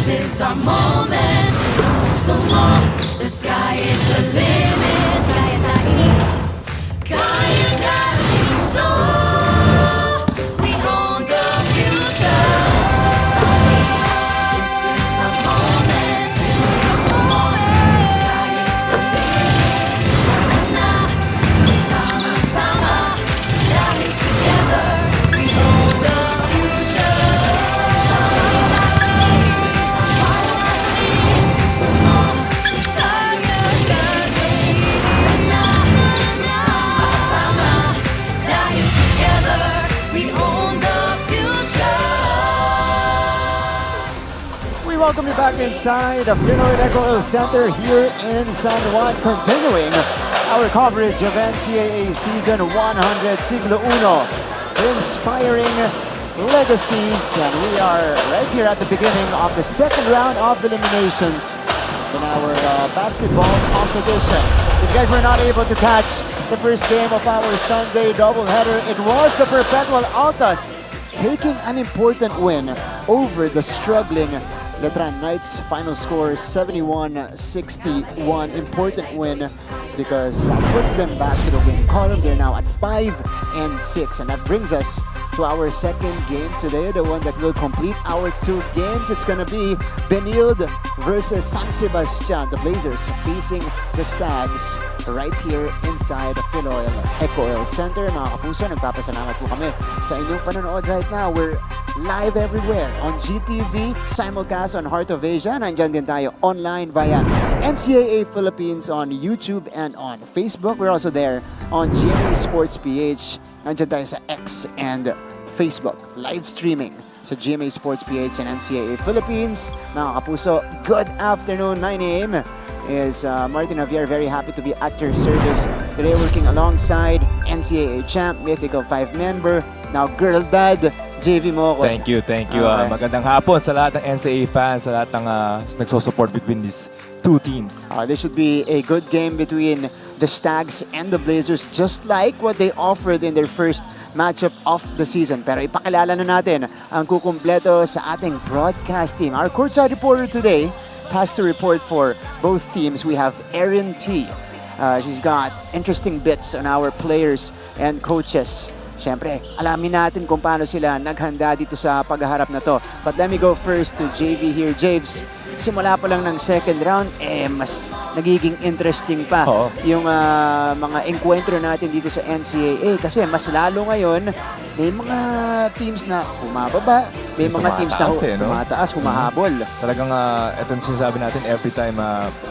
This is our moment. So long, the sky is the limit. Kaya natin to. We own the future. This is our moment. So long, the sky is the limit. Sama-sama, dahil together we own the future. Welcome you back inside the Benilde Center here in San Juan, continuing our coverage of NCAA Season 100 Siglo Uno, inspiring legacies, and we are right here at the beginning of the second round of eliminations in our basketball competition. If you guys were not able to catch the first game of our Sunday doubleheader, it was the Perpetual Altas taking an important win over the struggling Letran Knights. Final score 71-61. Important win because that puts them back to the win column. They're now at 5-6, and that brings us to our second game today, the one that will complete our two games. It's gonna be Benilde versus San Sebastian. The Blazers facing the Stags right here inside the Philoil Eco Oil Center. Mga kapuso, nagpapasalamat po kami sa inyong panonood right now. We're live everywhere on GTV, simulcast on Heart of Asia. Nandyan din tayo online via NCAA Philippines on YouTube and on Facebook. We're also there on GMA Sports PH. Nandyan tayo sa X and Facebook. Live streaming sa GMA Sports PH and NCAA Philippines. Mga kapuso, good afternoon. My name is Martin Javier. Very happy to be at your service today, working alongside NCAA champ, Mythical 5 member, now girl dad, JV Moco. Thank you. Magandang hapon sa lahat ng NCAA fans, sa lahat ng nagsosupport between these two teams. This should be a good game between the Stags and the Blazers, just like what they offered in their first matchup of the season. Pero ipakilala na natin ang kukumpleto sa ating broadcast team. Our courtside reporter today has to report for both teams. We have Erin T. She's got interesting bits on our players and coaches. Siyempre, alamin natin kung paano sila naghanda dito sa paghaharap na to. But let me go first to JV here. Javes, simula pa lang ng second round, mas nagiging interesting pa yung mga encuentro natin dito sa NCAA. Kasi mas lalo ngayon, may mga teams na bumababa, may mga teams na tumataas, humahabol. Talagang itong sinasabi natin every time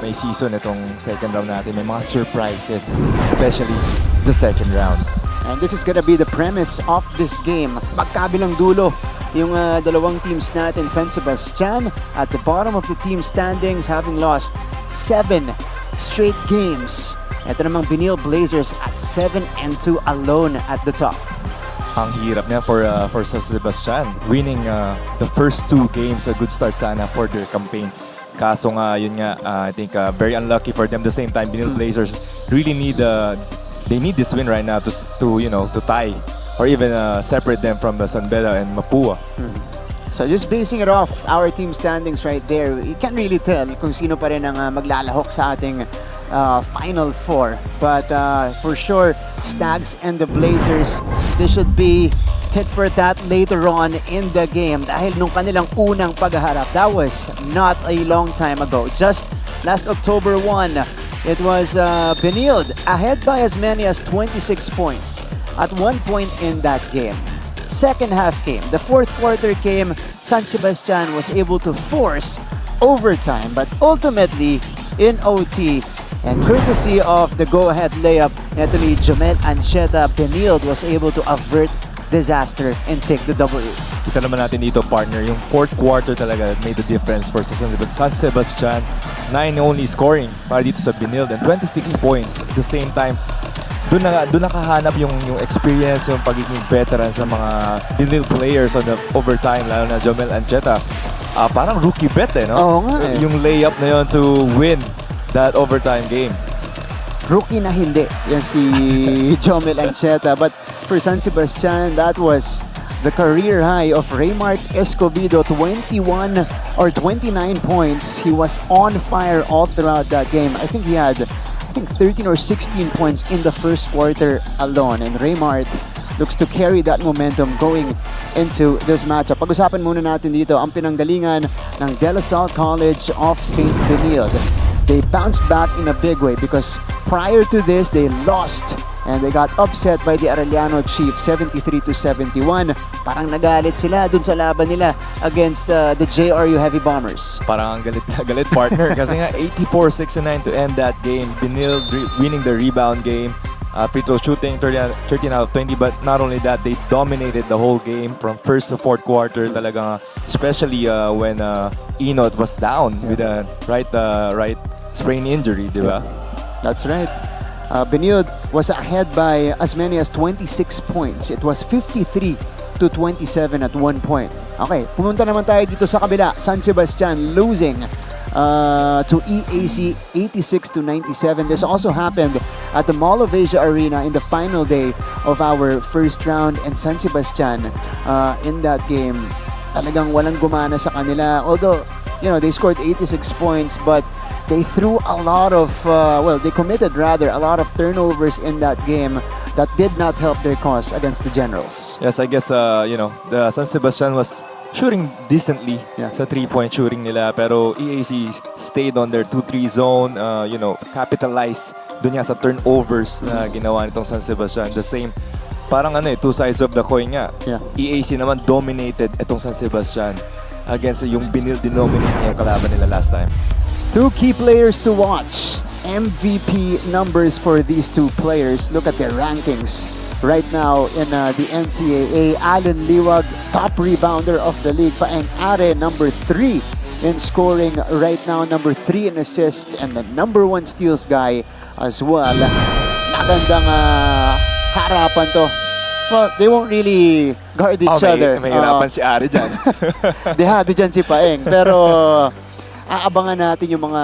may season itong second round natin, may mga surprises, especially the second round. And this is gonna be the premise of this game. Magkabilang dulo yung dalawang teams natin. San Sebastian at the bottom of the team standings, having lost 7 straight games. Ito namang Benilde Blazers at 7-2 alone at the top. Ang hirap niya for San Sebastian. Winning the first 2 games, a good start sana for their campaign. Kaso nga, yun nga, I think very unlucky for them. At the same time, Benilde Blazers really need they need this win right now to tie or even separate them from the San Beda and Mapua. So just basing it off our team standings right there, you can't really tell kung sino pa rin ang maglalahok sa ating Final Four. But for sure, Stags and the Blazers, they should be tit for tat later on in the game. Dahil nung kanilang unang paghaharap, that was not a long time ago. Just last October 1, it was Benilde ahead by as many as 26 points at one point in that game. Second half came, the fourth quarter came, San Sebastian was able to force overtime, but ultimately in OT, and courtesy of the go-ahead layup neto ni Jomel Ancheta, Benilde was able to avert disaster and take the W. Kita naman natin dito, partner, yung fourth quarter talaga made the difference for San Sebastian. 9 only scoring para dito sa Benilde and 26 points. At the same time, doon nakahanap yung experience, yung pagiging veteran sa mga Benilde players on the overtime, lalo na Jomel Ancheta. Parang rookie bet no? Oo nga Yung layup na yun to win that overtime game. Rookie na hindi, yan si Jomel Ancheta. But for San Sebastian, that was the career high of Raymart Escobedo, 21 or 29 points. He was on fire all throughout that game. I think he had 13 or 16 points in the first quarter alone. And Raymart looks to carry that momentum going into this matchup. Pag-usapan muna natin dito ang pinanggalingan ng De La Salle College of St. Benilde. They bounced back in a big way because prior to this, they lost and they got upset by the Arellano Chiefs 73-71. Parang nagalit sila dun sa laban nila against the JRU Heavy Bombers. Parang ang galit na galit partner kasi nga 84-69 to end that game. Benilde winning the rebound game. Free throw shooting 13 out of 20, but not only that, they dominated the whole game from first to fourth quarter talaga, especially when Enot was down with a right sprain injury, di ba? That's right. Benilde was ahead by as many as 26 points. It was 53-27 at one point. Okay, pumunta naman tayo dito sa kabila. San Sebastian losing to EAC 86-97. This also happened at the Mall of Asia Arena in the final day of our first round, and San Sebastian in that game talagang walang gumana sa kanila. Although, they scored 86 points, but they threw a lot of, they committed rather a lot of turnovers in that game that did not help their cause against the Generals. Yes, I guess, the San Sebastian was shooting decently sa 3-point shooting nila, pero EAC stayed on their 2-3 zone, capitalized dun nga sa turnovers na ginawa nitong San Sebastian. The same, parang two sides of the coin nga. Yeah. EAC naman dominated itong San Sebastian against yung Benilde dinominate niya yung kalaban nila last time. Two key players to watch. MVP numbers for these two players. Look at their rankings right now in the NCAA. Allen Liwag, top rebounder of the league. Paeng Are, number 3 in scoring right now, number 3 in assists, and the number 1 steals guy as well. Magandang harapan to. Well, they won't really guard each other. May hirapan si Are dyan. Dehado dyan si Paeng. Pero aabangan natin yung mga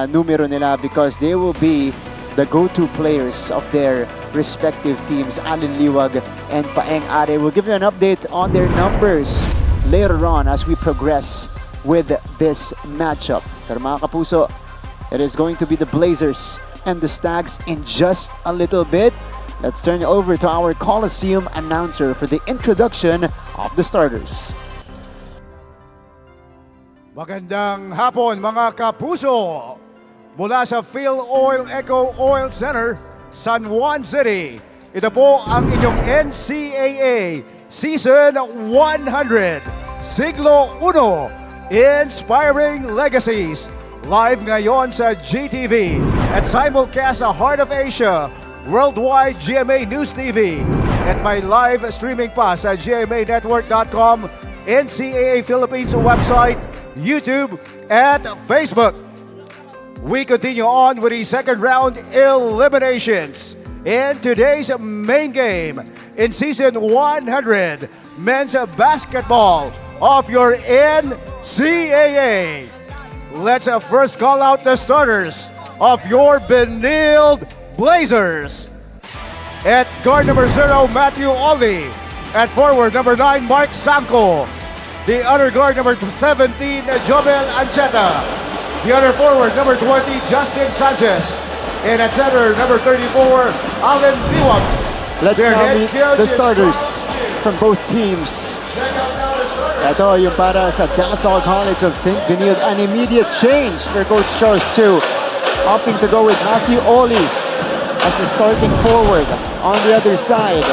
numero nila because they will be the go-to players of their respective teams. Allen Liwag and Paeng Are. We'll give you an update on their numbers later on as we progress with this matchup. Pero mga kapuso, it is going to be the Blazers and the Stags in just a little bit. Let's turn it over to our Coliseum announcer for the introduction of the starters. Magandang hapon mga kapuso! Mula sa Phil Oil Eco Oil Center, San Juan City, ito po ang inyong NCAA Season 100, Siglo 1, Inspiring Legacies. Live ngayon sa GTV at simulcast sa Heart of Asia, Worldwide GMA News TV, at may live streaming pa sa gmanetwork.com, NCAA Philippines website, YouTube, at Facebook. We continue on with the second round eliminations. In today's main game in Season 100 Men's Basketball of your NCAA. Let's first call out the starters of your Benilde Blazers. At guard number 0, Matthew Oli. At forward number 9, Mark Sanko. The other guard number 17, Jobel Ancheta. The other forward number 20, Justin Sanchez. And at center number 34, Allen Liwag. Let's now meet the starters from both teams. Ito yung para sa De La Salle College of St. Benilde. An immediate change for Coach Charles Chu, opting to go with Matthew Oli as the starting forward. On the other side,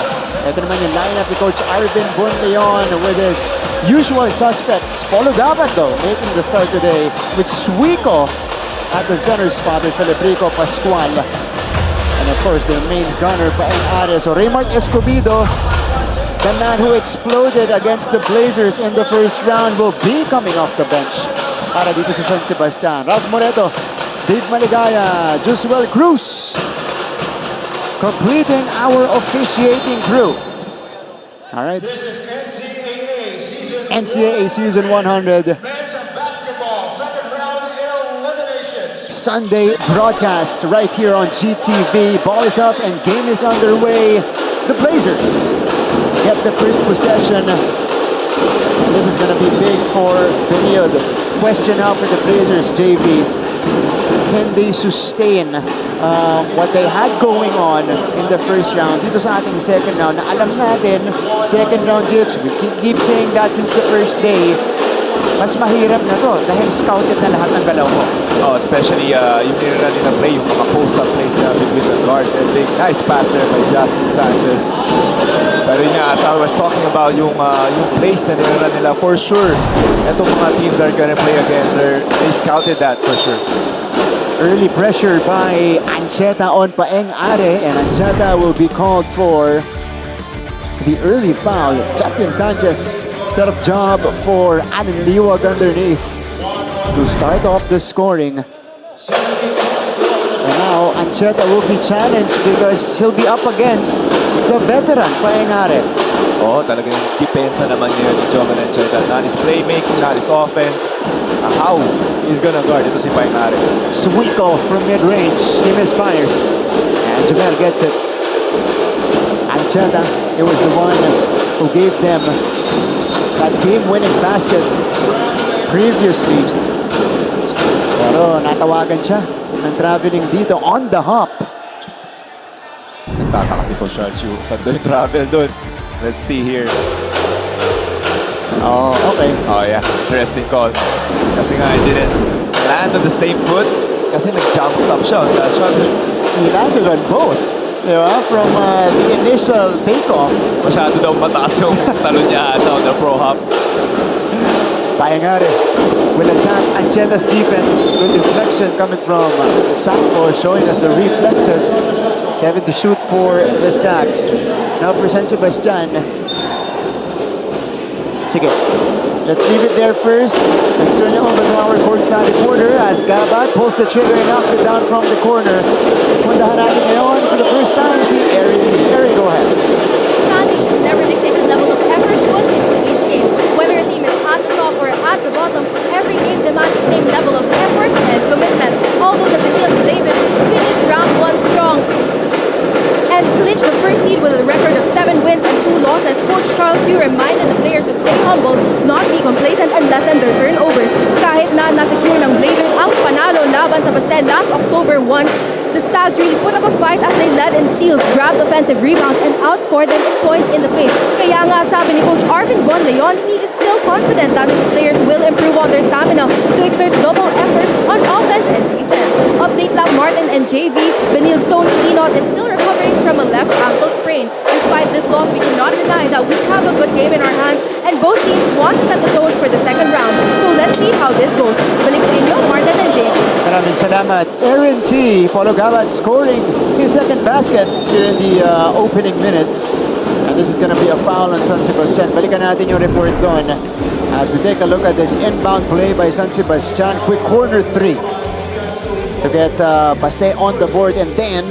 ito naman yung lineup ni Coach Arvin Bonleon with his usual suspects. Polo Dapat though, making the start today with Suico at the center spot with Filiprico Pascual. And of course, their main gunner, Paeng Are. So Raymart Escobedo, the man who exploded against the Blazers in the first round, will be coming off the bench para dito sa San Sebastian. Ralph Moreto, Dave Maligaya, Josuel Cruz, completing our officiating crew. All right. This is NCAA Season 100 Men's Basketball second round eliminations. Sunday broadcast right here on GTV. Ball is up and game is underway. The Blazers get the first possession. And this is going to be big for Benilde. Question now for the Blazers, JV. Can they sustain what they had going on in the first round dito sa ating second round? Na alam natin, second round, Jeff, we keep saying that since the first day, mas mahirap na to dahil scouted na lahat ng galaw mo. Oh, especially yung nila nila play, yung mga post-up plays na between the guards. And big, nice pass there by Justin Sanchez. Pero yun nga, as I was talking about yung plays na nila nila, for sure, itong mga teams are gonna play against, they scouted that for sure. Early pressure by Ancheta on Paeng Are, and Ancheta will be called for the early foul. Justin Sanchez set up job for Alan Liwag underneath to start off the scoring. And now Ancheta will be challenged because he'll be up against the veteran Paeng Are. Oh, talagang depensa naman niya ni Jovan Ancheta. Not his playmaking, not his offense. How he's gonna guard ito si Paeng Are. Suiko from mid-range, he misfires. And Jamel gets it. Ancheta, it was the one who gave them that game-winning basket previously. Pero natawagan siya ng traveling dito on the hop. Nagtataka si Coach Charles yung saan doon yung travel doon. Let's see here. Oh, okay. Oh yeah, interesting call. Kasi nga, he didn't land on the same foot. Kasi nag-jump stop siya on that shot. He landed on both. Diba? From the initial takeoff. Masyado daw mataas yung talon niya on the pro hop. Paeng Are will attack Ancheta's defense. Good deflection coming from Sampo, showing us the reflexes. 7 to shoot for the Stags. Now for San Sebastian. Sige. Let's leave it there first. Let's turn it over to our courtside corner as Gabat pulls the trigger and knocks it down from the corner. Puntahan natin ngayon for the first time si Erin T. Erin, go ahead. Standings should never dictate the level of effort put into each game. Whether a team is at the top or at the bottom, every game demands the same level of effort and commitment. Although the Benilde Blazers finished round 1 strong and clinched the first seed with a record of 7 wins and 2 losses, Coach Charles Yu reminded the players to stay humble, not be complacent, and lessen their turnovers. Kahit na nasecure ng Blazers ang panalo laban sa Bastel last October 1, the Stags really put up a fight as they led in steals, grabbed offensive rebounds, and outscored them in points in the paint. Kaya nga sabi ni Coach Arvin Bonleon, he is still confident that his players will improve on their stamina to exert double effort on offense and defense. Update lang Martin and JV, Benilde's Tony Enoch is still recovering from a left ankle sprain. Despite this loss, we cannot deny that we have a good game in our hands and both teams want to set the tone for the second round. So let's see how this goes. Balik sa inyo, Martin and JV. Maraming salamat. Erin T. Paulo Gabat scoring his second basket here in the opening minutes. And this is going to be a foul on San Sebastian. Balikan natin yung report doon as we take a look at this inbound play by San Sebastian. Quick corner 3 to get Baste on the board, and then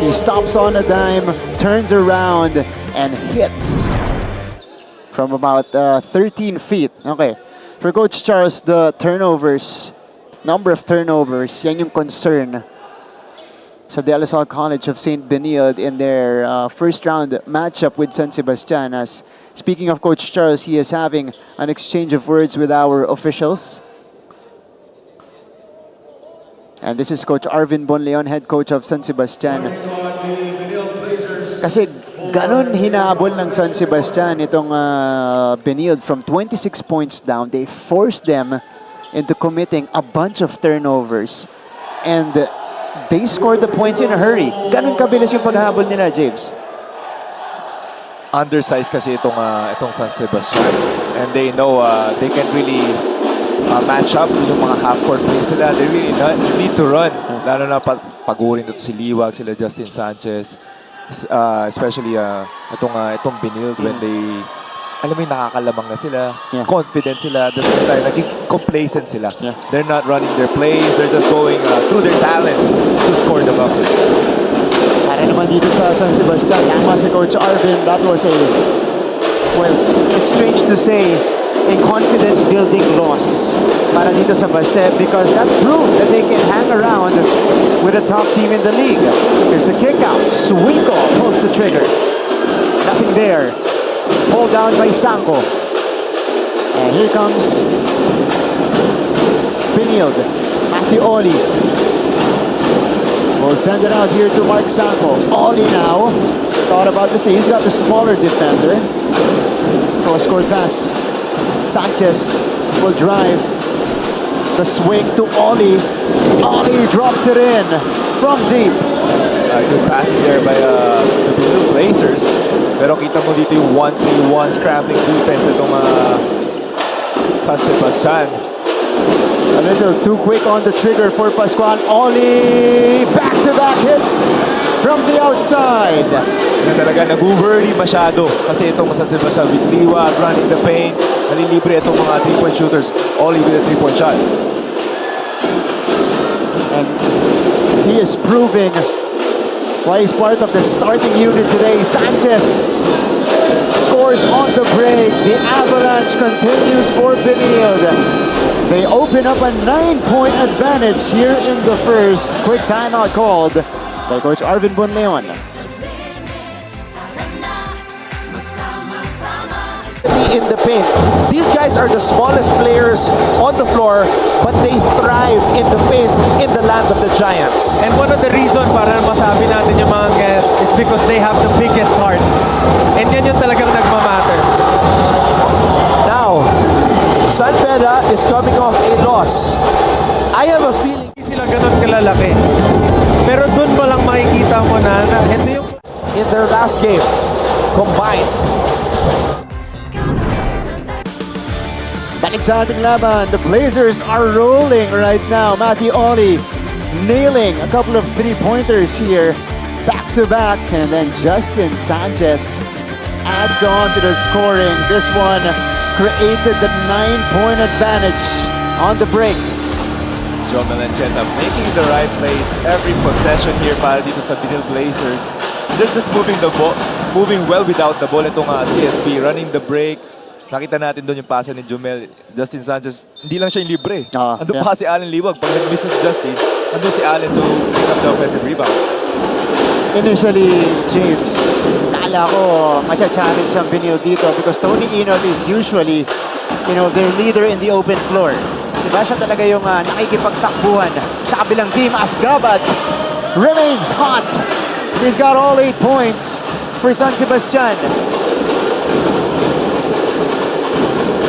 he stops on a dime, turns around, and hits from about 13 feet. Okay. For Coach Charles, the turnovers, number of turnovers, yan yung concern sa De La Salle College of St. Benilde in their first round matchup with San Sebastian. As speaking of Coach Charles, he is having an exchange of words with our officials. And this is Coach Arvin Bonleon, head coach of San Sebastian. Kasi ganun hinaabol ng San Sebastian itong Benilde from 26 points down. They forced them into committing a bunch of turnovers. And they scored the points in a hurry. Ganun kabilis yung paghabol nila, James. Undersized kasi itong San Sebastian. And they know they can really match up yung mga half-court plays nila. They really need to run. Lalo na pagurin dito si Liwag, sila Justin Sanchez. Especially itong Benilde when they, alam mo yung nakakalamang na sila, confident sila, the same time, naging complacent sila. They're not running their plays, they're just going through their talents to score the bucket. Para naman dito sa San Sebastian, tama si Coach Arvin, that was well, it's strange to say, a confidence-building loss para dito sa Baste because that proved that they can hang around with a top team in the league. Here's the kick out. Suiko pulls the trigger. Nothing there. Pulled down by Sanko. And here comes Benilde. Matthew Oli. Will send it out here to Mark Sanko. Oli now. Thought about the three. He's got the smaller defender. Cross-court pass. Sanchez will drive. The swing to Oli. Oli drops it in from deep. Good passing there by the Benilde Blazers. Pero kita mo dito yung 1-3-1 scrambling defense itong San Sebastian. A little too quick on the trigger for Pascual. Oli! Back-to-back hits from the outside. Na talaga nag-overly masyado kasi itong San Sebastian with Liwag running the paint. Nalilibre itong mga 3-point shooters. Oli with a 3-point shot. And he is proving why he's part of the starting unit today. Sanchez scores on the break. The avalanche continues for Benilde. They open up a 9-point advantage here in the first. Quick timeout called by Coach Arvin Bonleon. In the paint. These guys are the smallest players on the floor, but they thrive in the paint in the land of the Giants. And one of the reason para masabi natin yung mga ganyan is because they have the biggest heart. And yan yung talagang nagmamatter. Now, San Beda is coming off a loss. I have a feeling Hindi sila ganun kalalaki. Pero dun mo lang makikita mo na ito yung in their last game, combined, Balik sa ating laban. The Blazers are rolling right now. Matthew Oli nailing a couple of three-pointers here. Back-to-back. And then Justin Sanchez adds on to the scoring. This one created the 9-point advantage on the break. John Melancheta making the right plays every possession here para dito sa Benilde Blazers. They're just moving the ball, moving well without the ball. Itong CSB running the break. Nakita natin doon yung pasa ni Jumel. Justin Sanchez, hindi lang siya yung libre. Andun pa si Allen Liwag. Pag nag-miss si Justin, andun si Allen to pick up the offensive rebound. Initially, James, kala ko matcha-challenge ang Benilde dito because Tony Inot is usually, their leader in the open floor. Diba siya talaga yung nakikipagtakbuhan sa kabilang team as Gabat remains hot. He's got all 8 points for San Sebastian.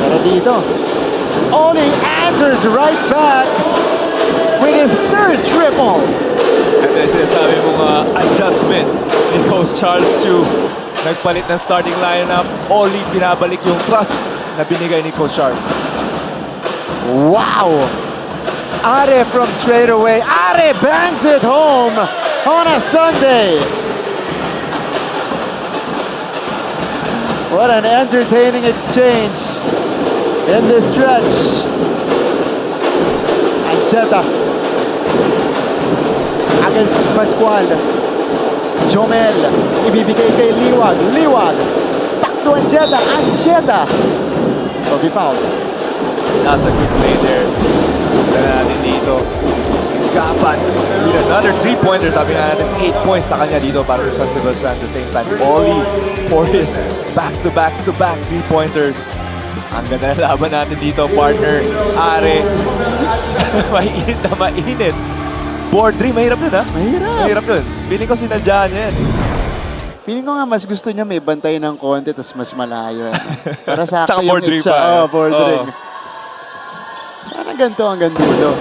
Pero dito, Oli answers right back with his third triple. At yung sinasabi mong adjustment ni Coach Charles Chu. Nagpalit ng starting lineup. Oli pinabalik yung trust na binigay ni Coach Charles. Wow! Are from straight away. Are bangs it home on a Sunday. What an entertaining exchange in this stretch. Ancheta against Pascual. Jomel. Ibibigay kay Liwag. Liwag. Back to Ancheta. Ancheta. Will be fouled. That's a good play there. Tignan natin dito. Gapan with another 3-pointer. Sabi nga natin 8 points sa kanya dito para sa San Sebastian at the same time. Oli for his back-to-back-to-back 3-pointers. Ang ganda na laban natin dito, partner. Are. Mainit na mainit. Board 3, mahirap yun ha? Mahirap. Mahirap yun. Feeling ko sinadya niya yan. Feeling ko nga mas gusto niya may bantay ng konti tapos mas malayo. Para sa Tsaka akin board yung ring itcha. pa, eh. Board Oo. ring. Sana ganito hanggang dulo.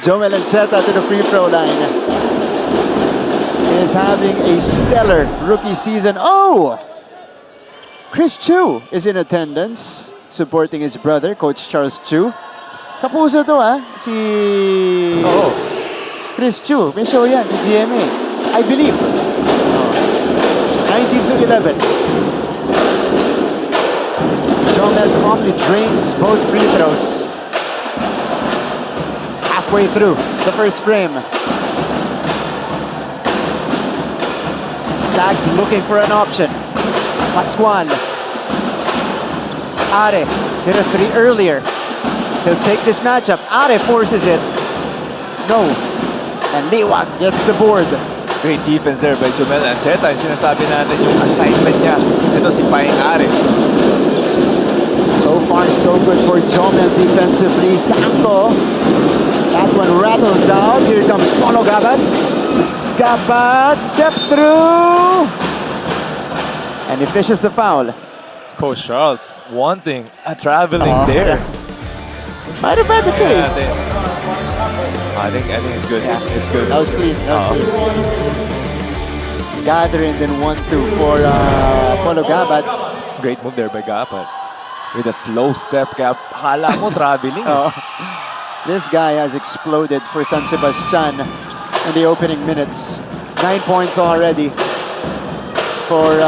Joe Melancheta to the free throw line. He is having a stellar rookie season. Oh! Chris Chu is in attendance, supporting his brother, Coach Charles Chu. Kapuso to si Oo. Chris Chu. May show yan, si GMA. I believe. 19-11. Jomel calmly drains both free throws. Halfway through the first frame. Stags looking for an option. Pascual. Are hit a 3 earlier. He'll take this matchup. Are forces it. No. And Liwag gets the board. Great defense there by Jomel Ancheta. Yung sinasabi natin yung assignment niya Ito si Paeng Are. So far, so good for Jomel defensively. Santo. That one rattles out. Here comes Polo Gabad. Gabad, step through. And he fishes the foul. Coach Charles wanting a traveling there. Might have had the case. I think it's good. Yeah. It's good. That was clean. That was clean. Gathering, then 1-2 for Polo Gabad. Great move there by Gapad. With a slow step cap. Hala mo traveling. This guy has exploded for San Sebastian in the opening minutes. 9 points already for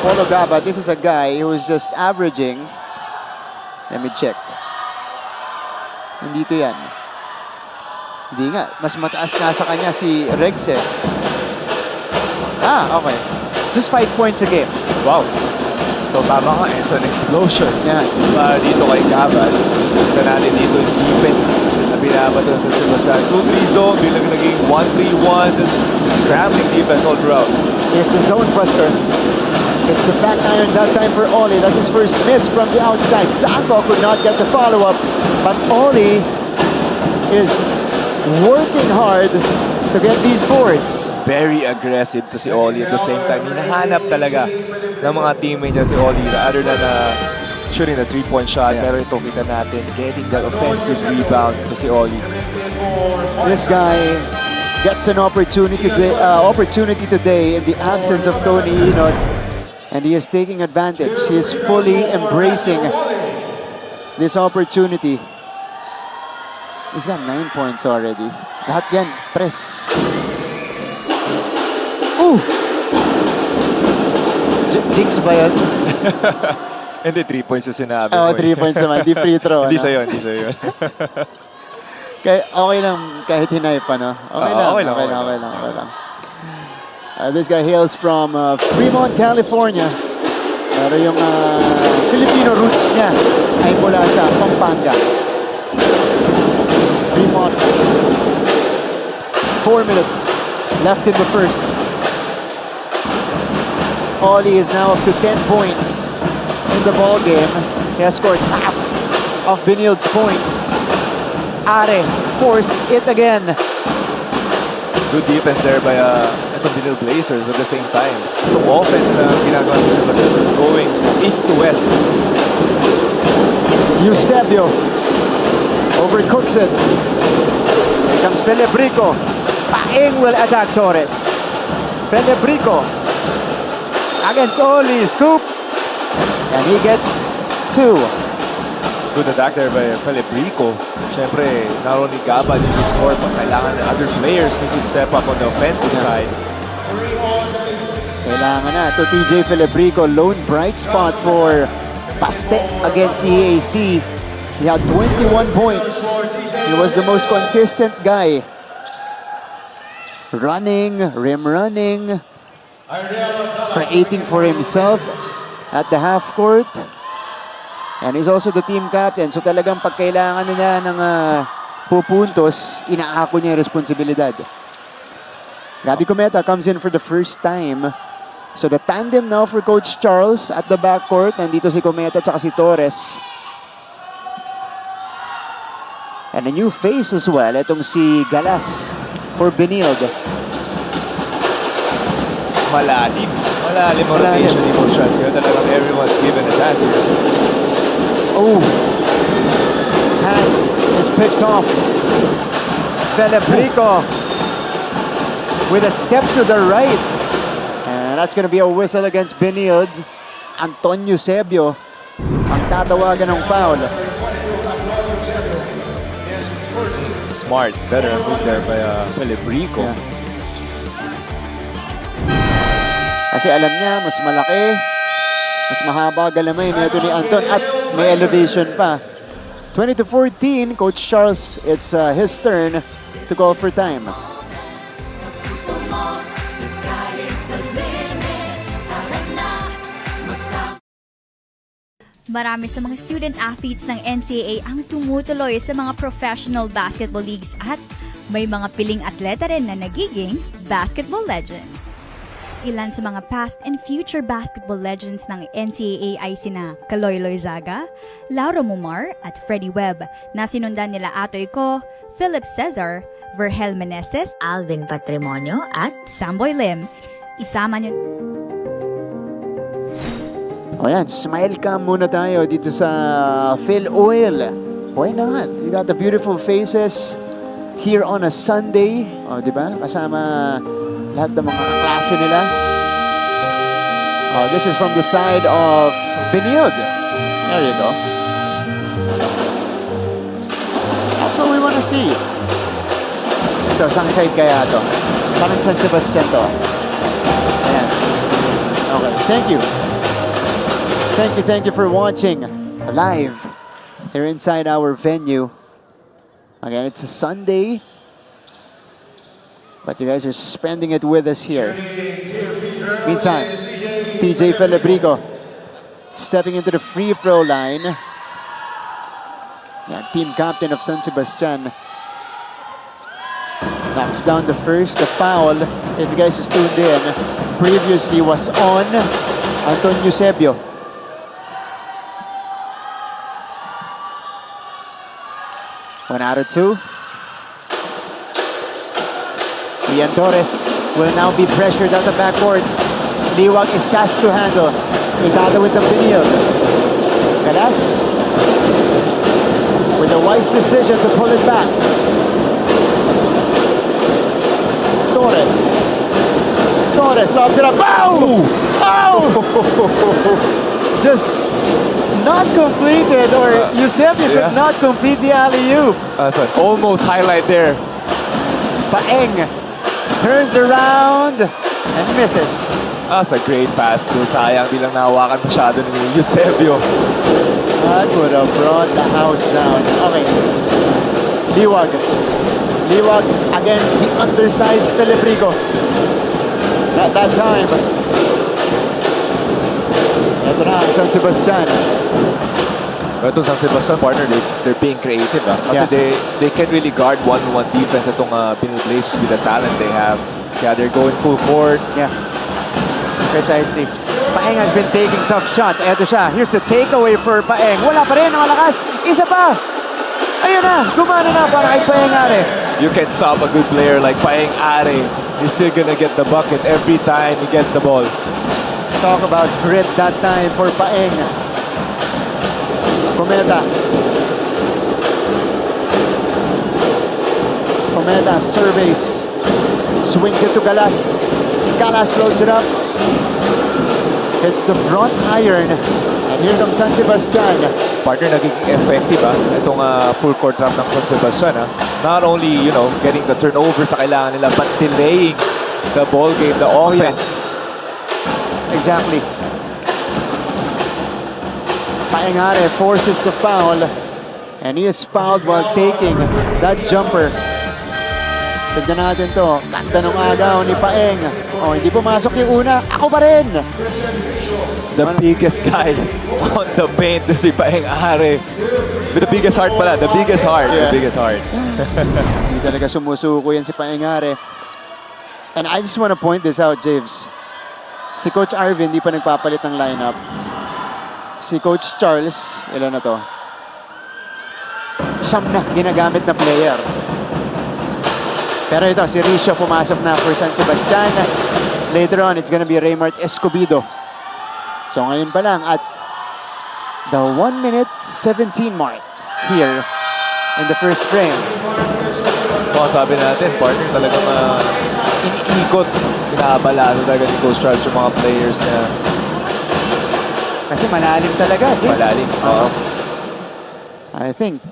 Polo Gabad. This is a guy who's just averaging. Let me check. Nandito yan. Hindi nga. Mas mataas nga sa kanya si Rex eh. Okay. Just 5 points a game. Wow. So tama nga, it's an explosion. Yan. Para dito kay Gabad. Ito natin dito yung defense na binabato sa Sebastian. 2-3 zone, bilang naging 1-3-1. Just scrambling defense all throughout. Here's the zone buster. It's the back iron that time for Oli. That's his first miss from the outside. Sanko could not get the follow-up, but Oli is working hard to get these boards. Very aggressive to si Oli at the same time. Hinahanap talaga ng mga teammates niya si Oli other than shooting the 3-point shot. Pero ito kita natin, getting that offensive rebound to si Oli. This guy gets an opportunity today in the absence of Tony Inot, and he is taking advantage. He is fully embracing this opportunity. He's got 9 points already. Lahat yan, 3. Ooh! Jinx ba yan? Hindi, 3 points yung sinabi Oo, mo. 3 points naman. Di free throw. Hindi ano? sa'yo, hindi sa'yo. Okay lang kahit hinay pa, no? Okay lang. This guy hails from Fremont, California. Pero yung Filipino roots niya ay mula sa Pampanga. Fremont. 4 minutes left in the first. Oli is now up to 10 points in the ball game. He has scored half of Benilde's points. Are forced it again. Good defense there by the Benilde Blazers at the same time. The offense na ginagawa sa Sebastian is going east to west. Eusebio overcooks it. Here comes Felebrico. Paeng will attack Torres. Felebrico against Oli. Scoop. And he gets 2. Good attack there by Felebrico. Siyempre, not only Gabad needs to score, but kailangan ng other players need to step up on the offensive side. Kailangan na. Ito TJ Felebrico, lone bright spot for Paste against EAC. He had 21 points. He was the most consistent guy. Running, rim running, creating for himself at the half court. And he's also the team captain. So talagang pag kailangan nila ng pupuntos, inaako niya yung responsibilidad. Gabby Cometa comes in for the first time. So the tandem now for Coach Charles at the backcourt. Nandito si Cometa at si Torres. And a new face as well. Itong si Galas for Benilde. Malalim ang rotation ni Coach Charles. Kaya talagang everyone's given a chance here. Oh, pass is picked off. Felebrico with a step to the right. And that's going to be a whistle against Benilde. Antonio Eusebio ang tatawagan ng foul. Smart, better move there by Felebrico. Yeah. Kasi alam niya, mas malaki, mas mahaba galamay nito ni Anton at may elevation pa. 20-14, Coach Charles, it's his turn to call for time. So more, the sky is the limit. Tara na, magsama. Marami sa mga student athletes ng NCAA ang tumutuloy sa mga professional basketball leagues at may mga piling atleta rin na nagiging basketball legends. Ilan sa mga past and future basketball legends ng NCAA ay sina Kaloy Loizaga, Lauro Mumar at Freddie Webb na sinundan nila Atoy Ko, Philip Cesar, Vergel Meneses, Alvin Patrimonio at Samboy Lim. Isama niyo. O yan, smile cam muna tayo dito sa Phil Oil. Why not? You got the beautiful faces here on a Sunday. O, di ba? Kasama lahat ng mga kaklase nila. Oh, this is from the side of Benilde. There you go. That's what we want to see. Ito, saan side kaya ito? Parang San Sebastian to. Ayan. Okay, thank you. Thank you for watching live here inside our venue. Again, it's a Sunday, but you guys are spending it with us here. Meantime, TJ Felebrigo stepping into the free throw line. Yeah, team captain of San Sebastian knocks down the first. The foul, if you guys just tuned in, previously was on Anton Eusebio. One out of two. Ian Torres will now be pressured at the backcourt. Liwag is tasked to handle. Itada with the Benilde. Galas with a wise decision to pull it back. Torres lobs it up. Bow! Oh! Just not completed, or Eusebio could not complete the alley-oop. That's an almost highlight there. Paeng turns around and misses. That's a great pass too. Sayang, di lang nahawakan masyado ni Eusebio. That would have brought the house down. Okay. Liwag against the undersized Felebrigo. At that time, ito na ang San Sebastian. Ito San Sebastian, partner, they're being creative. Kasi they can really guard one-on-one defense itong Benilde Blazers with the talent they have. Yeah, they're going full court. Yeah, precisely. Paeng has been taking tough shots. Ito siya. Here's the takeaway for Paeng. Wala pa rin, malakas. Isa pa. Ayun na, gumana na para kay Paeng Are. You can stop a good player like Paeng Are. He's still gonna get the bucket every time he gets the ball. Talk about grit that time for Paeng. Cometa surveys. Swings it to Galas. Galas floats it up. Hits the front iron. And here comes San Sebastian. Partner, nagiging effective itong full court trap ng San Sebastian. Not only, you know, getting the turnover sa kailangan nila, but delaying the ball game, the offense. Exactly. Paeng Are forces the foul, and he is fouled while taking that jumper. Tignan natin to. Ganda ng agaw ni Paeng. Oh, hindi pumasok yung una. Ako pa rin. The biggest guy on the paint, si Paeng Are. With the biggest heart pala. The biggest heart. Yeah. The biggest heart. Hindi talaga sumusuko yan si Paeng Are. And I just want to point this out, James. Si Coach Arvin, hindi pa nagpapalit ng lineup. Si Coach Charles, ilan na to? Siyam na ginagamit na player. Pero ito, si Ricio pumasok na for San Sebastian. Later on, it's gonna be Raymart Escobedo. So ngayon pa lang at the 1 minute 17 mark here in the first frame. Kung sabi natin, partner talagang iniikot. Pinabalado talaga ni Coach Charles yung mga players niya. Kasi malalim talaga, James. Malalim. I think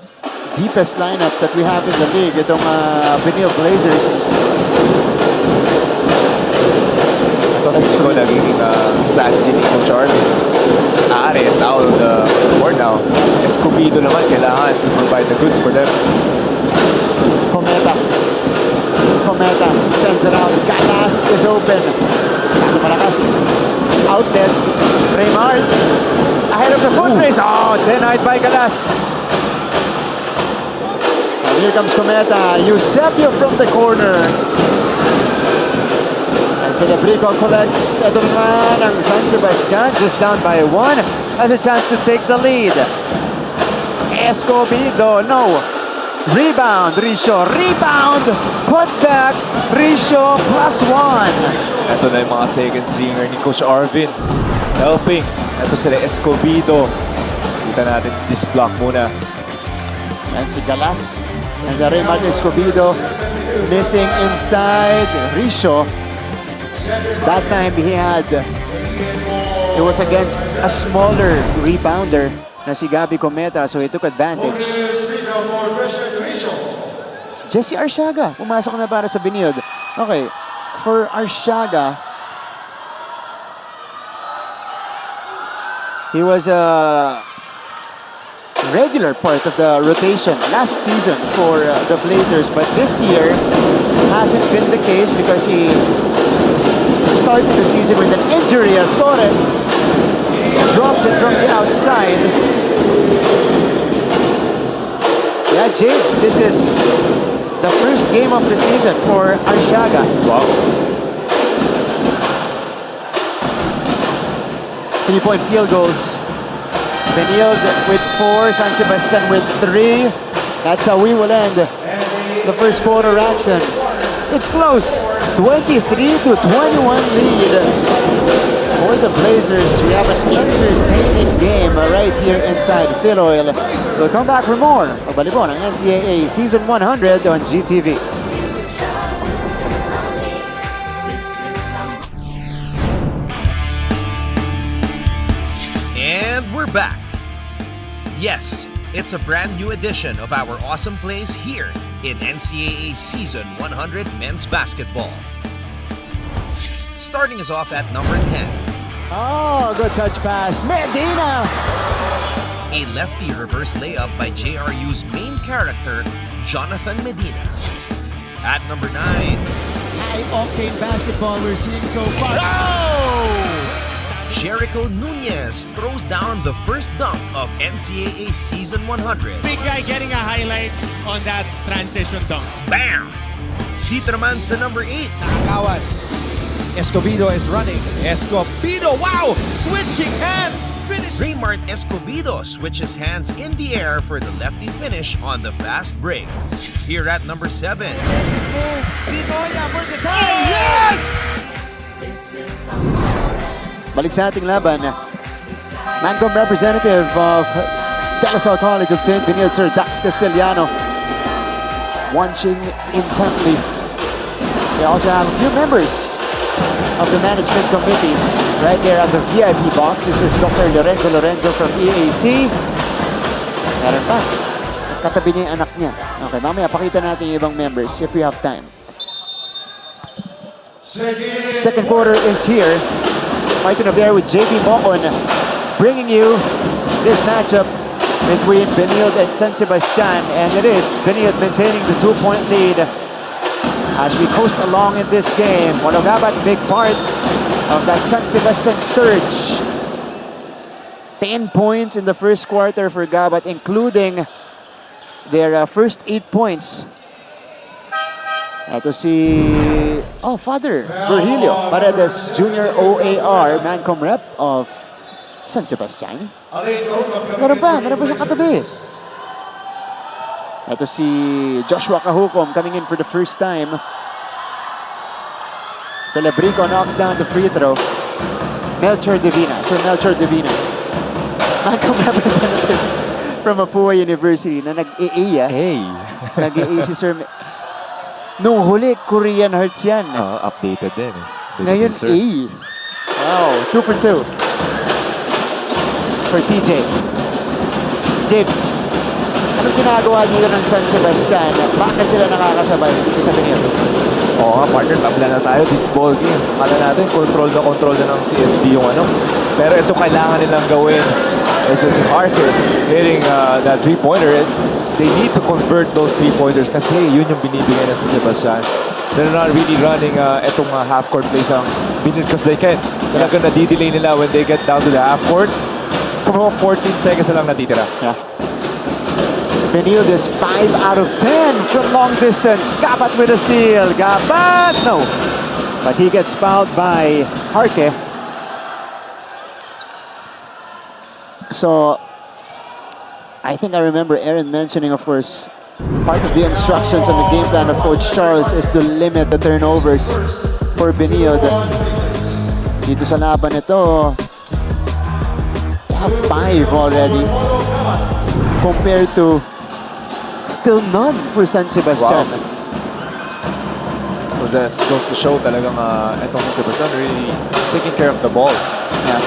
deepest lineup that we have in the league, itong Benilde Blazers. Ito ko nagiging strategy ni Coach Charles. Si Are is out of the board now. Escobedo naman kailangan to provide the goods for them. Cometa sends it out. Galas is open. Saan malakas? Outlet. Raymart ahead of the foot race. Oh, denied by Galas. And here comes Cometa. Eusebio from the corner. And Filibrico collects. Ito naman ang San Sebastian, just down by 1. Has a chance to take the lead. Escobedo, no. Rebound, Risho. Rebound! Put back, Risho +1. Ito na yung mga second stringer ni Coach Arvin. Helping. Ito sila Escobedo. Kita natin this block muna. And si Galas. And the Raymond Escobedo missing inside Risho. That time it was against a smaller rebounder na si Gabby Cometa, so he took advantage. Jesse Arsiaga, pumasok na para sa Benilde. Okay, for Arsiaga, he was a regular part of the rotation last season for the Blazers, but this year hasn't been the case because he started the season with an injury as Torres drops it from the outside. Yeah, James, this is the first game of the season for Arsiaga. Wow. 3-point field goals. Benilde with 4, San Sebastian with 3. That's how we will end the first quarter action. It's close. 23-21 lead for the Blazers. We have an entertaining game right here inside Phil Oil. We'll come back for more of Balibon ng NCAA Season 100 on GTV. And we're back. Yes, it's a brand new edition of our awesome plays here in NCAA Season 100 Men's Basketball. Starting us off at number 10. Oh, good touch pass. Medina! A lefty reverse layup by JRU's main character, Jonathan Medina. At number 9. High-octane basketball we're seeing so far. Jericho Nunez throws down the first dunk of NCAA Season 100. Big guy getting a highlight on that transition dunk. Bam! Dito naman sa number 8. Nakakawan. Escobedo is running. Escobedo, wow! Switching hands. Finish. Raymart Escobedo switches hands in the air for the lefty finish on the fast break. Here at number 7. This move. Binoya for the tie. Yes! Balik sa ating laban. Mancom representative of De La Salle College of St. Benilde, Sir Dax Castellano, watching intently. We also have a few members of the management committee right there at the VIP box. This is Dr. Lorenzo from EAC. Meron pa. Katabi niya yung anak niya. Okay, mamaya pakita natin yung ibang members if we have time. Second quarter is here. Martin O'Bear with JP Mocon bringing you this matchup between Benilde and San Sebastian, and it is Benilde maintaining the 2-point lead as we coast along in this game. Monogabat, big part of that San Sebastian surge. 10 points in the first quarter for Gabat, including their first 8 points. Ito si Father Virgilio Paredes Jr. OAR, Mancom rep of San Sebastian. Meron pa siyang katabi. Ito si Joshua Cahucom coming in for the first time. Filibrico knocks down the free throw. Melchor Divina, Sir Melchor Divina, Mancom representative from Mapua University na nag-AA. Hey! Nag-AA si Sir Nung huli, Korean Hearts yan. Updated din. Ngayon, A. Wow, 2 for 2. For TJ. James, anong ginagawa dito ng San Sebastian? Bakit sila nakakasabay dito sa Benilde? Oo nga, partner, tabla na tayo this ball game. Akala natin, control na ng CSB yung ano. Pero ito kailangan nilang gawin. SSC-R hitting that three-pointer. They need to convert those three-pointers kasi yun yung binibigay na sa Sebastian. They're not really running etong half-court plays ang Benilde because they can. Talagang nadidelay nila when they get down to the half-court. From 14 seconds na lang natitira. Yeah. Benilde is 5 out of 10 from long distance. Gabat with a steal. Gabat! No. But he gets fouled by Harke. So, I think I remember Aaron mentioning, of course, part of the instructions on the game plan of Coach Charles is to limit the turnovers for Benilde. Dito sa laban ito, they have 5 already compared to still none for San Sebastian. Wow. So that goes to show talagang itong San Sebastian really taking care of the ball. Yeah.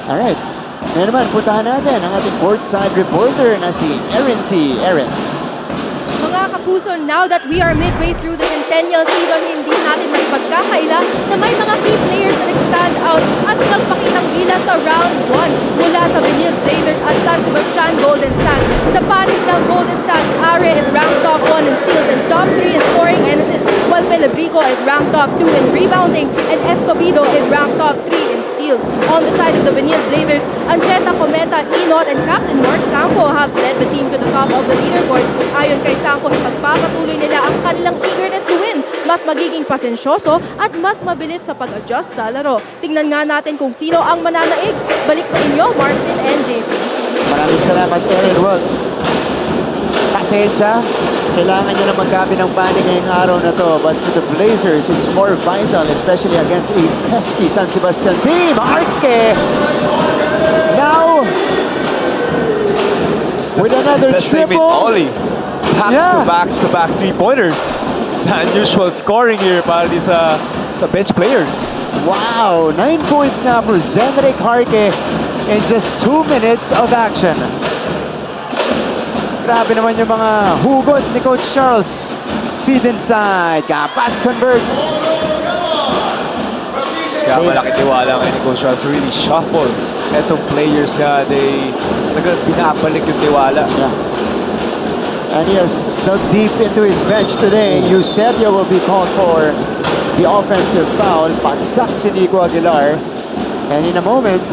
Alright. Ngayon naman, puntahan natin ang ating courtside reporter na si Erin T. Erin. Mga kapuso, now that we are midway through the centennial season, hindi natin maipagkakaila na may mga key players na nag-stand out at nagpakitang gilas sa round 1 mula sa Benilde Blazers at San Sebastian Golden Stags. Sa panig ng Golden Stags, Are is ranked top 1 in steals and top 3 in scoring and assists, while Filibrico is ranked top 2 in rebounding and Escobedo is ranked top 3 in steals. On the side of the Benilde Blazers, Ancheta, Cometa, Inot, and Captain Mark Sampo have led the team to the top of the leaderboards. Ayon kay Sampo, ipagpapatuloy nila ang kanilang eagerness to win. Mas magiging pasensyoso at mas mabilis sa pag-adjust sa laro. Tingnan nga natin kung sino ang mananaig. Balik sa inyo, Martin and JP. Maraming salamat, Erin. Well, pasensya. Kailangan nyo na magkabi ng panig ngayong araw na to. But for the Blazers, it's more vital, especially against a pesky San Sebastian team. Arke! Now, with another triple. Ollie. Back-to-back three-pointers. The unusual scoring here para sa bench players. Wow! 9 points now for Zenrik Harke in just 2 minutes of action. Grabe naman yung mga hugot ni Coach Charles. Feed inside. Kapat converts. Kaya malaki tiwala ngayon ni Coach Charles. Really shuffle etong players niya. Pinabalik yung tiwala. Yeah. And he has dug deep into his bench today. Eusebio will be called for the offensive foul. Pansak si Nico Aguilar. And in a moment,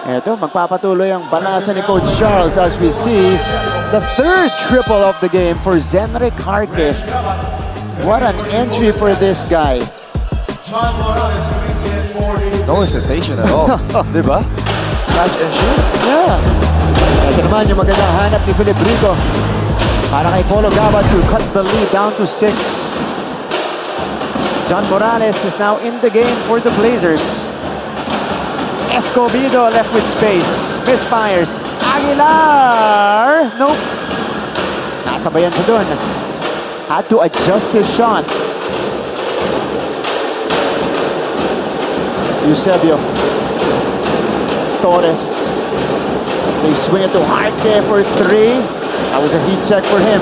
eto, magpapatuloy ang banasa ni Coach Charles as we see the third triple of the game for Zenrik Harke. What an entry for this guy. No hesitation at all. Diba? Catch and shoot. Yeah. Ito naman yung magandang hanap ni Filibrico para kay Polo Gabat to cut the lead down to 6. John Morales is now in the game for the Blazers. Escobedo left with space. Misfires. Aguilar! Nope. Nasabayan siya dun. Had to adjust his shot. Eusebio. Torres. They swing it to Harke for 3. That was a heat check for him.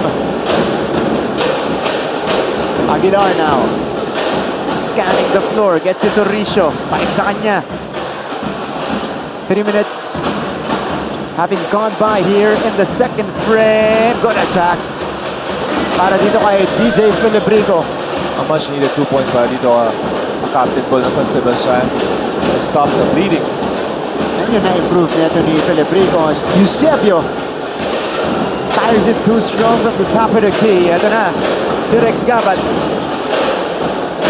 Aguilar now. Scanning the floor. Gets it to Richo. Paik sa kanya. 3 minutes having gone by here in the second frame. Good attack para dito kay DJ Filibrico. A much needed 2 points para dito sa captain ball ng San Sebastian to stop the bleeding. And yun na-improve nito ni Filibrico as Eusebio fires it too strong from the top of the key. Ito na, si Rex Gabat.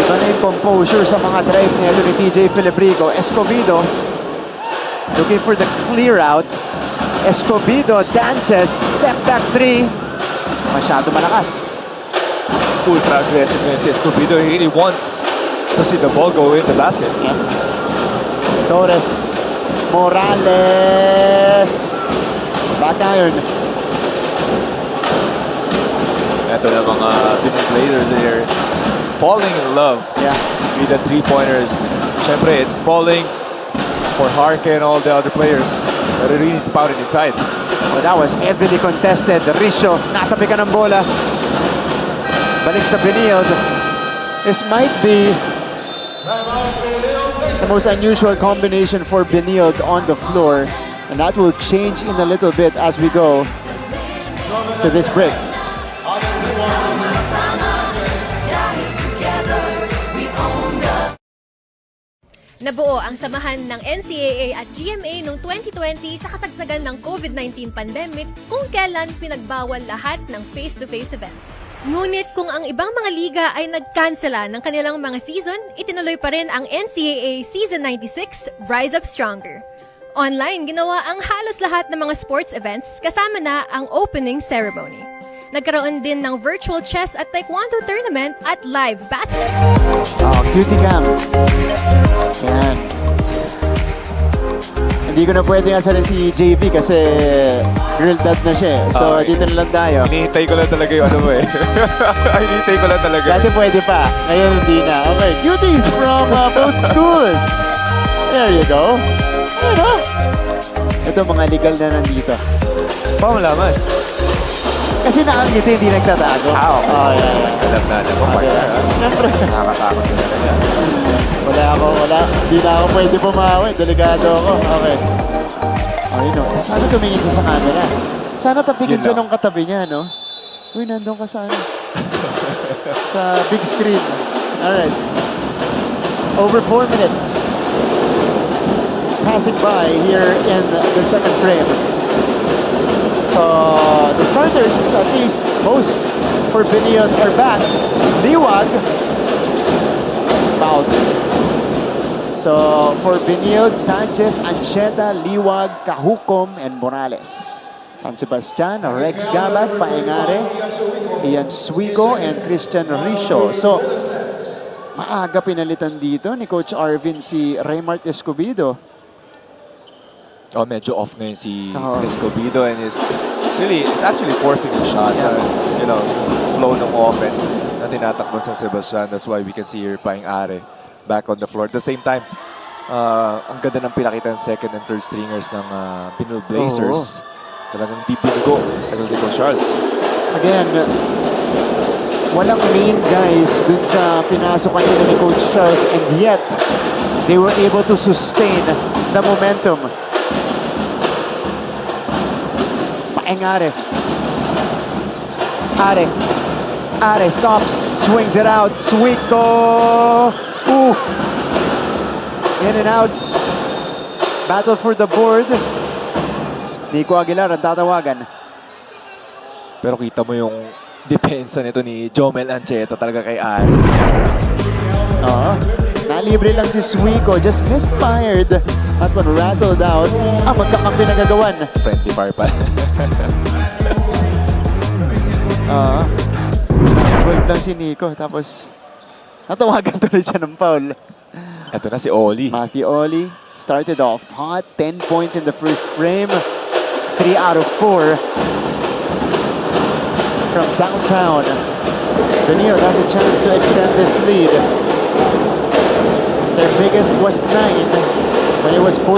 Ito na yung composure sa mga drive nito ni DJ Filibrico. Escobedo looking for the clear out. Escobedo dances, step back 3. Masyado malakas. Ultra aggressive ngayon si Escobedo. He really wants to see the ball go in the basket. Yeah. Torres, Morales, back iron. Ito na mga Benilde Blazers here falling in love with the three-pointers. Siyempre, it's falling for Harke and all the other players. But they really need to pound it inside. Well, that was heavily contested. Richo, natabi ka ng bola. Balik sa Benilde. This might be the most unusual combination for Benilde on the floor. And that will change in a little bit as we go to this break. Nabuo ang samahan ng NCAA at GMA noong 2020 sa kasagsagan ng COVID-19 pandemic kung kailan pinagbawal lahat ng face-to-face events. Ngunit kung ang ibang mga liga ay nagkansela ng kanilang mga season, itinuloy pa rin ang NCAA Season 96 Rise Up Stronger. Online, ginawa ang halos lahat ng mga sports events kasama na ang opening ceremony. Nagkaroon din ng virtual chess at taekwondo tournament at live basketball. Oh, cutie cam. Yan. Hindi ko na pwede asarin si JB kasi girl dad na siya. So, dito na lang tayo. Hinihintay ko lang talaga yung ano mo eh. Hinihintay ko lang talaga. Dati pwede pa. Ngayon hindi na. Okay, cuties from both schools. There you go. Ano? Ito mga legal na nandito. Paano malaman? Kasi nakangiti, hindi nagtatago. Ah, okay. Oh, yeah. Alam na mo, partner. Siyempre. Nakakatakot na talaga. Wala. Hindi na ako pwede pumawi. Delikado ako. Okay. Ayun o. Sana tumingin siya sa camera. Sana tapigin siya nung katabi niya, no? Uy, nandun ka sa ano? Sa big screen. Alright. Over 4 minutes. Passing by here in the second frame. So, the starters, at least most for Benilde are back. Liwag, fouled. So, for Benilde, Sanchez, Ancheta, Liwag, Kahukom, and Morales. San Sebastian, Rex Gabat, Paengare, Ian Suigo, and Christian Risho. So, maaga pinalitan dito ni Coach Arvin si Raymart Escobedo. Oh, medyo off na yun si Escobedo and it's actually forcing the shot. You know, flow ng offense na tinatakbo sa Sebastian. That's why we can see here Paengare back on the floor. At the same time, ang ganda ng pinakita ng second and third stringers ng Benilde Blazers. Talagang deep binugo. Ito si Coach Charles. Again, walang main guys dun sa pinasok kanina ni Coach Charles and yet, they were able to sustain the momentum. Paengare. Are stops, swings it out. Suico. Ooh. In and out. Battle for the board. Nico Aguilar ang tatawagan. Pero kita mo yung depensa nito ni Jomel Ancheta talaga kay Ari. Oo. Nalibre lang si Suico. Just misfired. At when rattled out, ang magkakampi na gagawan. Friendly fire pa. Involved lang si Nico. Tapos, natawagan tuloy siya ng foul. Ito na si Oli. Matthew Oli started off hot. 10 points in the first frame. 3 out of 4 from downtown. Benilde has a chance to extend this lead. Their biggest was 9 when it was 14-5.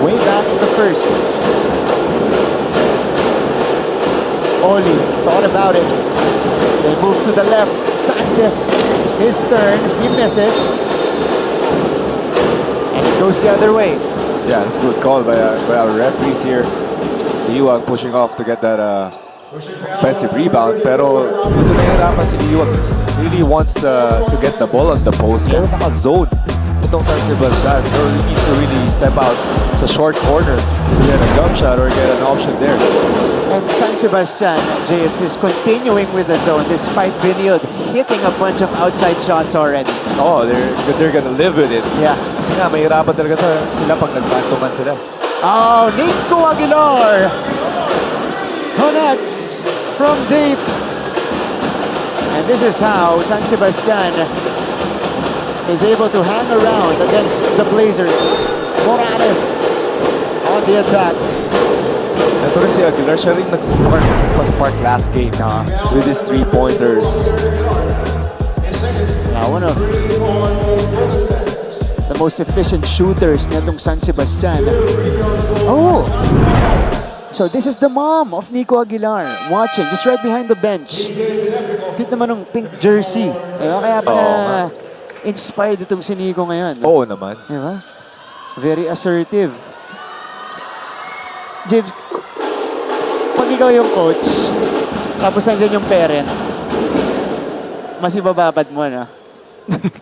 Way back in the first. Oli thought about it. They move to the left. Sanchez, his turn. He misses. And it goes the other way. Yeah, it's a good call by our referees here. Liwag pushing off to get that offensive rebound. Pero dito nahihirapan si Liwag. Really wants to get the ball on the post. Pero naka-zone itong San Sebastian. So he needs to really step out sa short corner to get a jump shot or get an option there. And San Sebastian, James, is continuing with the zone despite Benilde hitting a bunch of outside shots already. Oh, they're gonna live with it. Yeah. Kasi nga, mahirapan talaga sila pag nag-man-to-man sila. Oh, Nico Aguilar connects from deep. And this is how San Sebastian is able to hang around against the Blazers. Morales on the attack. Ito rin si Aguilar, siya rin nag-spark last game with his 3-pointers. Yeah, one of the most efficient shooters nitong San Sebastian. Oh! So this is the mom of Nico Aguilar watching, just right behind the bench. Cute naman ng pink jersey. Kaya pa inspired itong si Nico ngayon. Oo naman. Diba? Very assertive. James, pag ikaw yung coach, tapos nandiyan yung parent, mas ibababad mo, no?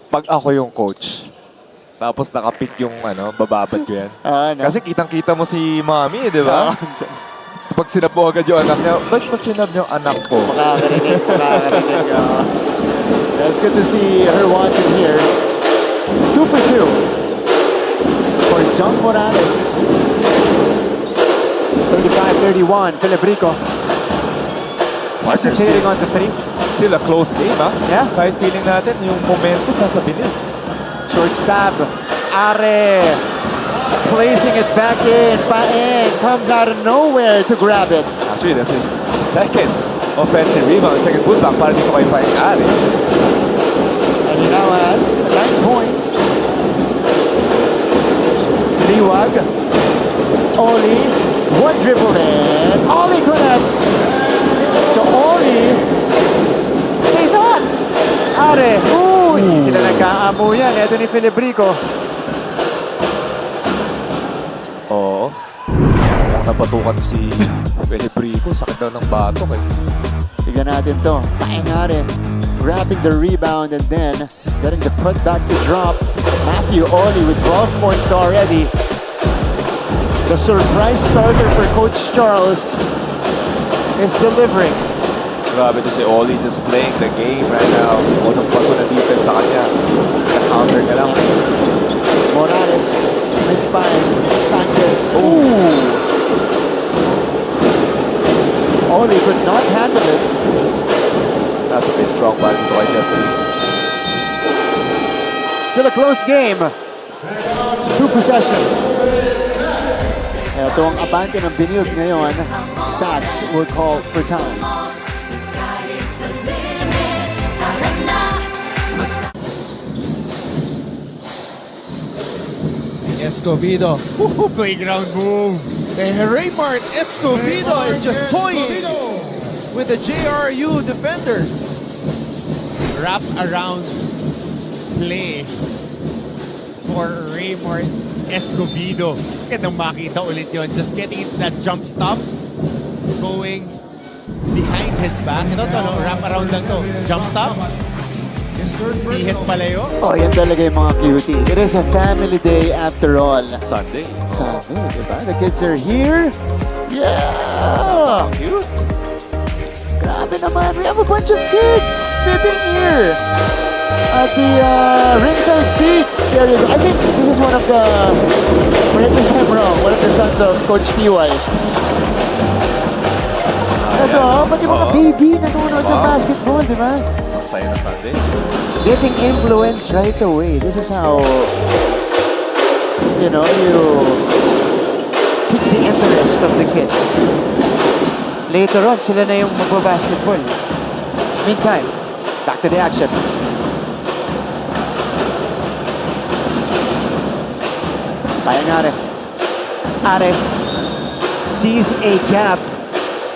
Pag ako yung coach, Tapos nakapit yung bababad ko yan. No? Kasi kitang-kita mo si Mami, di ba? Pag sinab mo agad yung anak niya, ba't mo sinab yung anak ko? Makakarinig. It's good to see her watching here. 2 for 2 for John Morales. 35-31, Philip Rico. Hesitating on the 3. Still a close game, ha? Yeah. Kahit feeling natin, yung momentum nasa Benilde. Short stab. Are placing it back in. Paeng comes out of nowhere to grab it. Actually, that's his second offensive rebound, second putback para dito kay Paeng Are. And he now has 9 points. Liwag. Oli. One dribble in. Oli connects. So Oli stays on. Are. Hindi sila nagkaamo yan. Ito ni Philip Rico. Oo. Mukhang napatukan si Philip Rico. Sakit daw ng batok eh. Tignan natin to. Paeng Are grabbing the rebound and then getting the putback to drop. Matthew Oli with 12 points already. The surprise starter for Coach Charles is delivering. Grabe to si Oli just playing the game right now. Unang bago na defense sa kanya. Na-counter ka lang. Morales misfires. Sanchez. Oli could not handle it. That's a bit strong ball dito kay Jesse. Still a close game. 2 possessions. Ito ang abante ng Benilde ngayon. Stags will call for time. The sky is the limit. Tara na. Escobedo. Playground move. Raymart Escobedo is just toying with the JRU defenders. Wrap around play for Raymart Escobedo. Gandang makita ulit yon. Just getting into that jump stop. Going behind his back. Ito to, no? Wrap around lang to. Jump stop. Hihit pala yun. Oh, yan talaga yung mga cutie. It is a family day after all. Sunday. Sunday, diba? The kids are here. Yeah! Cute. Grabe naman. We have a bunch of kids sitting here at the ringside seats. There you go. I think this is one of the, correct me if I'm wrong, one of the sons of Coach TY. Ito, pati mga baby nanonood ng basketball, di ba? Masaya na Sunday. Getting influence right away. This is how, you pick the interest of the kids. Later on, sila na yung magbabasketball. Meantime, back to the action. Paeng Are. Are sees a gap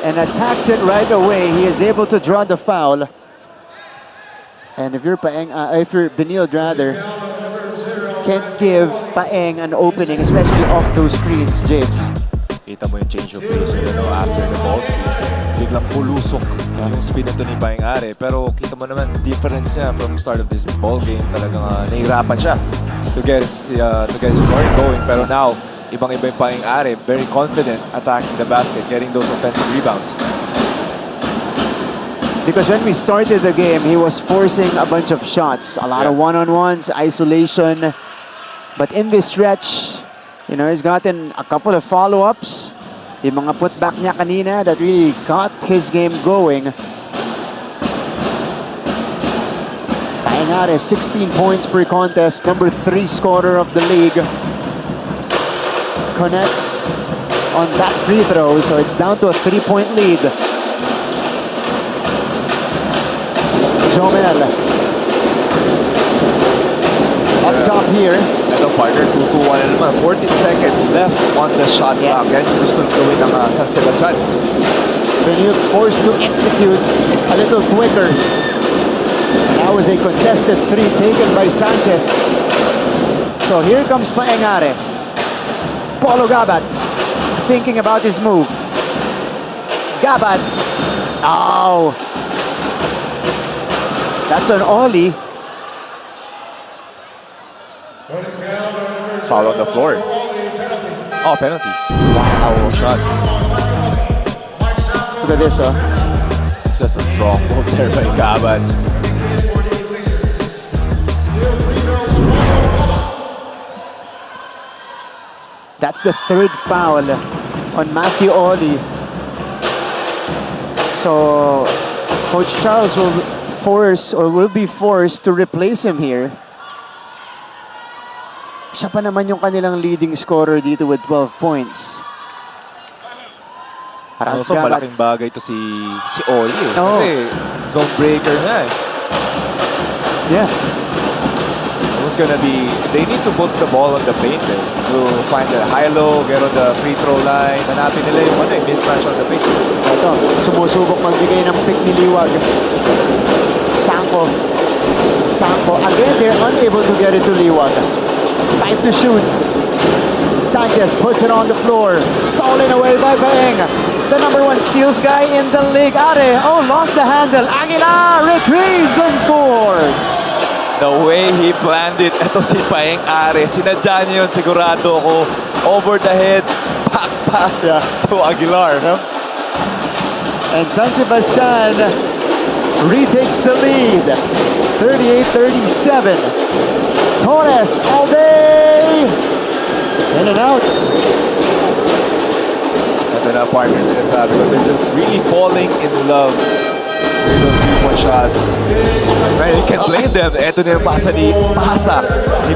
and attacks it right away. He is able to draw the foul. And if you're Benilde rather, can't give Paeng an opening, especially off those screens, James. Kita mo yung change of pace after the ball screen. Biglang pulusok yung speed nito ni Paeng Are. Pero kita mo naman, difference niya from start of this ball game. Talagang nahihirapan siya to get his scoring going. Pero now, ibang-iba yung Paeng Are. Very confident attacking the basket, getting those offensive rebounds. Because when we started the game, he was forcing a bunch of shots. A lot of one-on-ones, isolation. But in this stretch, he's gotten a couple of follow-ups. Yung mga putback niya kanina that really got his game going. Paeng Are, 16 points per contest, number 3 scorer of the league. Connects on that free throw, so it's down to a 3-point lead. Jomel. Up top here. Ito partner, 2-2-1 na naman. 14 seconds left on the shot clock. Yan yung gusto gawin ng San Sebastian. Benilde forced to execute a little quicker. That was a contested 3 taken by Sanchez. So here comes Paeng Are. Paulo Gabad thinking about his move. Gabad. Oh. That's an Oli. foul on the floor. Oh, penalty. Wow, shots. Look at this, oh. Just a strong move there by Gaban. That's the third foul on Matthew Oli. So, Coach Charles will be forced to replace him here. Siya pa naman yung kanilang leading scorer dito with 12 points. Also, malaking bagay to si Oli. Kasi zone breaker na eh. Yeah. It was gonna be, they need to put the ball on the paint to find the high-low, get on the free throw line. Hanapin nila yung mismatch on the paint. Ito, sumusubok magbigay ng pick ni Liwag. Sanko. Again, they're unable to get it to Liwag. 5 to shoot. Sanchez puts it on the floor. Stolen away by Bang. The number 1 steals guy in the league. Lost the handle. Aguilar retrieves and scores. The way he planned it, ito si Paeng Are. Sinadya niya yun, sigurado ko. Over the head, back pass to Aguilar. Yep. And San Sebastian retakes the lead. 38-37. Torres all day. In and out. Ito na partners sinasabi ko. They're just really falling in love with those 3-point shots. Man, you can't blame them. Ito na yung pasa ni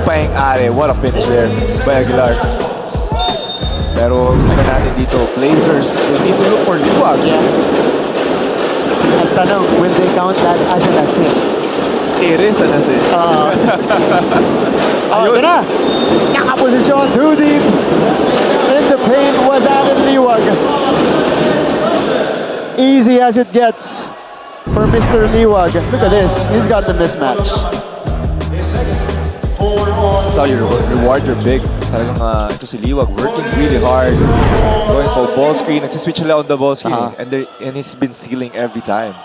Paeng Are. What a finish there by Aguilar. Pero kita natin dito, Blazers, they need to look for Liwag. Ang tanong, will they count that as an assist? It is an assist. Ito na! Nakaposisyon, too deep. In the paint was Alan Liwag. Easy as it gets for Mr. Liwag. Look at this, he's got the mismatch. That's how you reward your big. Talagang ito si Liwag working really hard. Going for ball screen. Nagsiswitch sila on the ball screen. And he's been stealing every time.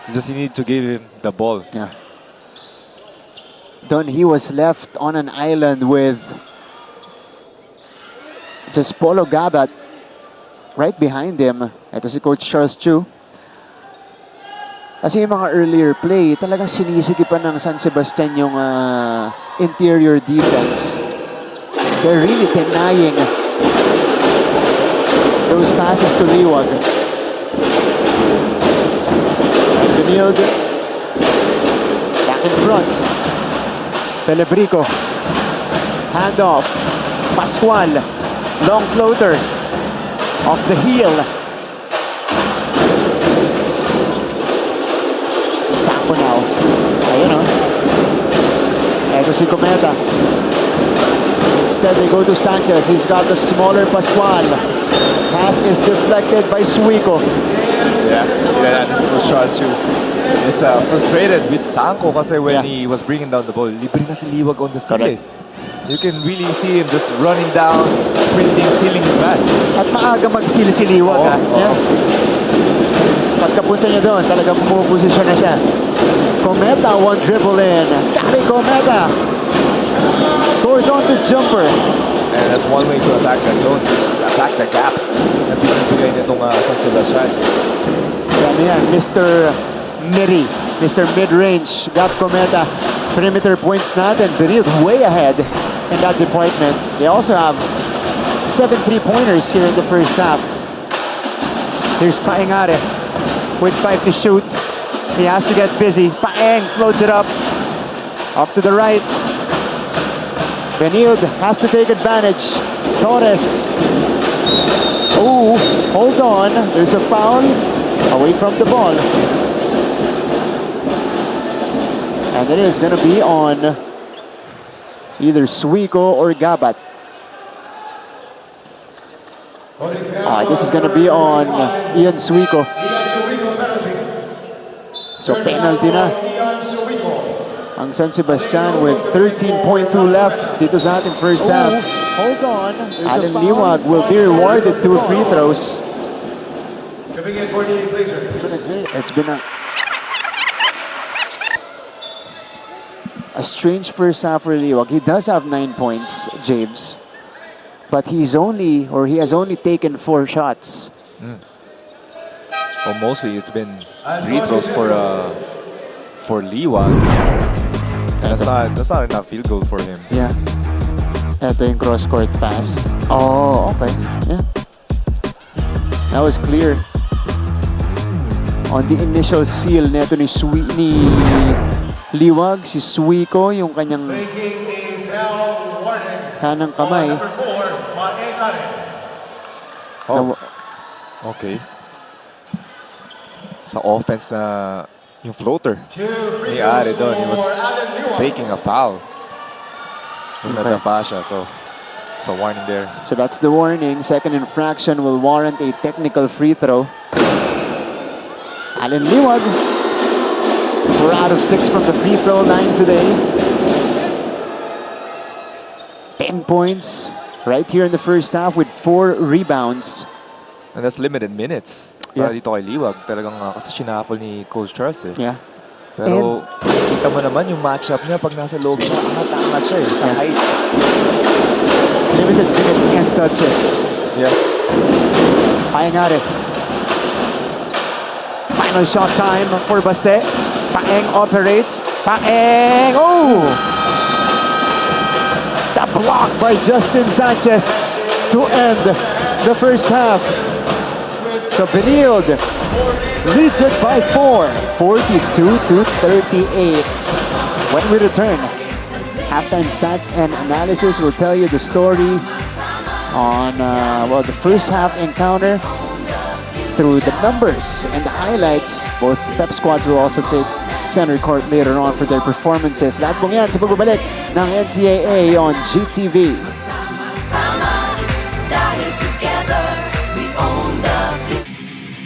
You just need to give him the ball. Yeah. Don, he was left on an island with just Polo Gabat right behind him. Ito si Coach Charles Chu. Kasi yung mga earlier play, talagang sinisigipan ng San Sebastian yung interior defense. They're really denying those passes to Liwag. And Benilde back in front. Felebrico. Handoff. Pascual. Long floater. Off the heel. Sampo now. Ayun o. Eto si Cometa. Instead they go to Sanchez. He's got the smaller Pascual. Pass is deflected by Suico. Yeah, this was Charles Chu. He's frustrated with Sanko kasi when he was bringing down the ball, libre na si Liwag on the side. You can really see him just running down, sprinting, sealing his man. At maaga mag-seal si Liwag. Pagkapunta niya doon, talagang pumuposisyon na siya. Cometa, one dribble in. Gary Cometa scores on the jumper. And that's one way to attack the zone, just attack the gaps na binibigay nitong San Sebastian. Yan, Mr. Miri, Mr. Mid-Range, got Cometa. Perimeter points natin, Benilde way ahead in that department. They also have 7 3-pointers here in the first half. Here's Paeng Are with 5 to shoot. He has to get busy. Paeng floats it up. Off to the right. Benilde has to take advantage. Torres. Oh, hold on. There's a foul away from the ball. And it is going to be on either Suico or Gabat. This is going to be on Ian Suico. So penalty na ang San Sebastian with 13.2 left dito sa ating first half. Hold on. Alan Liwag will be rewarded 2 free throws. It's been a strange first half for Liwag. He does have 9 points, James. but he has only taken 4 shots. Well, mostly it's been free throws for Liwag. And that's not enough field goal for him. Yeah. Ito yung cross-court pass. Oh, okay. Yeah. That was clear. On the initial seal neto ni Liwag, si Suiko, yung kanyang kanang kamay. Oh, okay. Sa offense na yung floater. Ni Ari doon, he was faking a foul. Nadapa siya, so warning there. So that's the warning. Second infraction will warrant a technical free throw. Allen Liwag, 4 out of 6 from the free throw line today. 10 points right here in the first half with 4 rebounds. And that's limited minutes. Yeah. Para dito kay Liwag, talagang kasi shinafol ni Coach Charles eh. Yeah. Pero kita mo naman yung matchup niya pag nasa loob niya, angat-angat siya eh, sa height. Limited minutes and touches. Yeah. Paengare. Final shot time for Baste. Paeng operates. Paeng! Oh! The block by Justin Sanchez to end the first half. So Benilde leads it by 4, 42-38. When we return, halftime stats and analysis will tell you the story on the first half encounter through the numbers and the highlights. Both Pep squads will also take center court later on for their performances. Lahat pong yan sa pagbabalik ng NCAA on GTV.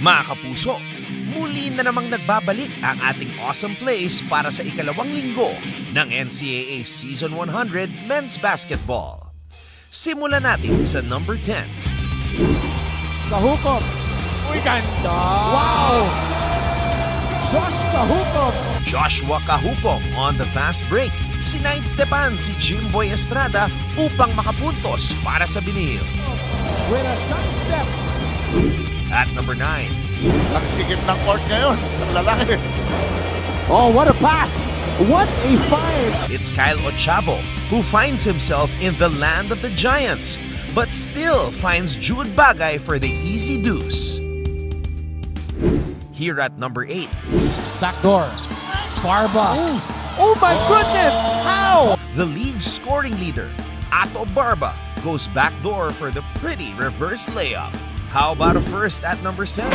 Mga kapuso, muli na namang nagbabalik ang ating awesome plays para sa ikalawang linggo ng NCAA Season 100 Men's Basketball. Simulan natin sa number 10. Kahukom. Uy, ganda! Wow! Joshua Kahukom on the fast break. Sinaidstepan si Jimboy Estrada upang makapuntos para sa Benilde. With a sidestep. At number 9, Ang sikip ng court ngayon. Ang lalaki. Oh, what a pass! What a find! it's Kyle Ochavo who finds himself in the land of the Giants but still finds Jude Bagay for the easy deuce. Here at number 8, Backdoor. Barba. Oh my goodness! How? the league's scoring leader, Ato Barba, goes backdoor for the pretty reverse layup. How about a first at number 7?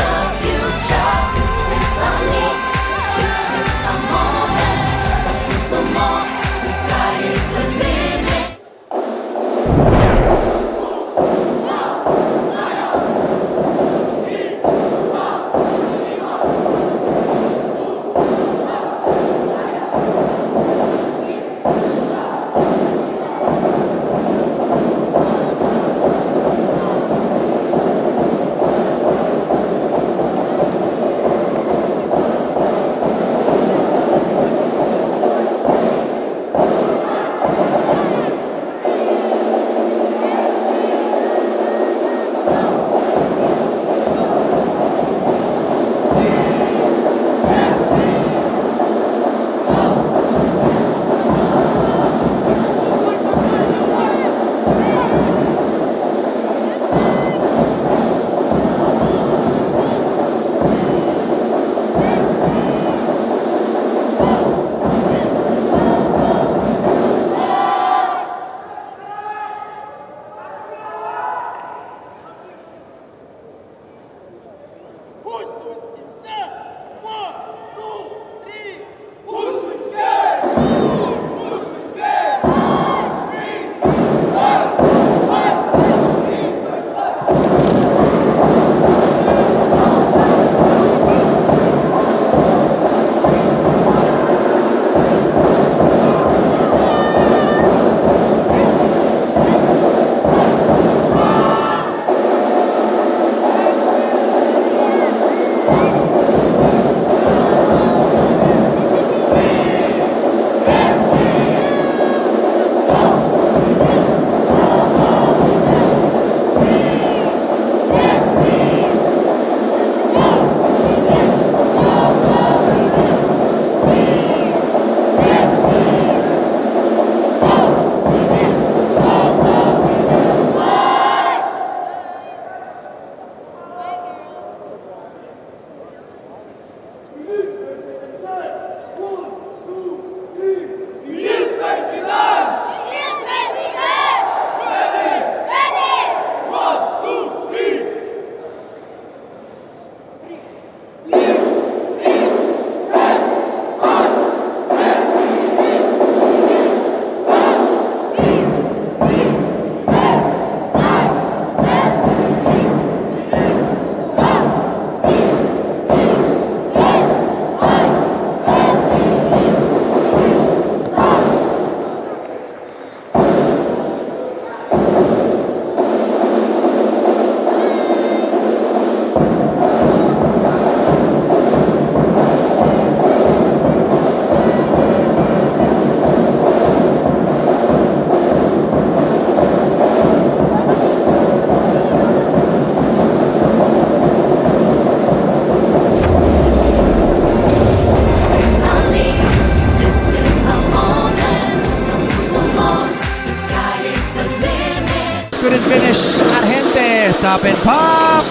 finish. Argente, stop and pop.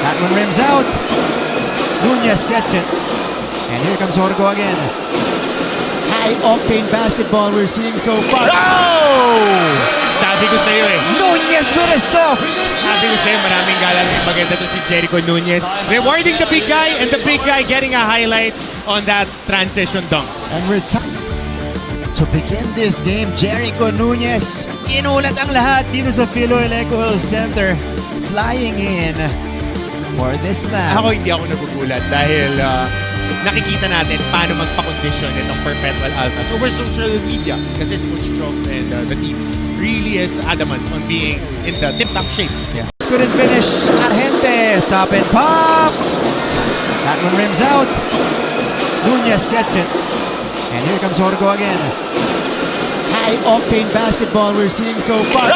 That one rims out. Nunez gets it. And here comes Orgo again. High-octane basketball we're seeing so far. Oh! Sabi ko sa'yo eh. Nunez with a stop. Sabi ko sa'yo, maraming galang yung maganda to si Jericho Nunez. Rewarding the big guy and the big guy getting a highlight on that transition dunk. And we're to begin this game, Jericho Nunez, inulat ang lahat dito sa Philoil Eco Center, flying in for this snap. Ako hindi ako nagugulat dahil nakikita natin paano magpa-condition itong Perpetual Alphas over social media kasi Coach Chok and the team really is adamant on being in the tip-top shape. Yeah. Couldn't finish. Argente, stop and pop. That one rims out. Nunez gets it. And here comes Orgo again. High-octane basketball we're seeing so far.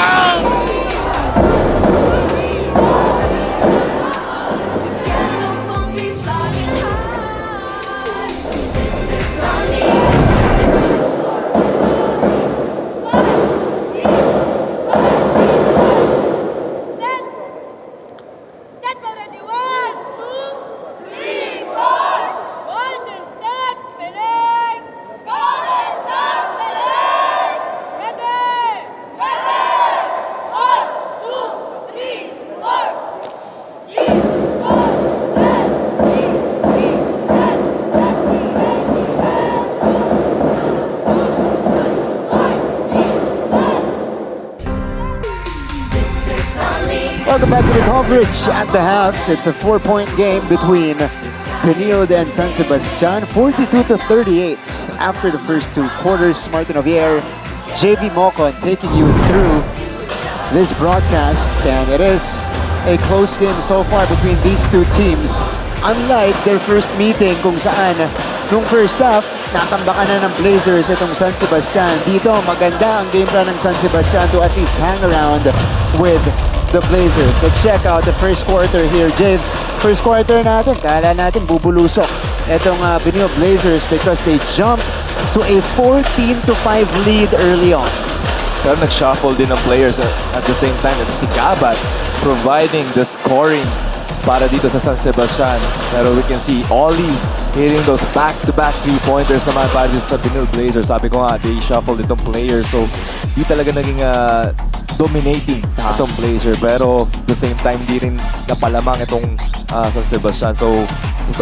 Welcome back to the coverage at the half. It's a 4-point game between Benilde and San Sebastian, 42-38 after the first two quarters. Martin Javier, JV Mocon taking you through this broadcast, and it is a close game so far between these two teams. Unlike their first meeting kung saan nung first half, natambakan na ng Blazers itong San Sebastian. Dito, maganda ang game plan ng San Sebastian to at least hang around with the Blazers. Let's check out the first quarter here, James. First quarter natin, kala natin bubulusok itong Benilde Blazers because they jumped to a 14-5 lead early on. Pero nag-shuffle din ng players at the same time. Ito si Gabat providing the scoring para dito sa San Sebastian. Pero we can see Ollie hitting those back-to-back three-pointers naman para dito sa Benilde Blazers. Sabi ko nga, they shuffled itong players. So, di talaga naging dominating itong Blazer. Pero the same time, di rin napalamang itong San Sebastian. So, it's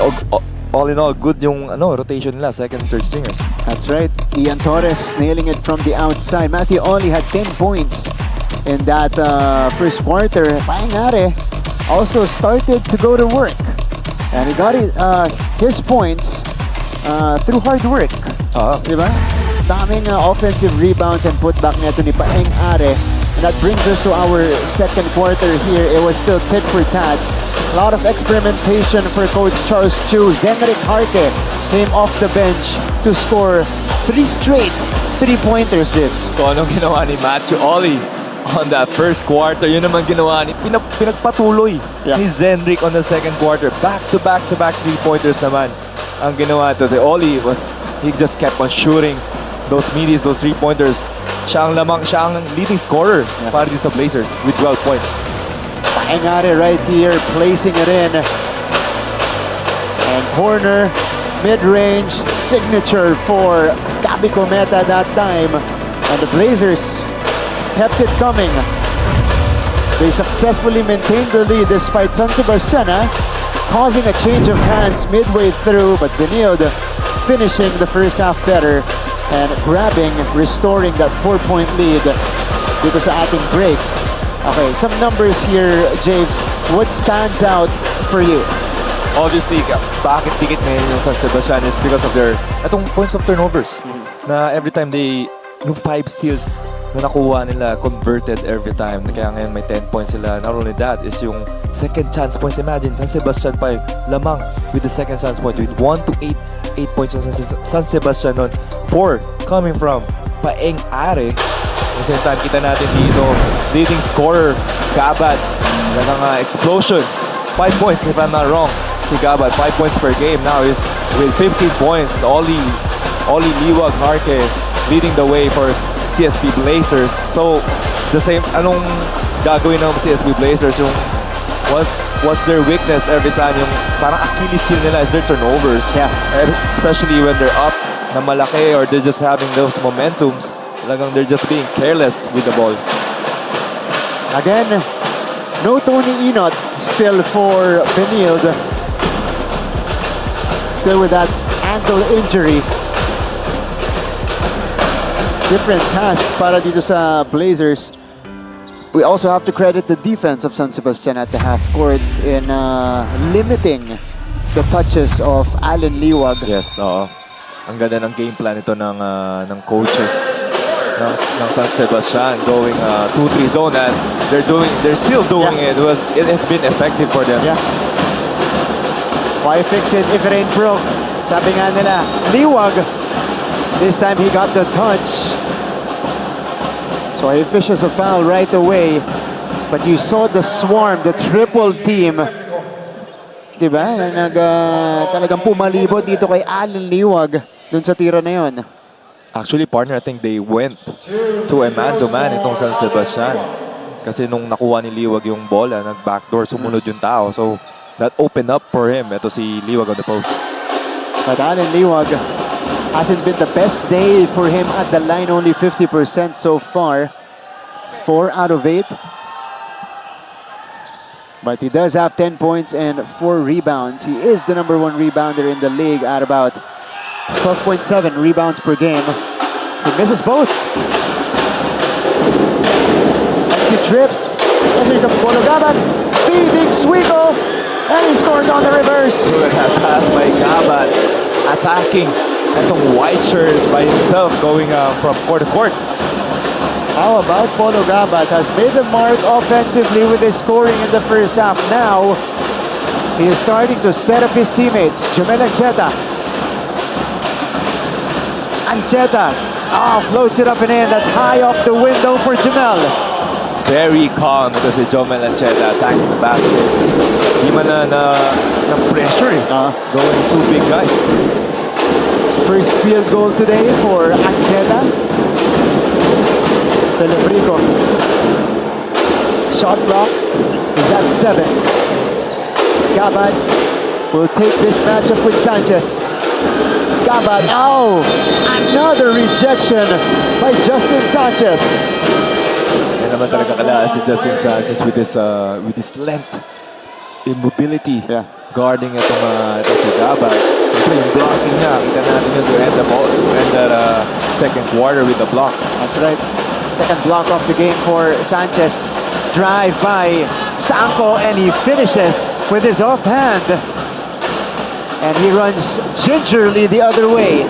all in all, good yung rotation nila, second, third stringers. That's right. Ian Torres nailing it from the outside. Matthew Ollie had 10 points in that first quarter. Paingare also started to go to work. And he got his points through hard work. Diba? Daming offensive rebounds and putback neto ni Paingare. And that brings us to our second quarter here. It was still tit for tat. A lot of experimentation for Coach Charles Chu. Zenrik Harke came off the bench to score 3 straight three-pointers, Jibs. Kung anong ginawa ni Matthew Ollie on that first quarter, yun naman ginawa ni pinagpatuloy ni Zenrik on the second quarter. Back-to-back three-pointers naman ang ginawa ito. Si Ollie he just kept on shooting those middies, those three-pointers. Siya ang leading scorer para sa Blazers with 12 points. Paingare right here, placing it in. And corner, mid-range, signature for Gabi Cometa that time. And the Blazers kept it coming. They successfully maintained the lead despite San Sebastian causing a change of hands midway through, but Benilde finishing the first half better and restoring that 4-point lead dito sa ating break. Okay, some numbers here, James. What stands out for you? Obviously, bakit dikit ngayon yung San Sebastian is because of their points of turnovers. Na every time yung 5 steals na nakuha nila, converted every time. Kaya ngayon may 10 points sila. Not only that, is yung second chance points. Imagine, San Sebastian pa lamang with the second chance point. With 1 to 8 points on San Sebastian nun. 4 coming from Paingare. At the same time, kita natin dito, leading scorer, Gabat. Talagang explosion. 5 points if I'm not wrong. Si Gabat, 5 points per game. Now is with 15 points. Ollie Liwag Harke leading the way for CSP Blazers. So, the same, anong gagawin ng CSB Blazers, yung what's their weakness every time, yung parang Achilles heel nila is their turnovers. Yeah. Especially when they're up na malaki or they're just having those momentums, talagang they're just being careless with the ball. Again, no Tony Enot still for Benilde. Still with that ankle injury. Different cast para dito sa Blazers. We also have to credit the defense of San Sebastian at the half court in limiting the touches of Allen Liwag. Yes, oo. Ang ganda ng game plan ito ng coaches ng San Sebastian, going 2-3 zone, and they're still doing it. It has been effective for them. Yeah. Why fix it if it ain't broke? Sabi nga nila, Liwag, this time he got the touch. So he fishes a foul right away. But you saw the swarm, the triple team. Diba? Talagang pumalibot dito kay Allen Liwag dun sa tira na yun. Actually, partner, I think they went to a man-to-man itong San Sebastian. Kasi nung nakuha ni Liwag yung bola, nag-backdoor, sumunod yung tao. So, that opened up for him. Ito si Liwag on the post. But Allen Liwag hasn't been the best day for him at the line, only 50% so far. 4 out of 8. But he does have 10 points and 4 rebounds. He is the #1 rebounder in the league at about 12.7 rebounds per game. He misses both. Empty trip. And here comes Gabat, feeding Swigo. And he scores on the reverse. Look at that pass by Gabat, attacking itong white shirts by himself, going from court to court. How about Polo Gabat has made the mark offensively with his scoring in the first half. Now, he is starting to set up his teammates. Jamel Ancheta. Floats it up and in. That's high off the window for Jamel. Very calm ito si Jamel Ancheta, attacking the basket. Di man na pressure going two big guys. First field goal today for Ancheta. Felibrico. Shot block is at 7. Gabat will take this matchup with Sanchez. Gabat, another rejection by Justin Sanchez. Yan naman talaga kalala si Justin Sanchez with his length, immobility, guarding itong si Gabat. Ito yung blocking niya. Kita natin yun to end the second quarter with the block. That's right. Second block of the game for Sanchez. Drive by Sanko, and he finishes with his offhand. And he runs gingerly the other way.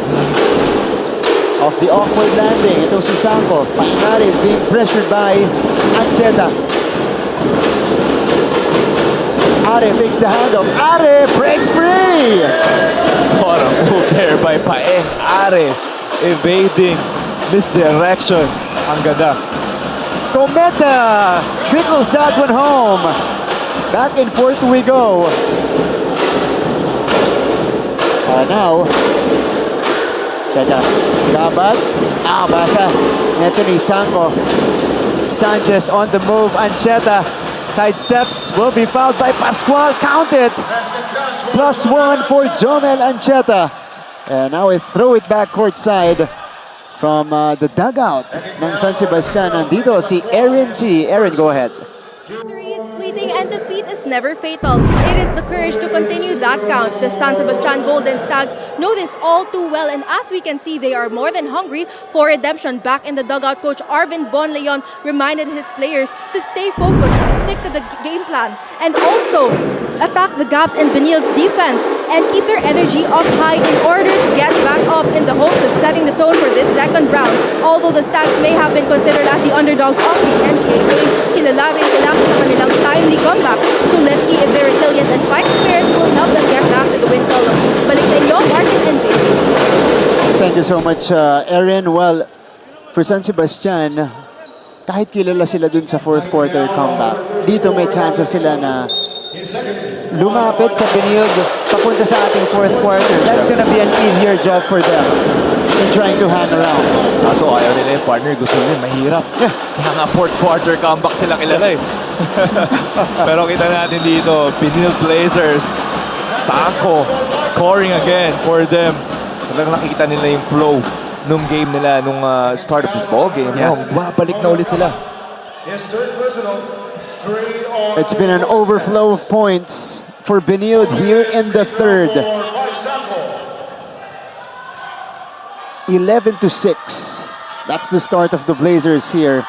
Off the awkward landing, ito si Sanko. Painari is being pressured by Ancheta. Are fakes the handoff. Are breaks free! What a move there by Paeng. Are evading misdirection. Ang ganda. Cometa trickles that one home. Back and forth we go. Now, Gabat. Basa. Ito ni Sanko. Sanchez on the move. Ancheta sidesteps. Will be fouled by Pascual. Count it. +1 for Jomel Ancheta. And now we throw it back courtside from the dugout ng San Sebastian. Nandito si Aaron T. Aaron, go ahead. Victory is fleeting and defeat is never fatal. It is the courage to continue that counts. The San Sebastian Golden Stags know this all too well, and as we can see, they are more than hungry for redemption. Back in the dugout, Coach Arvin Bonleon reminded his players to stay focused, stick to the game plan, and also attack the gaps in Benilde's defense and keep their energy up high in order to get back up in the hopes of setting the tone for this second round. Although the Stags may have been considered as the underdogs of the NCAA, kilala rin sila sa kanilang timely comeback. So let's see if their resilience and fight spirit will help them get back to the win column. Balik sa inyo, Martin and JP. Thank you so much, Aaron. Well, for San Sebastian, kahit kilala sila dun sa fourth quarter comeback, dito may chances sila na lumapit sa Benilde papunta sa ating fourth quarter. That's gonna be an easier job for them. and trying to hang around. Kaso ayaw nila yung partner. Gusto nila mahirap. Kaya nga fourth quarter comeback sila kilala eh. Pero kita natin dito, Benilde Blazers, Sako, scoring again for them. Talagang nakikita nila yung flow nung game nila, nung start of this ball game. Yeah. Babalik na ulit sila. It's been an overflow of points for Benilde here in the third. 11-6. That's the start of the Blazers here.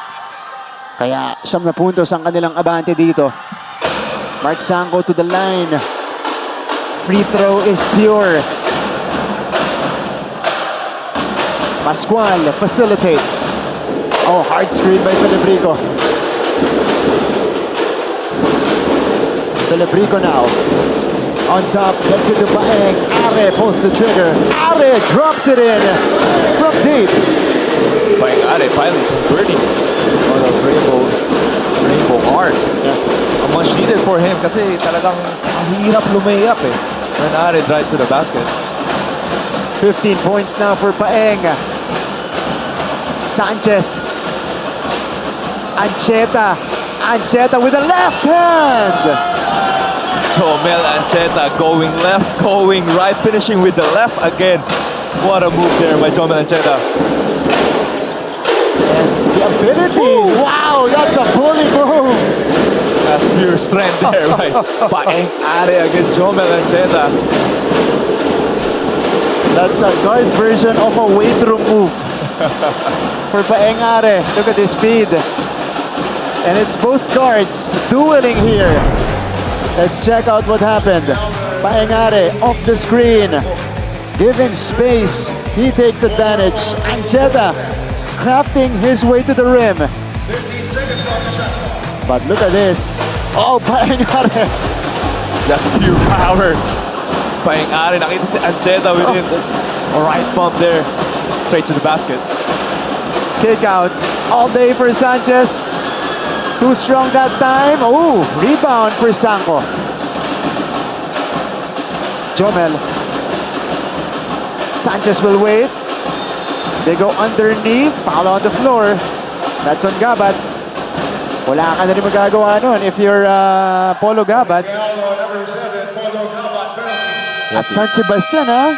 Kaya 9 na puntos ang kanilang abante dito. Mark Sanko to the line. Free throw is pure. Pascual facilitates. Oh, hard screen by Filibrico. Filibrico now. On top, get to the Baeng. Are pulls the trigger. Are drops it in from deep. Baeng Are finally converting on those rainbow art. Yeah. Much needed for him kasi talagang ang hirap lumayap eh. When Are drives to the basket. 15 points now for Baeng. Sanchez. Ancheta with a left hand. Jomel Ancheta going left, going right, finishing with the left again. What a move there by Jomel Ancheta. And the ability. Ooh. Wow, that's a bully move. That's pure strength there by Baeng Are against Jomel Ancheta. That's a guard version of a weight room move. For Baeng Are, look at his speed. And it's both guards dueling here. Let's check out what happened. Baeng Are off the screen. Given space, he takes advantage. Ancheta crafting his way to the rim. But look at this. Oh, Baeng Are. Just pure power. Baeng Are, nakita si Ancheta with him. Just a right bump there. Straight to the basket. Kick out all day for Sanchez. Too strong that time. Oh, rebound for Sanko. Jomel. Sanchez will wait. They go underneath. Foul on the floor. That's on Gabat. Wala ka na rin magagawa nun if you're Polo Gabat. At San Sebastian, ha?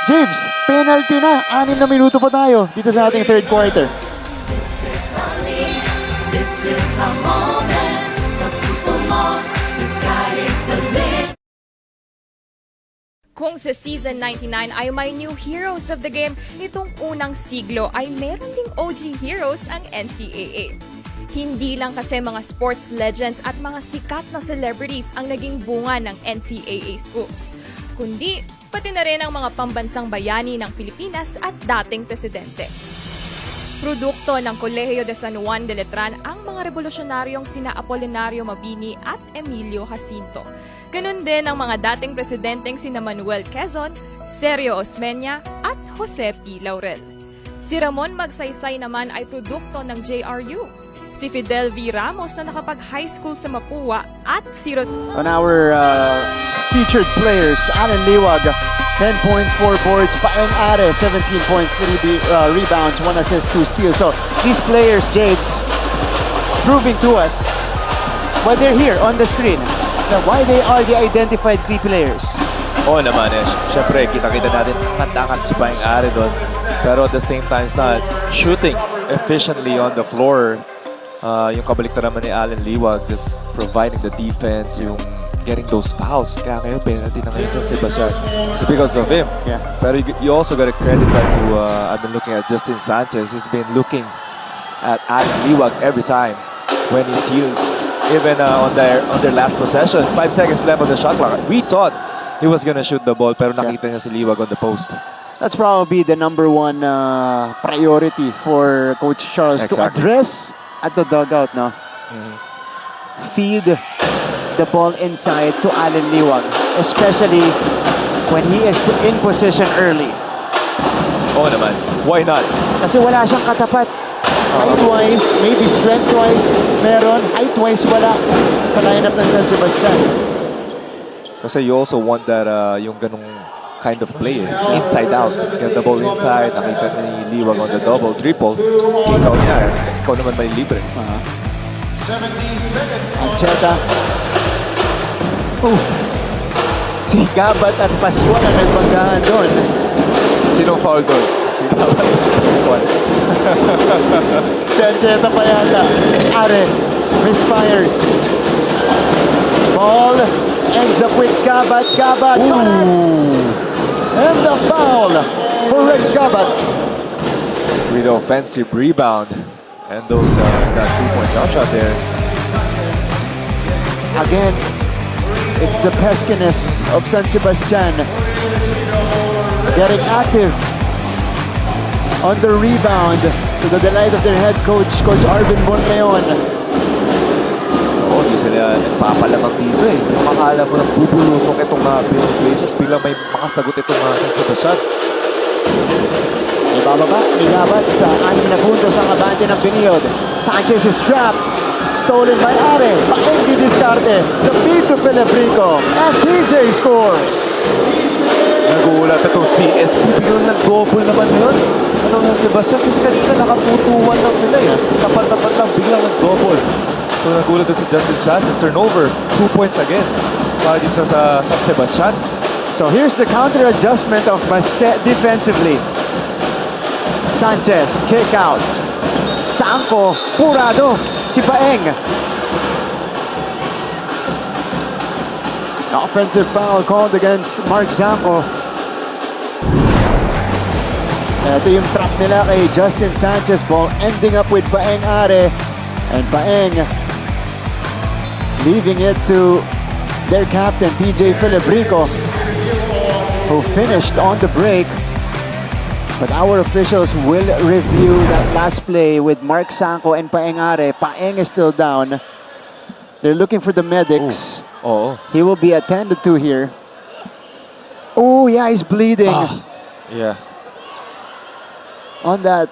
James, penalty na. 6 na minuto pa tayo dito sa ating third quarter. This is our moment. Sa puso mo, the sky is the limit. Kung sa Season 99 ay may new heroes of the game, nitong unang siglo ay meron ding OG heroes ang NCAA. Hindi lang kasi mga sports legends at mga sikat na celebrities ang naging bunga ng NCAA schools, kundi pati na rin ang mga pambansang bayani ng Pilipinas at dating presidente. Produkto ng Kolehiyo de San Juan de Letran ang mga revolusyonaryong sina Apolinario Mabini at Emilio Jacinto. Ganun din ang mga dating presidenteng sina Manuel Quezon, Sergio Osmeña at Jose P. Laurel. Si Ramon Magsaysay naman ay produkto ng JRU. Si Fidel V. Ramos na nakapag-high school sa Mapua at si On our featured players, Alan Liwag, 10 points, 4 boards. Baeng Are, 17 points, 3 rebounds, 1 assist, 2 steals. So these players, James, proving to us when they're here on the screen that why they are the identified key players. Oo naman eh. Siyempre, kita-kita natin angat-angat si Baeng Are doon. Pero at the same time, it's not shooting efficiently on the floor. Yung kabaliktad naman ni Alan Liwag, just providing the defense, yung getting those fouls. Kaya ngayon, penalty na ngayon sa Sebastian. It's because of him. Yeah. Pero you also got to credit that to, I've been looking at Justin Sanchez. He's been looking at Alan Liwag every time when he seals. Even on their last possession, 5 seconds left on the shot clock. We thought he was gonna shoot the ball, pero nakita niya si Liwag on the post. That's probably the number one priority for Coach Charles to address at the dugout, no? Feed the ball inside to Alan Liwag, especially when he is in position early. Oo naman. Why not? Kasi wala siyang katapat. Height-wise, maybe strength-wise, meron. Height-wise, wala sa lineup ng San Sebastian. Kasi you also want that, yung ganong kind of play. Inside out. Get the ball inside. Nakita ni Liwag on the double, triple. Kick out niya. Ikaw naman may libre. Ancheta. Si Gabat at Pascual ang nagbanggaan doon. Sino foul doon? Sino foul? Si Ancheta pa yata. Are misfires. Ball ends up with Gabat. Gabat connects. And the foul for Rex Gabat. With the offensive rebound. And those that 2-point jump shot there. Again, it's the peskiness of San Sebastian getting active on the rebound to the delight of their head coach, Coach Arvin Bonleon. Hindi sila nagpapalamang dito eh. Yung makakala mo ng bubulusok itong Benilde Blazers, biglang may makasagot itong San Sebastian. Ibababa ni Gabat sa 6 na puntos ang abante ng Benilde. Sanchez is trapped. Stolen by Are. Paeng diskarte. The feed to Filiprico. And TJ scores. Nagulat itong CSP. Biglang nag-double naman yun. San Sebastian kasi kanina nakaputuan lang sila eh. Tapat-tapat lang, biglang nag-double. So nagulat si Justin Sanchez. Turnover. 2 points again. Para dito sa San Sebastian. So here's the counter adjustment of Bastet defensively. Sanchez, kick out. Sanko, purado. Si Paeng. Offensive foul called against Mark Sanko. Ito yung trap nila kay Justin Sanchez. Ball ending up with Paeng Are. And Paeng leaving it to their captain, TJ Filiprico, who finished on the break. But our officials will review that last play with Mark Sanko and Paeng Are. Paeng is still down. They're looking for the medics. He will be attended to here. Oh, yeah, he's bleeding. Yeah. On that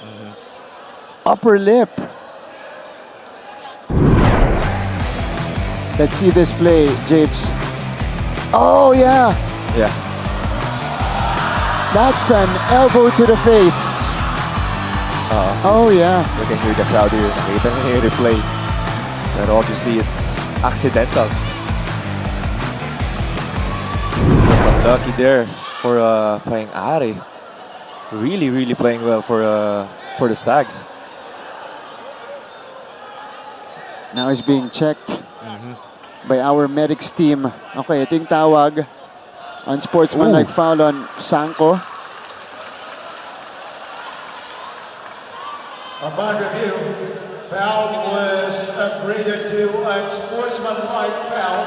upper lip. Let's see this play, Japes. Oh, yeah. Yeah. That's an elbow to the face. Oh, yeah. You can hear the crowd here. Nakita nyo yung replay. But obviously, it's accidental. Was unlucky there for Paeng Are. Really playing well for the Stags. Now he's being checked by our medics team. Okay, ito yung tawag. Unsportsmanlike foul on Sanko. Upon review, foul was upgraded to unsportsmanlike foul.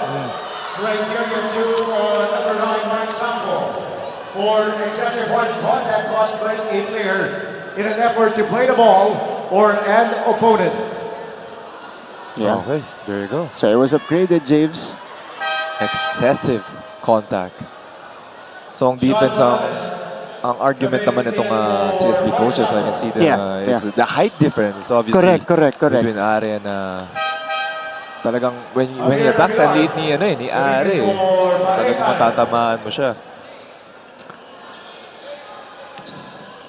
Criteria 2 on number 9, Mike Sanko, for excessive hard contact caused by a player in an effort to play the ball or an opponent. Yeah. Okay, there you go. So it was upgraded, James. Excessive contact. So ang defense, ang argument naman itong CSB coaches, I can see the height difference, obviously. Correct. Between Are and talagang when he attacks, ang liit ni Are. Talagang matatamaan mo siya.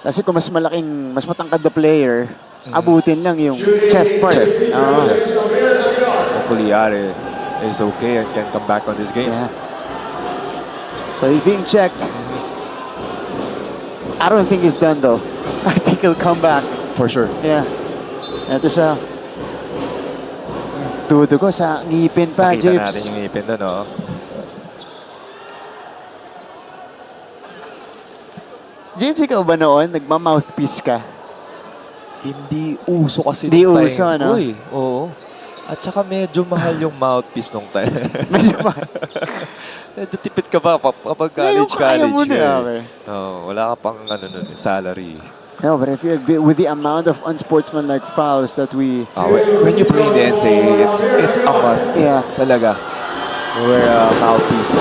Kasi kung mas matangkad na player, abutin lang yung chest part. Hopefully Are is okay and can come back on this game. Yeah. So he's being checked. I don't think he's done though. I think he'll come back. For sure. Yeah. Ito siya. Dudugo sa ngipin pa, Nakita James. natin yung ngipin doon, no? James, ikaw ba noon? Nagma-mouthpiece ka? Hindi uso kasi Hindi nung uso, time ano? ko eh. Oo. At saka medyo mahal yung mouthpiece nung time. Medyo mahal. Medyo tipid ka ba kapag Ngayon, kaya college mo na, ka okay. wala ka pang salary. No, but if you with the amount of unsportsmanlike fouls that we... When you play in the NCAA, it's a must. Yeah. Talaga. Wear a mouthpiece.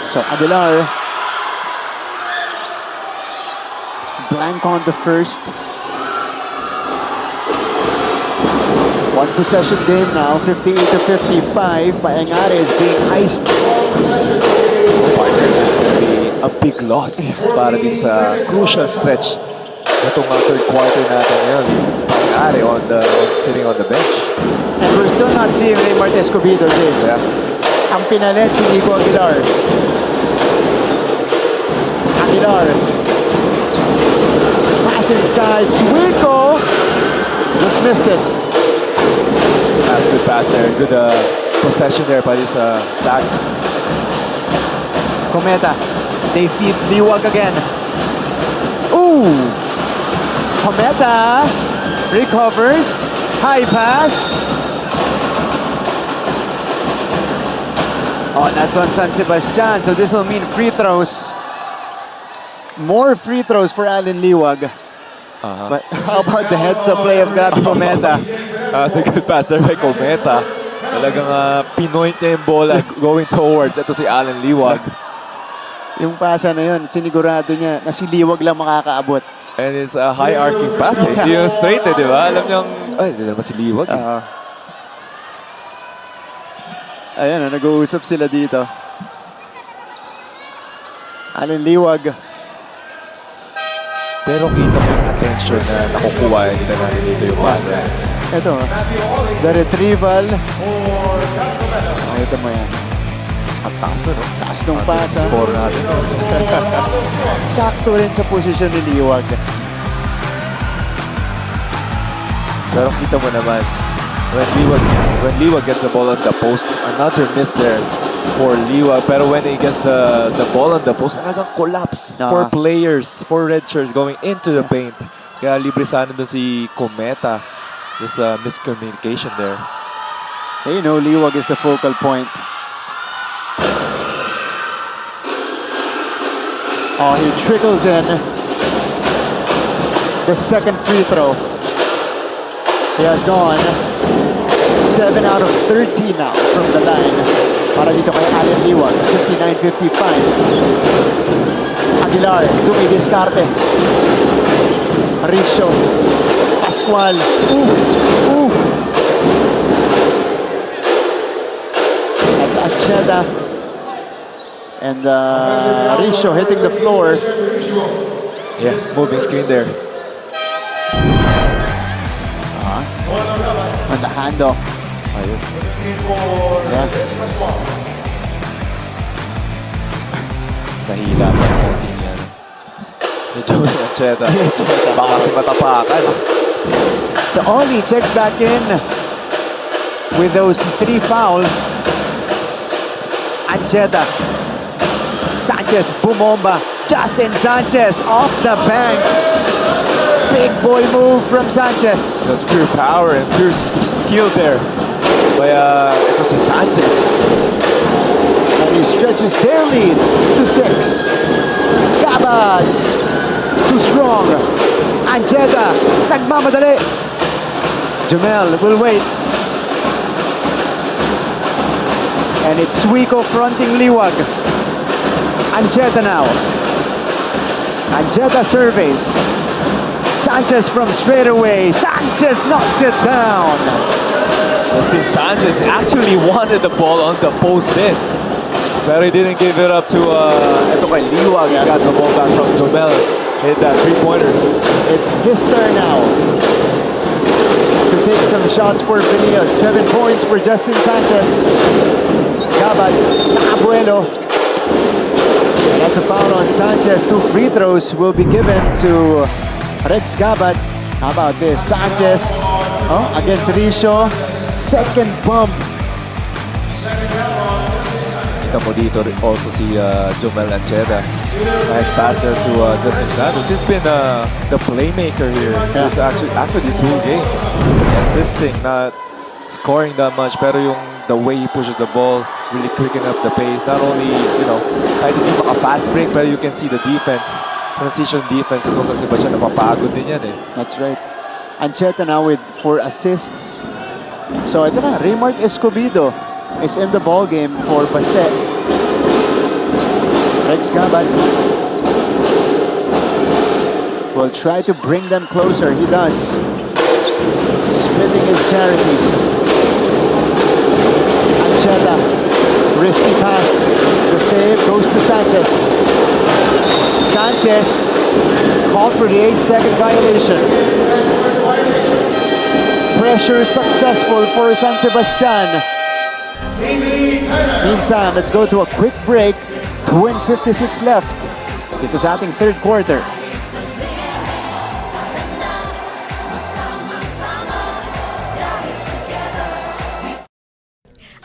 So, Aguilar. Blank on the first. One possession game now, 58 to 55. Paeng Are is being iced. Partner just a big loss para din sa crucial stretch itong third quarter natin ngayon. Pangari sitting on the bench. And we're still not seeing Raymart Escobedo, James. Yeah. Ang pinalit si Nico Aguilar. Aguilar. Pass inside. Suico. Just missed it. That's good pass there. Good possession there by this Stags. Cometa. They feed Liwag again. Ooh! Cometa recovers. High pass. Oh, that's on San Sebastian. So this will mean free throws. More free throws for Allen Liwag. But how about the heads-up play of Gabby Cometa? That's a good pass there by Cometa. Talagang pinoint niya yung bola going towards. Ito si Allen Liwag. Yung pasa na yun, sinigurado niya na si Liwag lang makakaabot. And it's a high arcing pass eh. Yung straight eh, di ba? Alam niyang, ay, hindi naman si Liwag. Ayan, nag-uusap sila dito. Allen Liwag. Pero kita mo yung attention na nakukuha nila natin dito yung pass. Ito, the retrieval. Ito mo yan. Ang taas no? Taas nung pasa. Score natin. Sakto rin sa posisyon ni Liwag. Pero kita mo naman, when Liwag gets the ball on the post, another miss there for Liwag. Pero when he gets the ball on the post, talagang collapse. Four players, four red shirts going into the paint. Kaya libre sana doon si Cometa. There's a miscommunication there. Hey, no, Liwag is the focal point. Oh, he trickles in the second free throw. He has gone 7 out of 13 now from the line. Para dito kay Allen Liwag, 59-55. Aguilar, dumidiskarte. Richo, Pascual. That's Acheda. And Richo hitting the floor. Yes, moving screen there. On the handoff. Ayun. Yeah. Nahila pa yung konting yan. Medyo yung Cheta. Baka kasi matapakan. So Oli checks back in with those 3 fouls. Ancheta. Sanchez, bumomba. Justin Sanchez off the bank. Big boy move from Sanchez. That's pure power and pure skill there. By ito si Sanchez. And he stretches their lead to 6. Gabad. Too strong. Ancheta. Nagmamadali. Jamel will wait. And it's Suico fronting Liwag. Ancheta now. Ancheta surveys. Sanchez from straight away. Sanchez knocks it down. Since Sanchez actually wanted the ball on the post in. But he didn't give it up to ito kay Liwag. He got the ball back from Jamel. Hit that three-pointer. It's his turn now to take some shots for Benilde. 7 points for Justin Sanchez. Gabad, Abuelo. And that's a foul on Sanchez. 2 free throws will be given to Rex Gabad. How about this? Sanchez against Richo. Second bump. Kita mo dito also si Jomel Ancheta. Nice pass there to Justin Sanchez. He's been the playmaker here. He's actually this whole game. Assisting, not scoring that much. Pero yung the way he pushes the ball, really picking up the pace. Not only, kahit hindi maka-fast break, pero you can see the defense. Transition defense. Ito sa Sebastian, napapagod din yan eh. That's right. Ancheta now with 4 assists. So ito na, Raymart Escobedo is in the ball game for Baste. Rex Gabad will try to bring them closer. He does. Splitting his charities. Ancheta, risky pass. The save goes to Sanchez. Sanchez called for the 8-second violation. Pressure successful for San Sebastian. Meantime, let's go to a quick break. 2:56 left. Ito sa ating third quarter.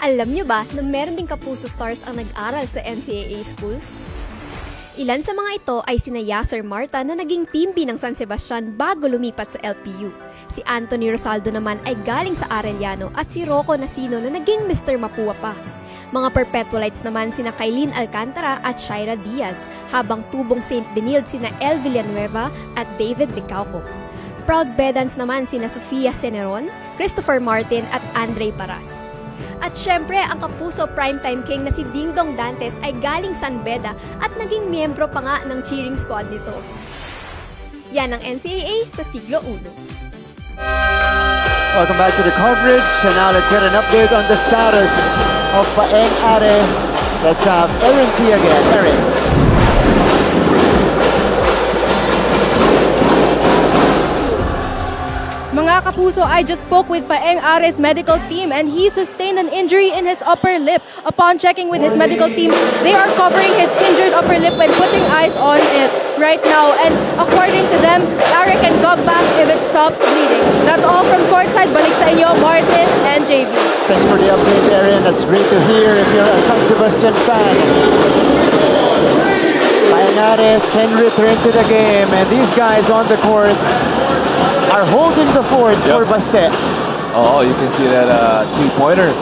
Alam nyo ba na meron ding kapuso stars ang nag-aral sa NCAA schools? Ilan sa mga ito ay sina Yasser Marta na naging team B ng San Sebastian bago lumipat sa LPU. Si Anthony Rosaldo naman ay galing sa Arellano at si Rocco Nasino na naging Mr. Mapua pa. Mga perpetualites naman sina Kailin Alcantara at Shaira Diaz, habang tubong St. Benilde sina El Villanueva at David Licauco. Proud Bedans naman sina Sofia Ceneron, Christopher Martin at Andre Paras. At syempre, ang kapuso primetime king na si Dingdong Dantes ay galing San Beda at naging miyembro pa nga ng cheering squad nito. Yan ang NCAA sa siglo I. Welcome back to the coverage. And now let's get an update on the status of Paeng Are. Let's have Erin T again. Erin. Mga kapuso, I just spoke with Paeng Are's medical team and he sustained an injury in his upper lip. Upon checking with his medical team, they are covering his injured upper lip and putting ice on it right now. And according to them, Are can come back if it stops bleeding. That's all from courtside. Balik sa inyo, Martin and JV. Thanks for the update, Erin. That's great to hear if you're a San Sebastian fan. Paeng Are can return to the game, and these guys on the court are holding the fort for Baste. Oh, you can see that three-pointer.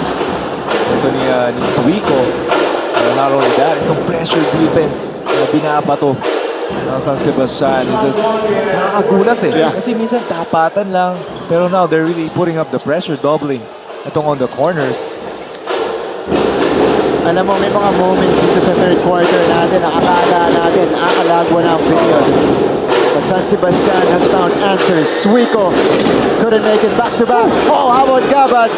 Ito ni Suico. Not only that, itong pressure defense na binabato ng San Sebastian is just nakakagulat eh. Kasi minsan tapatan lang. Pero now, they're really putting up the pressure, doubling. Itong on the corners. Alam mo, may mga moments dito sa third quarter natin na akala natin aakalagwa na ang period. But San Sebastian has found answers. Suico couldn't make it back-to-back. Oh, how about Gabat,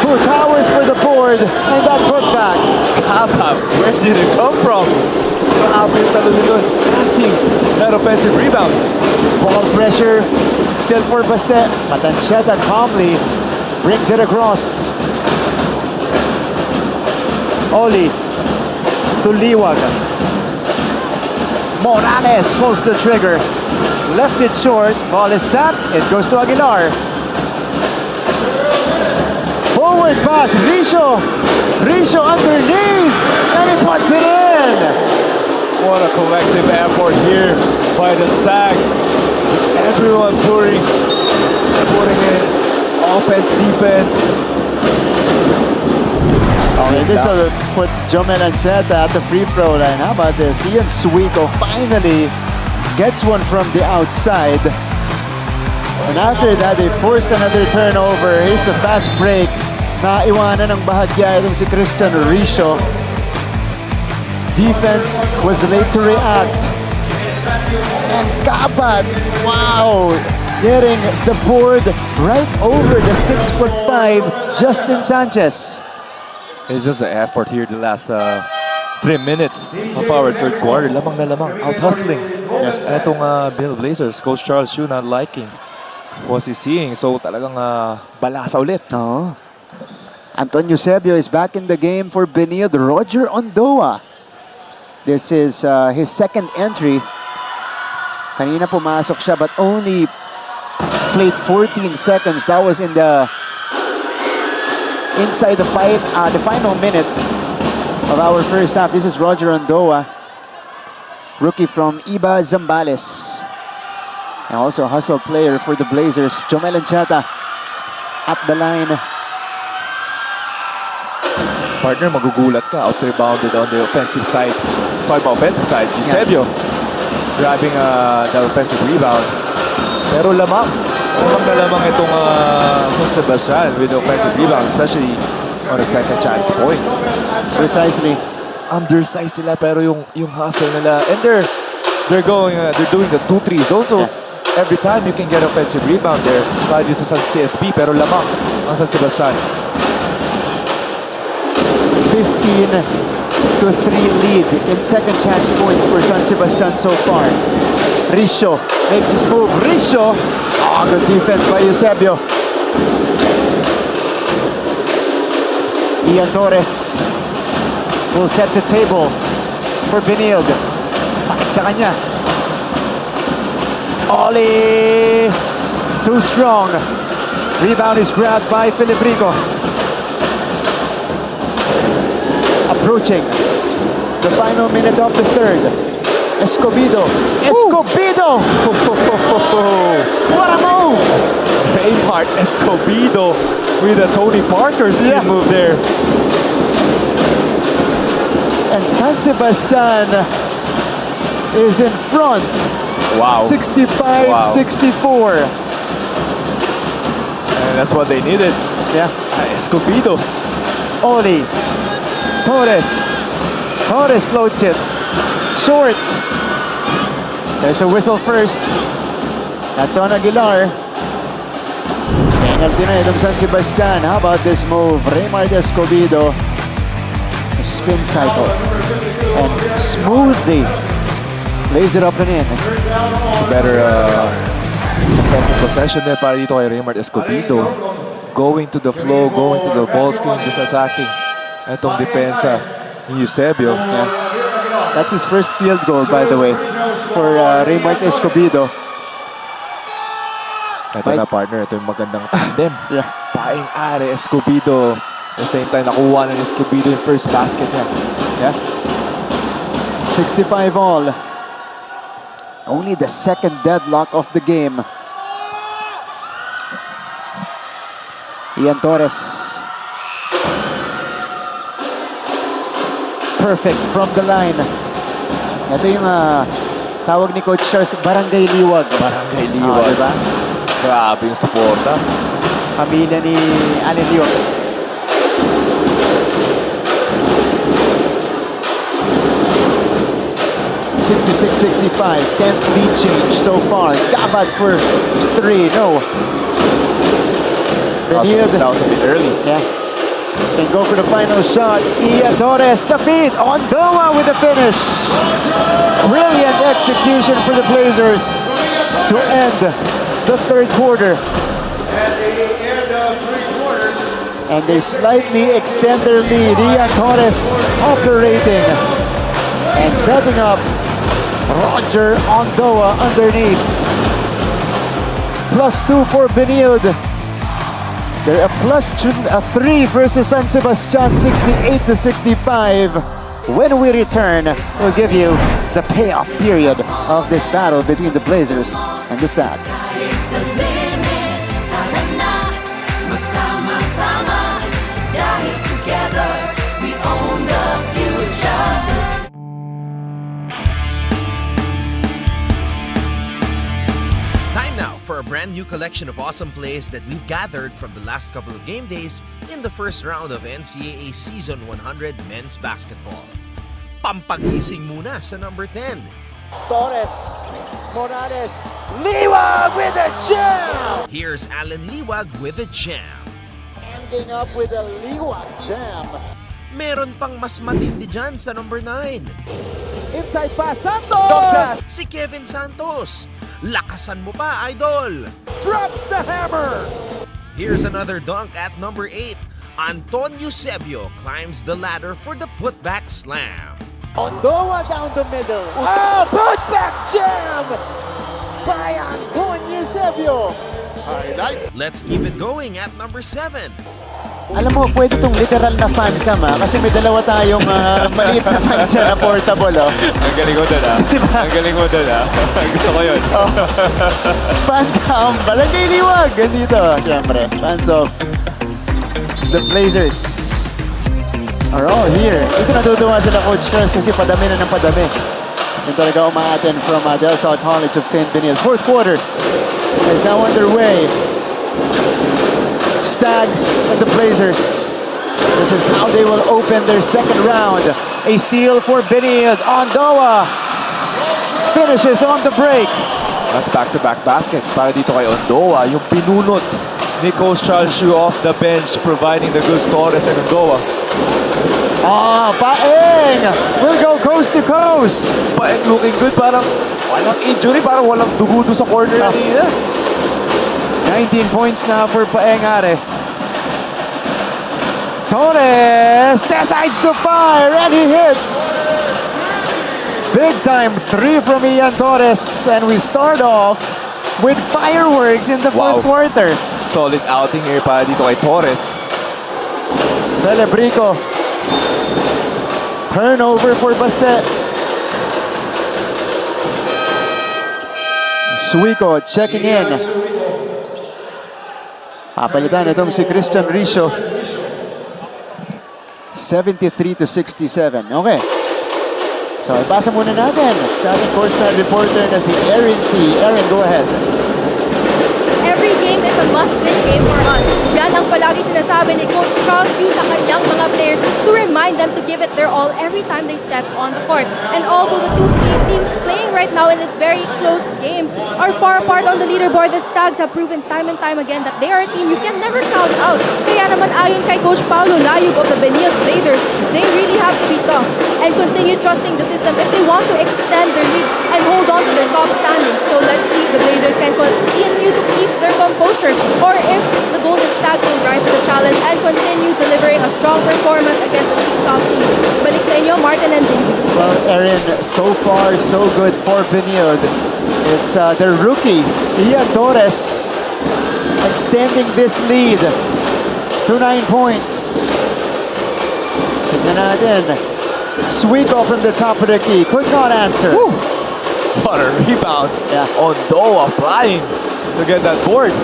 who towers for the board, and that put back. Gabat, where did it come from? Grabe yung talo nito, snatching that offensive rebound. Ball pressure still for Baste. Patancheta calmly brings it across. Oli to Liwag. Morales pulls the trigger. Left it short. Ball is tapped. It goes to Aguilar. Forward pass. Risho underneath. And he puts it in. What a collective effort here by the Stags. Just everyone putting in offense, defense. Okay, this will put Jomel Ancheta at the free throw line. How about this? Ian Suico finally gets one from the outside. And after that, they force another turnover. Here's the fast break. Naiwanan ng bahagya itong si Christian Risho. Defense was late to react. And Gabat, wow, getting the board right over the 6'5" Justin Sanchez. It's just the effort here the last 3 minutes of our third quarter. Lamang na lamang, out-hustling. Etong Benilde Blazers, Coach Charles Hsu not liking what he's seeing. So talagang balasa ulit. Oh. Antonio Sebio is back in the game for Benilde. Roger Ondoa. This is his second entry. Kanina pumasok siya but only played 14 seconds. That was in the inside the final minute of our first half. This is Roger Ondoa, rookie from Iba Zambales. And also a hustle player for the Blazers. Jomel Ancheta at the line. Partner, magugulat ka. Out-rebounded on the offensive side. Sorry, offensive side. Eusebio grabbing the offensive rebound. Pero lamang na lamang itong San Sebastian with the offensive rebound, especially on the second chance points. Precisely. Undersized sila pero yung hustle nila, and they're doing the 2-3 zone. So every time you can get offensive rebound there. Tayo dito sa CSP pero lamang ang San Sebastian. 15 2-3 lead in second chance points for San Sebastian so far. Risho makes his move. Risho! Oh, good defense by Eusebio. Ian Torres will set the table for Benilde. Pakik sa kanya. Oli! Too strong. Rebound is grabbed by Filibrico. Approaching the final minute of the third. Escobedo. Escobedo! What a move! Raymart Escobedo with a Tony Parker speed move there. And San Sebastian is in front. Wow. 65-64. And that's what they needed. Yeah. Escobedo. Oli. Torres. Torres floats it. Short. There's a whistle first. That's on Aguilar. Penalty na itong San Sebastian. How about this move? Raymart Escobedo. A spin cycle. And smoothly lays it up and in. It's a better offensive possession there para dito kay Raymart Escobedo. Going to the flow, going to the ball screen, just attacking. Itong depensa ni Eusebio. Yeah. That's his first field goal, by the way, for Raymart Escobedo. Ito na partner, ito yung magandang tandem. Yeah. Paing Are, Escobedo. At the same time, nakuha na ni Escobedo yung first basket niya. Yeah. 65 all. Only the second deadlock of the game. Ian Torres. Perfect from the line. Ito yung tawag ni Coach Charles, Barangay Liwag. Barangay Liwag. Diba? Grabe yung suporta. Pamilya ni Allen Liwag. $66-65, 10th lead change so far. Gabat for 3, no. Benilde. That was a bit early. Yeah. Can go for the final shot. Ian Torres, the feed. Ondoa with the finish. Brilliant execution for the Blazers to end the third quarter. At the end of 3 quarters. And they slightly extend their lead. Ian Torres operating and setting up Roger Ondoa underneath. +2 for Benilde. They're a +3 versus San Sebastian, 68-65. When we return, we'll give you the payoff period of this battle between the Blazers and the Stags. For a brand new collection of awesome plays that we've gathered from the last couple of game days in the first round of NCAA Season 100 Men's Basketball. Pampagising muna sa number 10. Torres, Morales, Liwag with a jam! Here's Alan Liwag with a jam. Ending up with a Liwag jam. Meron pang mas matindi dyan sa number 9. Inside pass, Santos! Si Kevin Santos. Lakasan mo pa, idol! Drops the hammer! Here's another dunk at number 8. Anton Eusebio climbs the ladder for the putback slam. Ondoa down the middle. Oh, putback jam by Anton Eusebio. Highlight. Let's keep it going at number 7. Alam mo, pwede itong literal na fan cam kasi may dalawa tayong maliit na fan dyan na portable. Oh. Ang galing mo doon Diba? Ang galing mo doon Gusto ko yun. Oh. Fan cam, Barangay Liwag. Ganito, syempre. Fans of the Blazers are all here. Ito natutuwa sila Coach Charles kasi padami na ng padami. Yung talaga umaaten from Del Salle College of St. Benilde. Fourth quarter is now underway. Stags and the Blazers. This is how they will open their second round. A steal for Benilde. Ondoa finishes on the break. That's back-to-back basket para dito kay Ondoa. Yung pinunot ni Coach Charles Hsu off the bench, providing the goods Torres and Ondoa. Paeng will go coast to coast. Paeng looking good, parang walang injury, parang walang dugo doon sa corner kanina. 19 points na for Paeng Are. Torres decides to fire and he hits. Big time 3 from Ian Torres, and we start off with fireworks in the fourth quarter. Solid outing here para dito kay Torres. Celebrico. Turnover for Baste. Suico checking in. Papalitan itong si Christian Ricio. 73 to 67. Okay. So, ipasa muna natin sa ating courtside reporter na si Erin T. Erin, go ahead. Every game is a must-win game for us. Yan ang palagi sinasabi ni Coach Charles Yu sa kanyang mga players to remind them to give it their all every time they step on the court. And although the two teams playing right now in this very close game are far apart on the leaderboard, the Stags have proven time and time again that they are a team you can never count out. Kaya naman ayon kay Coach Paulo Layug of the Benilde Blazers, they really have to be tough and continue trusting the system if they want to extend their lead and hold on to their top standings. So let's see if the Blazers can continue to keep their composure or if the Golden Stags will rise to the challenge and continue delivering a strong performance against the league's top team. Balik sa inyo, Martin and JB. Well, Erin, so far so good for Benilde. It's their rookie, Ian Torres, extending this lead to 9 points. Tignan natin. Suico from the top of the key. Could not answer. Woo! What a rebound. Yeah. Ondoa flying to get that board.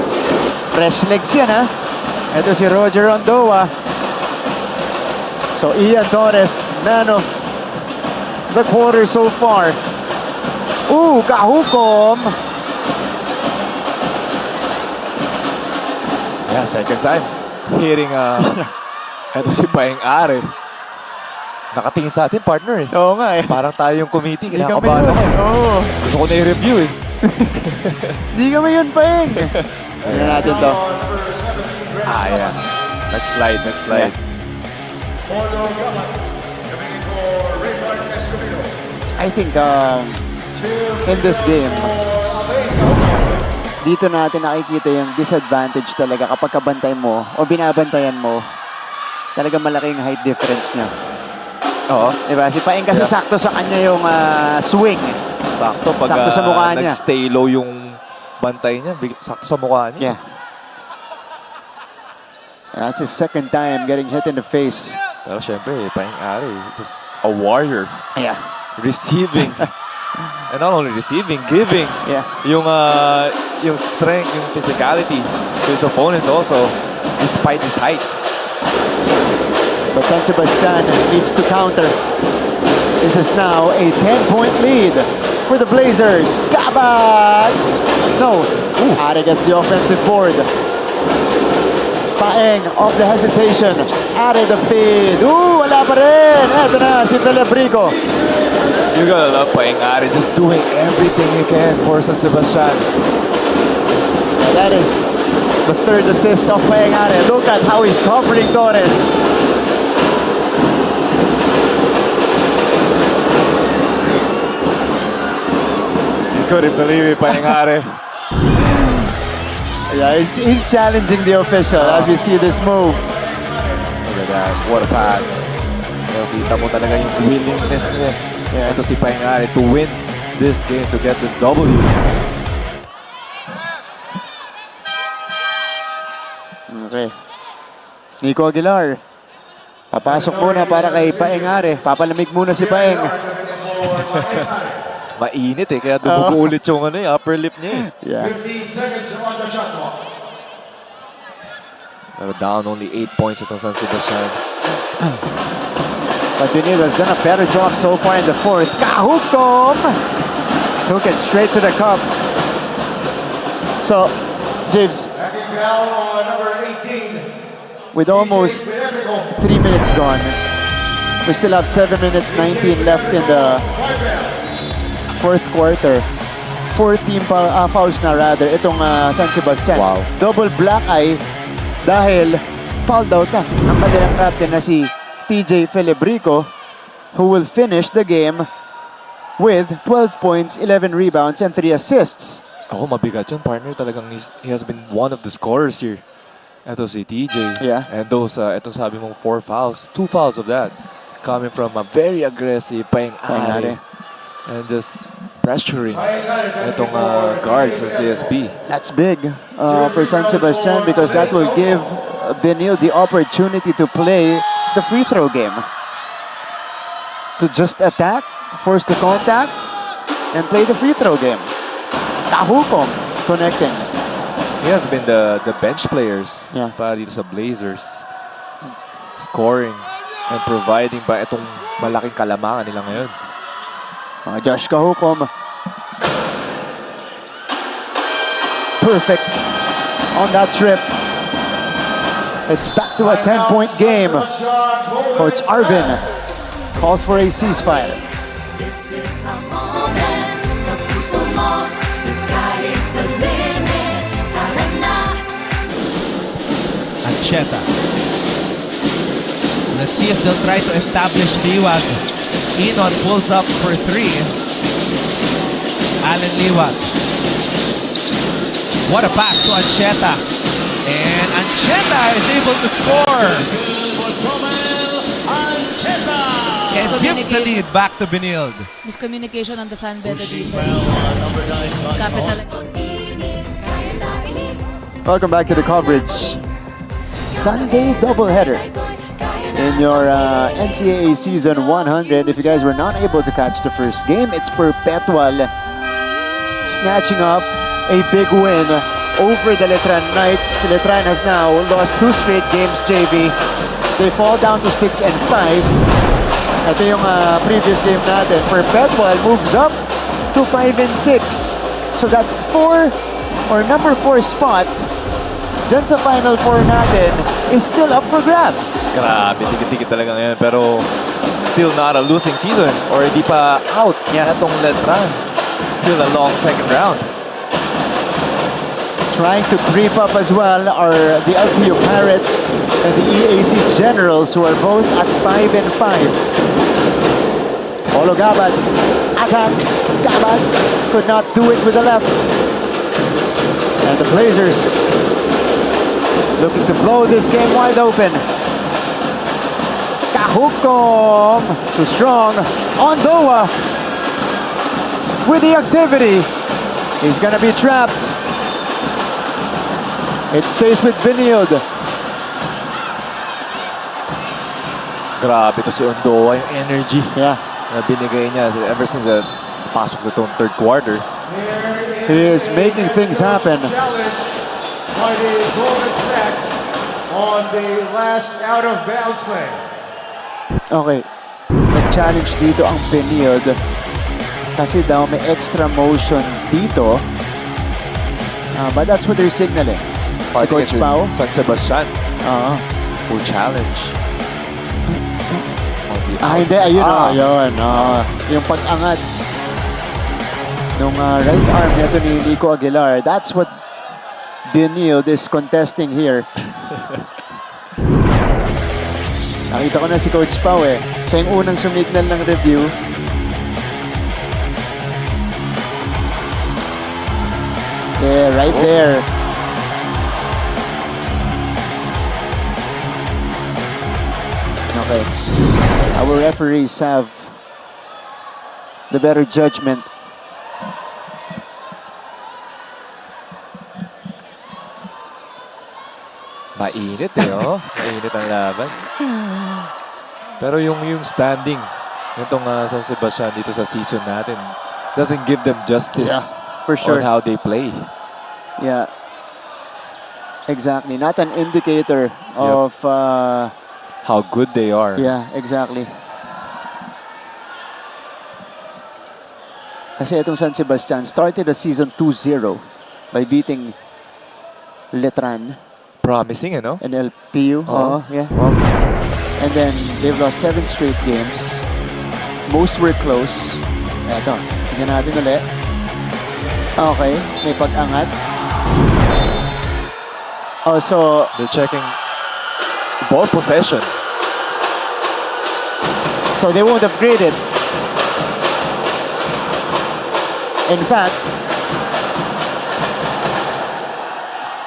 Fresh legs yan, ha? Ito si Roger Ondoa. So, Ian Torres, man of the quarter so far. Kahukom. Yeah, second time. Hitting, ito si Paeng Are. Nakatingin sa atin, partner eh. Oo nga eh. Parang tayo yung committee, Di kami kinakabahan yun. ako eh. Oo. Gusto ko na i-review eh. Di kami yun, Paeng. Tignan natin to. Yeah. Next slide, next slide. I think in this game, dito natin nakikita yung disadvantage talaga kapag kabantay mo o binabantayan mo, talaga malaking height difference niya. Oo. Diba? Si Paeng kasi sakto sa kanya yung swing. Sakto pag Sakto sa mukha niya. nag-stay low yung bantay niya, sakto sa mukha niya. Yeah. That's his second time getting hit in the face. Pero syempre, Paeng Are, just a warrior. Yeah. Receiving. And not only receiving, giving. Yeah. Yung strength, yung physicality to his opponents also, despite his height. But San Sebastian needs to counter. This is now a 10-point lead for the Blazers. Gabat! No. Are gets the offensive board. Paeng off the hesitation. Are the feed. Wala pa rin. Eto na si Celebrico. You gotta love Paeng Are, just doing everything he can for San Sebastian. That is the third assist of Paeng Are. Look at how he's covering Torres. You couldn't believe it, Paeng Are. Yeah, he's challenging the official as we see this move. Look at that, what a pass. Kita mo talaga yung willingness niya. Ito si Paeng Are to win this game, to get this W. Okay. Nico Aguilar. Papasok muna para kay Paeng Are. Papalamig muna si Paeng. Mainit eh, kaya dumugo ulit yung upper lip niya eh. Yeah. 15 seconds on the shot clock. Pero down only 8 points itong San Sebastian. But Benilde has done a better job so far in the fourth. Kahukom! Took it straight to the cup. So, James, Number 18. with almost 3 minutes gone, we still have 7 minutes 19 left in the fourth quarter. 14 fouls na rather itong San Sebastian. Wow. Double black eye dahil fouled out na ang kanilang captain na si TJ Felebrico, who will finish the game with 12 points, 11 rebounds, and 3 assists. Oh, mabigat yun, partner. Talagang he has been one of the scorers here. Ito si TJ. Yeah. And those, itong sabi mong 4 fouls. 2 fouls of that. Coming from a very aggressive Paeng-Are. And just pressuring itong guards ng CSB. That's big for San Sebastian because that will give Benilde the opportunity to play the free throw game. To just attack, force the contact, and play the free throw game. Kahukong connecting. He has been the bench players para dito sa Blazers. Scoring and providing ba itong malaking kalamangan nila ngayon. Josh Kahukom. Perfect on that trip. It's back to a 10-point game. Coach Arvin calls for a ceasefire. This is a moment, sa puso mo. The sky is the limit. Tara na. Ancheta. Let's see if they'll try to establish Liwag. Enon pulls up for 3. Allen Liwag. What a pass to Ancheta. And Ancheta is able to score. And gives the lead back to Benilde. Miscommunication on the San Beda defense. Capital. Welcome back to the coverage. Sunday doubleheader in your NCAA Season 100. If you guys were not able to catch the first game, it's Perpetual snatching up a big win over the Letran Knights. Letran has now lost 2 straight games, JV. They fall down to 6 and 5. Ito yung previous game natin. Perpetual moves up to 5 and 6. So that number 4 spot dyan sa Final Four natin is still up for grabs. Grabe, tikit-tikit talaga ngayon. Pero still not a losing season or hindi pa out itong Letran. Still a long second round. Trying to creep up as well are the LPU Pirates and the EAC Generals, who are both at 5 and 5. Polo Gabad attacks. Gabad could not do it with the left. And the Blazers looking to blow this game wide open. Kahukom too strong. Ondoa with the activity. He's gonna be trapped. It stays with Benilde. Grabe to si Ondoa, yung energy na binigay niya ever since the pasok sa itong third quarter. He is making things happen. Challenge by the Golden Stags on the last out-of-bounds play. Okay. Nag-challenge dito ang Benilde kasi daw may extra motion dito. But that's what they're signaling. Si Coach Pao. San Sebastian. Who challenge. Hindi. Ayun ayun. Yung pag-angat nung right arm nito ni Nico Aguilar. That's what Benilde is contesting here. Nakita ko na si Coach Pao eh. Siya yung unang sumignal ng review. Yeah, right there. Okay. Our referees have the better judgment. Mainit Mainit ang laban. Pero yung standing nitong San Sebastian dito sa season natin doesn't give them justice for sure on how they play. Yeah. Exactly. Not an indicator of how good they are. Yeah, exactly. Kasi itong San Sebastian started the season 2-0 by beating Letran. Promising, ano? And LPU. Yeah. And then they've lost 7 straight games. Most were close. Eto, tignan natin ulit. Okay, may pag-angat. So they're checking ball possession. So they won't upgrade it. In fact,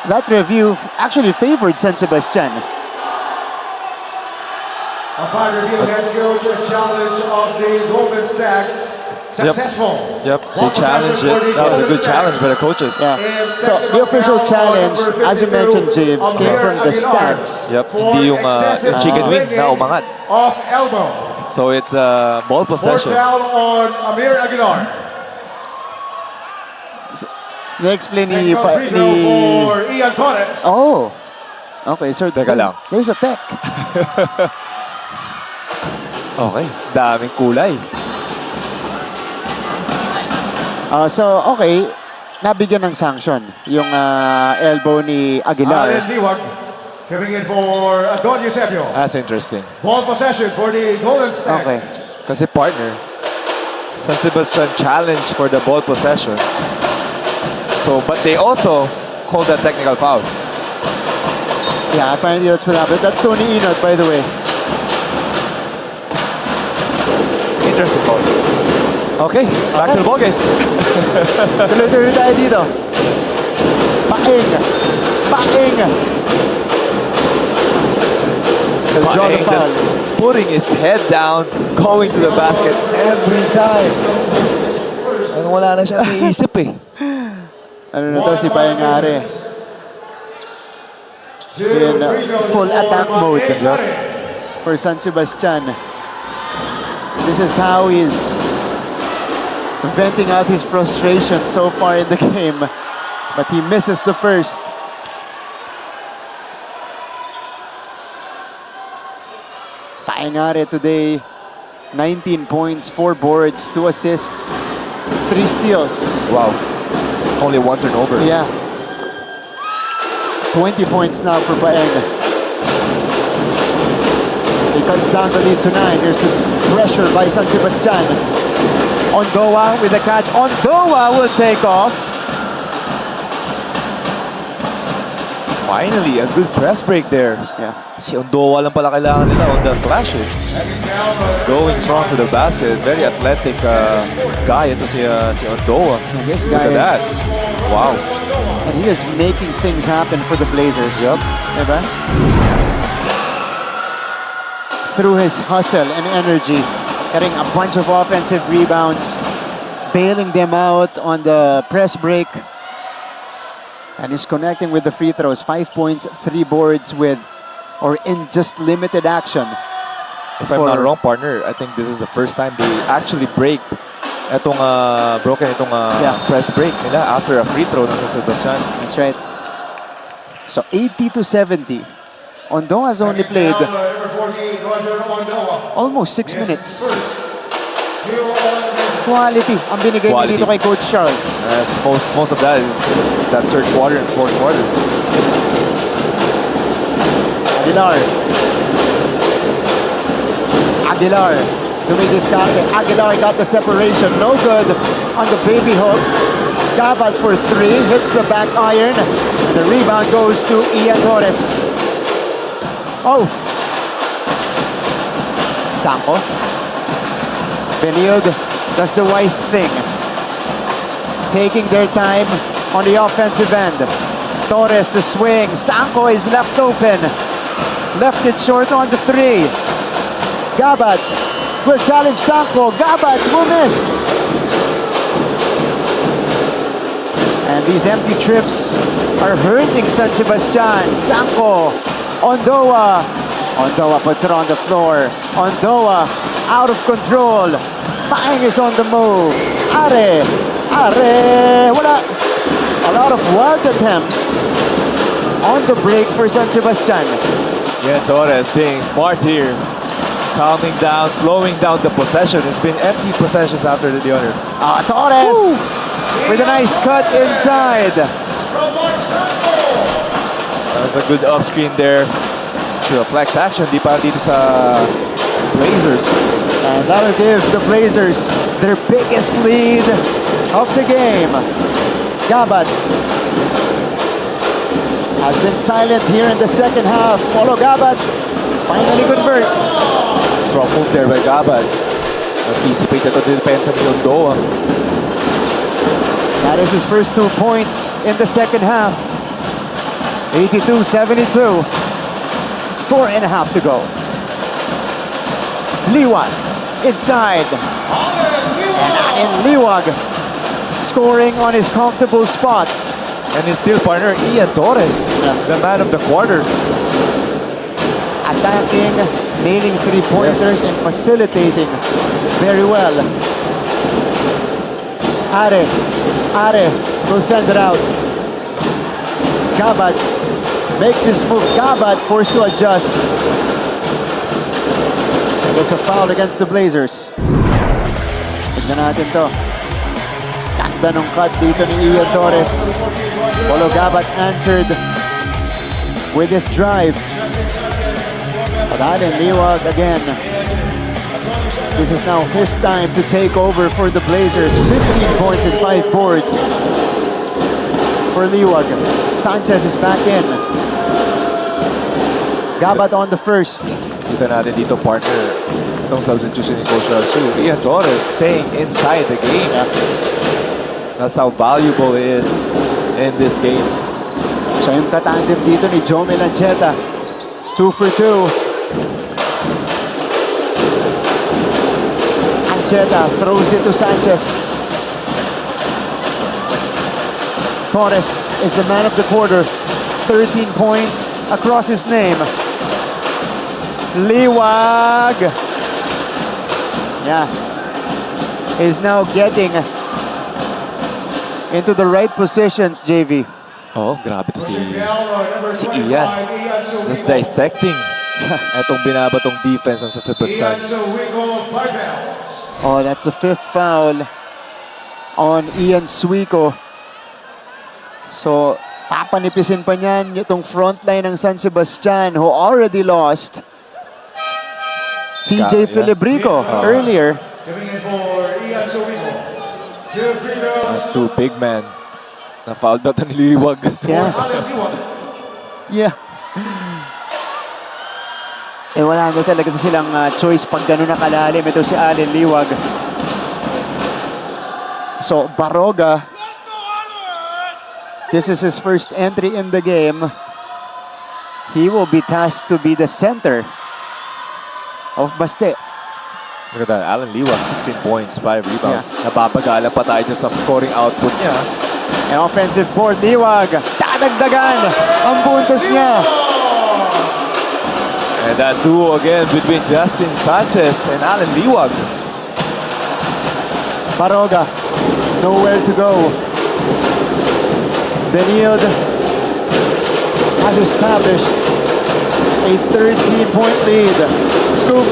that review actually favored San Sebastian. Upon review, head coach, a challenge of the Golden Stags. Successful. Yep, they challenged it. That was a good challenge by the coaches. Yeah. So the official challenge, as you mentioned, James, came from the Stags. Yep, hindi yung chicken wing na umangat. Off elbow. So it's ball Fourth possession. foul on Amir Aguilar. Na-explain ni... Technical free throw for Ian Torres. Oh! Okay, so Teka lang. there's a tech. Okay, daming kulay. So, okay, nabigyan ng sanction yung elbow ni Aguilar. Allen Diwag coming in for Don Eusebio. That's interesting. Ball possession for the Golden Stags. Okay. Kasi partner, San Sebastian challenged for the ball possession. So, but they also called that technical foul. Yeah, apparently that's what happened. That's Tony Inot, by the way. Interesting call. Okay, back to the ballgame. Tuloy-tuloy tayo dito. Paing! Paing! They'll draw the Paeng foul. just putting his head down, going to the basket every time. Ang wala na siya naisip eh. Ano na to si Paeng Are? In full attack mode for San Sebastian. This is how he's venting out his frustration so far in the game, but he misses the first. Paeng Are today, 19 points, 4 boards, 2 assists, 3 steals. Wow. Only 1 turnover. Yeah. 20 points now for Paeng. He cuts down the lead to 9. Here's the pressure by San Sebastian. Ondoa with the catch. Ondoa will take off. Finally, a good press break there. Yeah. Si Ondoa lang pala kailangan nila on the flashes. Going strong to the basket. Very athletic guy. Ito si Ondoa. And this Look guy at that. is... Wow. And he is making things happen for the Blazers. Yep. Diba? Through his hustle and energy, getting a bunch of offensive rebounds, bailing them out on the press break, and he's connecting with the free throws. 5 points, 3 boards with, or in just limited action. If I'm not wrong, partner, I think this is the first time they actually break itong press break nila after a free throw ng San Sebastian. That's right. So 80-70. Ondoa has only played almost 6 minutes. Quality ang binigay niya dito kay Coach Charles. Most of that is that third quarter and fourth quarter. Aguilar dumidiskarte. Aguilar got the separation. No good on the baby hook. Gabat for 3. Hits the back iron. And the rebound goes to Ian Torres. Oh! Sampo. Benilde does the wise thing. Taking their time on the offensive end. Torres the swing. Sanko is left open. Left it short on the 3. Gabat will challenge Sanko. Gabat will miss. And these empty trips are hurting San Sebastian. Sanko. Ondoa. Ondoa puts it on the floor. Ondoa out of control. Paeng is on the move. Are. Wala. A lot of wild attempts on the break for San Sebastian. Yeah, Torres being smart here. Calming down, slowing down the possession. It's been empty possessions after the other. Torres with a nice cut inside. That's a good up screen there. To a flex action, di pa dito sa Blazers. And that'll give the Blazers their biggest lead of the game. Gabat has been silent here in the second half. Polo Gabat finally converts. strong move there by Gabad. Anticipate ito depensa ni Ondo. That is his first 2 points in the second half. 82-72. 4.5 to go. Liwag inside. And Liwag scoring on his comfortable spot. And his still partner, Ian Torres, the man of the quarter. Attacking, nailing three-pointers, and facilitating very well. Are will send it out. Gabad makes his move. Gabad forced to adjust. There's a foul against the Blazers. Tignan natin to. Ganda nung cut dito ni Ian Torres. Polo Gabad answered with his drive. But Allen Liwag again. This is now his time to take over for the Blazers. 15 points and 5 boards for Liwag. Sanchez is back in. Gabad on the first. Kita natin dito, partner, itong substitution ni Coach Shu. Ian Torres staying inside the game. That's how valuable he is in this game. Siya yung katandem dito ni Joe Melancheta. 2 for 2. Ancheta throws it to Sanchez. Torres is the man of the quarter. 13 points across his name. Liwag. Yeah. Is now getting into the right positions, JV. Oh, grabe to si Ian. Just dissecting etong binabatong defense ng San Sebastian. Oh, that's the 5th foul on Ian Suico. So, papanipisin pa niyan itong front line ng San Sebastian who already lost TJ Filibrico earlier. That's two big men. Na-foul na ito ni Liwag. Yeah. Yeah. Eh wala na talaga silang choice pag gano'n na kalalim. Ito si Allen Liwag. So, Baroga. This is his first entry in the game. He will be tasked to be the center of Baste. Look at that, Allen Liwag, 16 points, 5 rebounds. Napapagala pa tayo sa scoring output niya. An offensive board, Liwag. Dadagdagan ang puntos niya. And that duo again between Justin Sanchez and Allen Liwag. Baroga, nowhere to go. Benilde has established a 13-point lead. Scoop,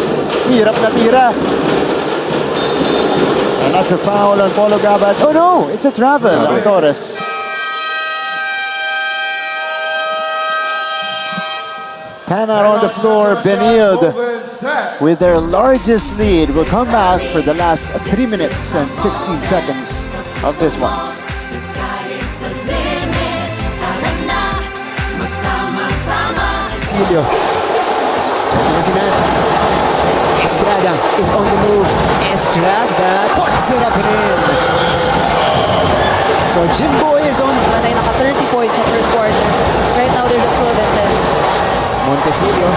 hirap na tira. And that's a foul on Polo Gabad. Oh no, it's a travel on Torres. Timeout on the floor. Benilde with their largest lead will come back for the last 3 minutes and 16 seconds of this one. Silio. Estrada is on the move. Estrada puts it up and in. So Jimboy is on. Natay naka 30 points sa first quarter. Right now they're just 12 and 10. Montesilio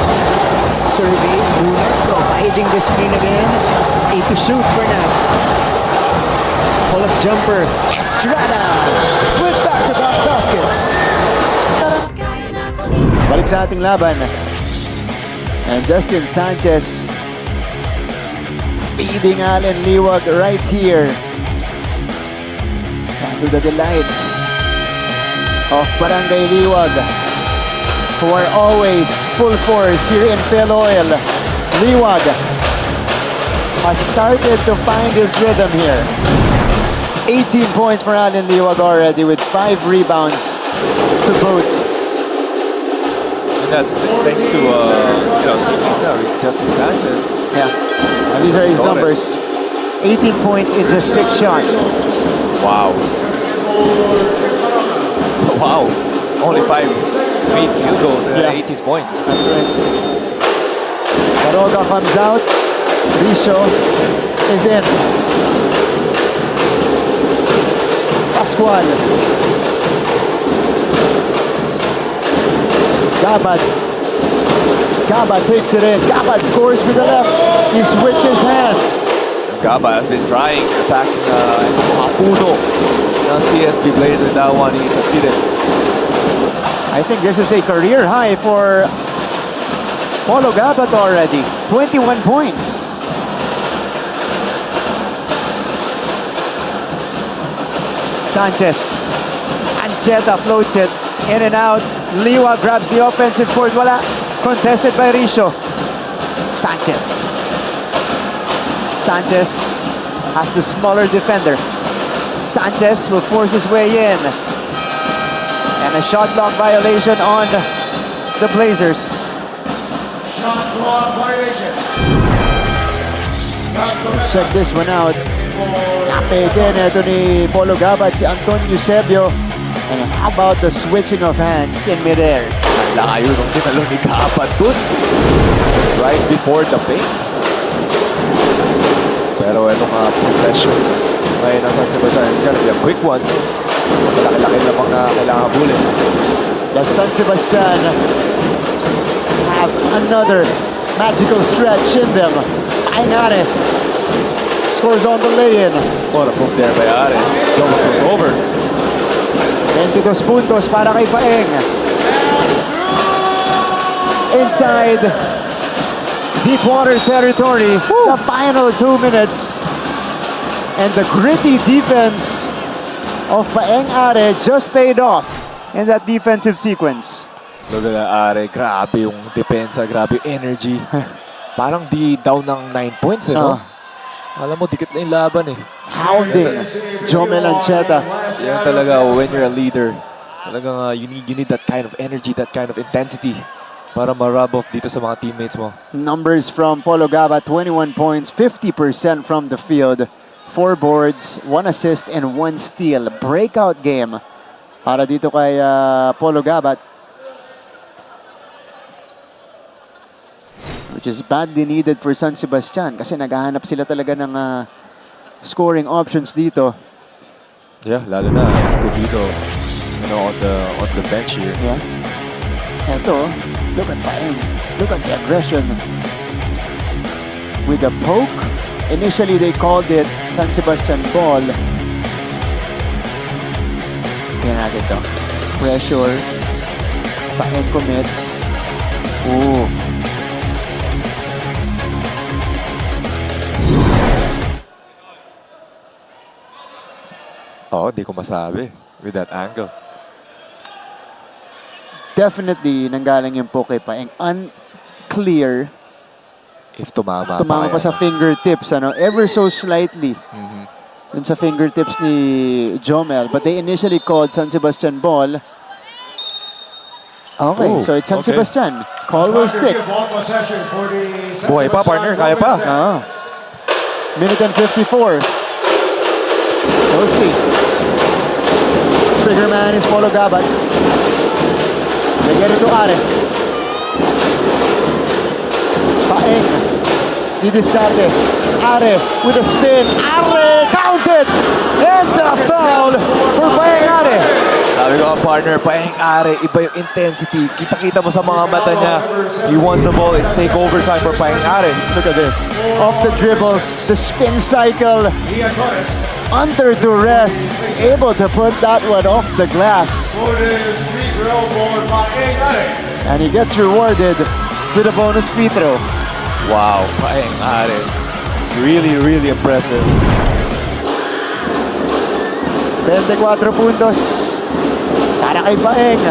surveys Luna, providing the screen again. 8 to shoot for Nat. Pull-up jumper. Estrada with back-to-back baskets. Balik sa ating laban. And Justin Sanchez feeding Allen Liwag right here. To the delight of Barangay Liwag, who are always full force here in Phil Oil. Liwag has started to find his rhythm here. 18 points for Allen Liwag already with 5 rebounds to boot. And that's thanks to Justin Sanchez. Yeah, and these are his numbers. 18 points in just 6 shots. Wow. Wow. Only 5 made field goals and 18 points. That's right. Baroga comes out. Riso is in. Pascual. Gabad takes it in. Gabad scores with the left. He switches hands. Gaba has been trying attacking Hapuno ng CSB Blazers. That one he succeeded. I think this is a career high for Polo Gabat already. 21 points. Sanchez. Ancheta floats it in and out. Liwa grabs the offensive board. Wala. Contested by Risho. Sanchez. Sanchez has the smaller defender. Sanchez will force his way in. And a shot clock violation on the Blazers. Shot clock violation. Check this one out. Napeke ito ni Polo Gabat, si Anton Eusebio. And how about the switching of hands in midair? Layo nung tinalo ni Gabat dun. Right before the paint. Pero itong possessions ngayon ng San Sebastian, gonna be quick ones. Malaki-laki lamang na kailangan habulin. The San Sebastian have another magical stretch in them. Paengare scores on the lay-in. What a move there by Are. Double goes over. 22 puntos para kay Paeng. Inside deep water territory. The final 2 minutes. And the gritty defense of Paeng Are just paid off in that defensive sequence. Look at Are. Grabe yung depensa. Grabe yung energy. Parang di down ng 9 points, eh, no? Alam mo, dikit na yung laban, eh. Hounding Jomel Ancheta. Yan talaga, when you're a leader, talagang you need that kind of energy, that kind of intensity para ma-rub off dito sa mga teammates mo. Numbers from Polo Gaba, 21 points, 50% from the field, 4 boards, 1 assist, and 1 steal. Breakout game para dito kay Polo Gaba, which is badly needed for San Sebastian kasi naghahanap sila talaga ng scoring options dito. Yeah, lalo na Escobedo, on the bench here. Yeah. Eto, look at Paeng. Look at the aggression. With a poke, initially they called it San Sebastian ball. Tingnan natin to. Pressure. Paeng commits. Ooh. Oh, di ko masabi with that angle. Definitely nanggaling yung poke kay Paeng. Unclear. If tumama pa sa fingertips, ever so slightly. Dun sa fingertips ni Jomel. But they initially called San Sebastian ball. Okay, so it's San Sebastian. Call will stick. Buhay pa, partner. Kaya pa. Minute and 54. We'll see. Trigger man is Polo Gabat. They get it to Are. Paeng. Didiscarte. Are with a spin. Are counted! And the foul for Paeng Are. Sabi ko, partner, Paeng Are, iba yung intensity. Kita-kita mo sa mga mata niya. He wants the ball. It's takeover time for Paeng Are. Look at this. Off the dribble, the spin cycle. Under duress, able to put that one off the glass. And he gets rewarded with a bonus free throw. Wow, Paeng Are. Really, really impressive. 24 puntos para kay Paeng.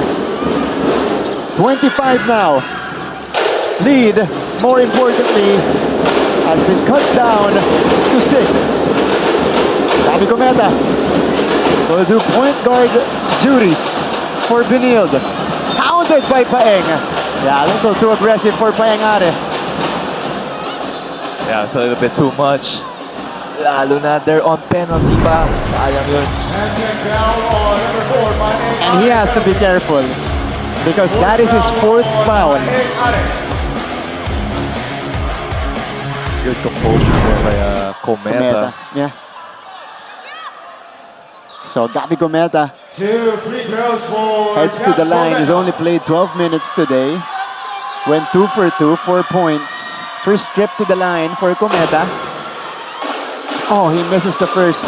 25 now. Lead, more importantly, has been cut down to 6. Tabi Cometa will do point guard duties for Benilde. Pounded by Paeng. Yeah, a little too aggressive for Paeng Are. Yeah, it's a little bit too much. Lalo na they're on penalty pa. Sayang yun. And he has to be careful because that is his 4th foul. Good composure there by Cometa. Yeah. So Gabby Cometa 2 free throws for heads to the line. He's only played 12 minutes today. Went 2 for 2, 4 points. First trip to the line for Cometa. Oh, he misses the first.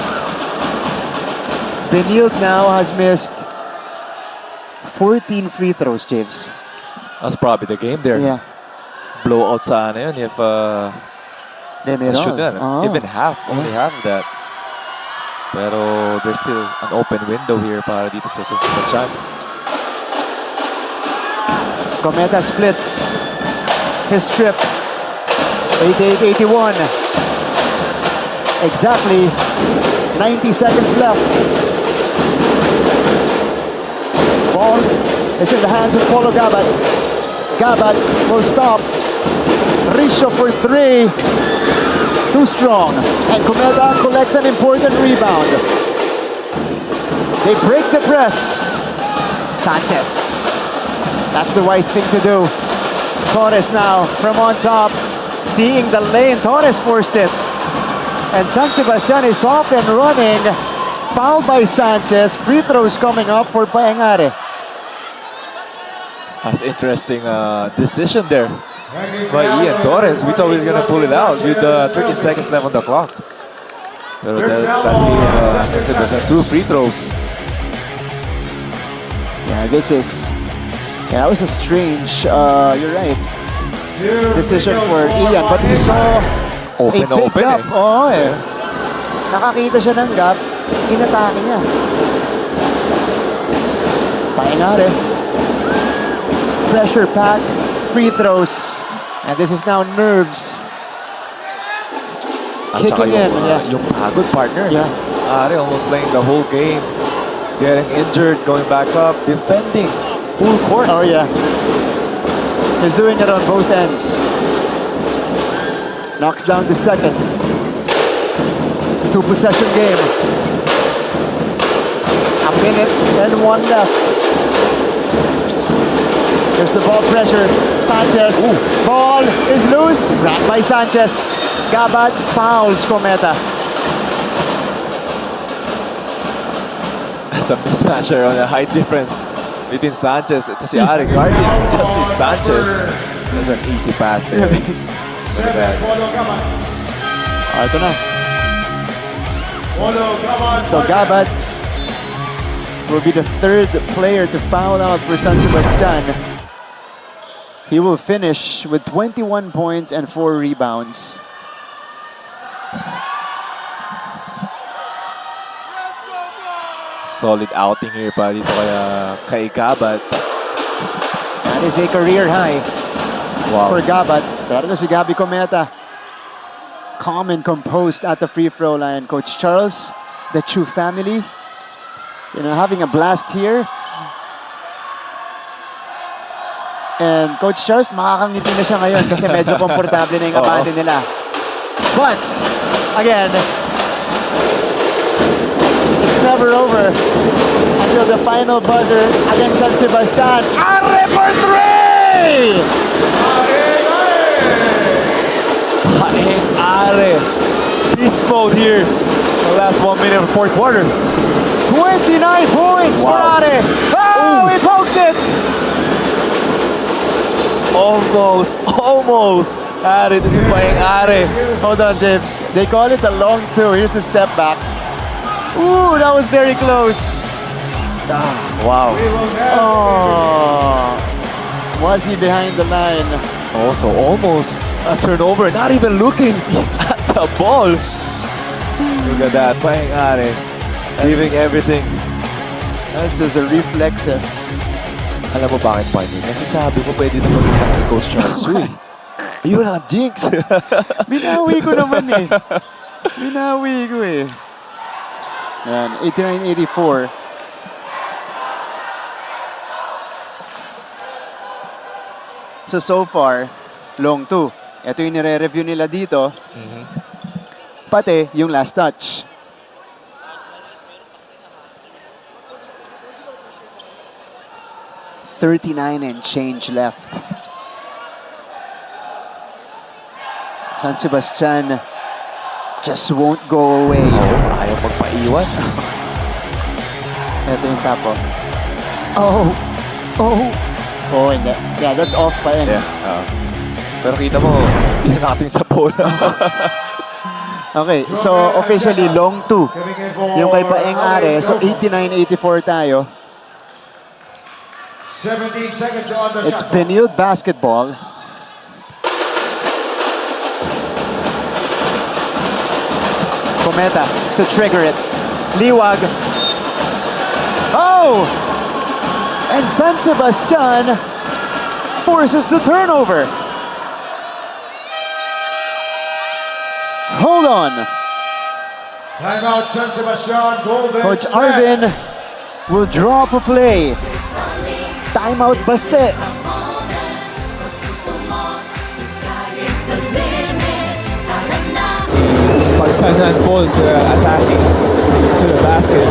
Benilde now has missed 14 free throws, James. That's probably the game there. Yeah. Blowout sana yun if They made should all. done. Oh. Even half, only half of that. Pero there's still an open window here para dito sa San Sebastian. Cometa splits his trip. 88-81. Exactly 90 seconds left. Ball is in the hands of Polo Gabat. Gabat will stop. Risho for 3. Too strong. And Cometa collects an important rebound. They break the press. Sanchez. That's the wise thing to do. Torres now from on top. Seeing the lane. Torres forced it. And San Sebastian is off and running. Foul by Sanchez. Free throws coming up for Paengare. That's interesting decision there by Ian Torres. We thought he was going to pull it out with 13 seconds left on the clock. Pero that gave San Sebastian 2 free throws. Yeah, that was a strange, you're right, decision for Ian. But he saw a big gap. Oo eh. Nakakita siya ng gap, inatake niya. Paengare. Pressure packed, free throws. And this is now nerves. Kicking in. Yung pagod partner. Yeah. Are almost playing the whole game. Getting injured, going back up, defending. Full court. Oh yeah. He's doing it on both ends. Knocks down the second. 2-possession game. A minute and 1 left. There's the ball pressure. Sanchez. Ooh. Ball is loose. Grabbed by Sanchez. Gabat fouls Cometa. That's a mismatch there on a height difference between Sanchez. Ito si Ari guarding Justin Sanchez. That's an easy pass there. Look at that. Ito na. So Gabat will be the 3rd player to foul out for San Sebastian. He will finish with 21 points and 4 rebounds. Solid outing here pa dito kay Gabat. That is a career high for Gabat. Pero si Gabby Cometa, calm and composed at the free throw line. Coach Charles, the Chu family, having a blast here. And Coach Charles, makakangiti na siya ngayon kasi medyo komportable na yung abante nila. But, again, it's never over until the final buzzer against San Sebastian. Are for 3! Paengare. Beast mode here. The last 1 minute of the 4th quarter. 29 points for Are. Oh, he pokes it! Almost. Are, this is Paengare. Hold on, James. They call it a long 2. Here's the step back. Ooh, that was very close. Wow. Oh, was he behind the line? Also, almost a turnover. Not even looking at the ball. Look at that, Paengare. Giving everything. That's just a reflexes. Alam mo bakit pa yun? Kasi sabi ko pwede na mag-impact si Coach Charles. Uy, ayun ang jinx. Binawi ko naman eh. Binawi ko eh. Yan, 89-84. So far, long 2. Ito yung nire-review nila dito. Pati yung last touch. $39 and change left. San Sebastian just won't go away. Ayaw magpaiwan. Ito yung tapo. Oh, hindi. Yeah, that's off pa yan. Yeah. Pero kita mo, hindi natin sa bola. Okay, so officially long 2 yung kay Paeng Are. So 89-84 tayo. 17 seconds on the It's shot clock. Benilde basketball. Cometa to trigger it. Liwag. Oh! And San Sebastian forces the turnover. Hold on. Timeout, San Sebastian, Golden Coach Stags. Arvin will draw up a play. Timeout baste. Pagsanan falls attacking to the basket.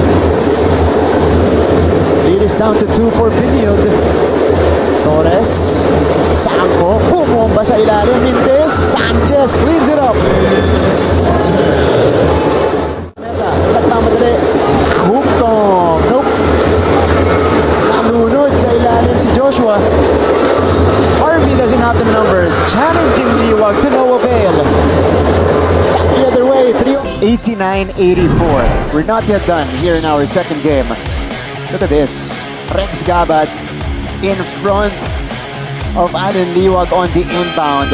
Lead is down to 2 for Benilde. Torres, Sanko, bumomba sa ilalim. Mindes, Sanchez cleans it up. Meta, nagtamadali. Hooktom, nope. Nalunod sa ilalim si Joshua. Harvey doesn't have the numbers. Challenging Liwag to no avail. Back the other way, 89-84. We're not yet done here in our second game. Look at this. Rex Gabat in front of Allen Liwag on the inbound,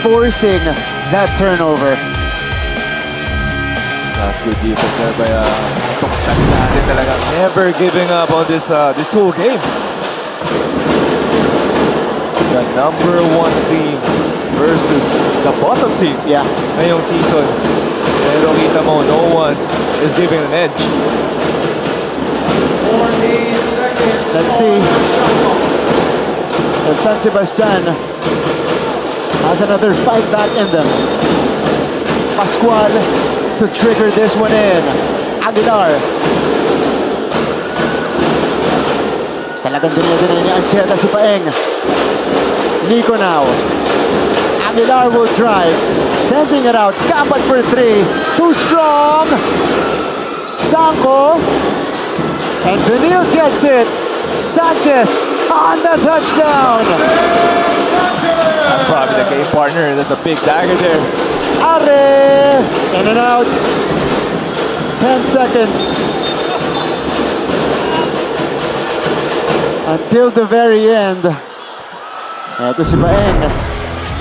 forcing that turnover. That's good defense there by Tok Stats natin talaga. Never giving up on this whole game. The number 1 team versus the bottom team. Yeah. Ngayong season. Pero kita mo, no one is giving an edge. Let's see if San Sebastian has another fight back in them. Pascual to trigger this one in. Aguilar. Talagang dinidinay ni Ancheta si Paeng. Nico now. Aguilar will drive. Sending it out. Kapat for 3. Too strong. Sanko. And Benilde gets it. Sanchez on the touchdown. That's probably the game partner. That's a big dagger there. Are in and out. 10 seconds. Until the very end. Ito si Paeng.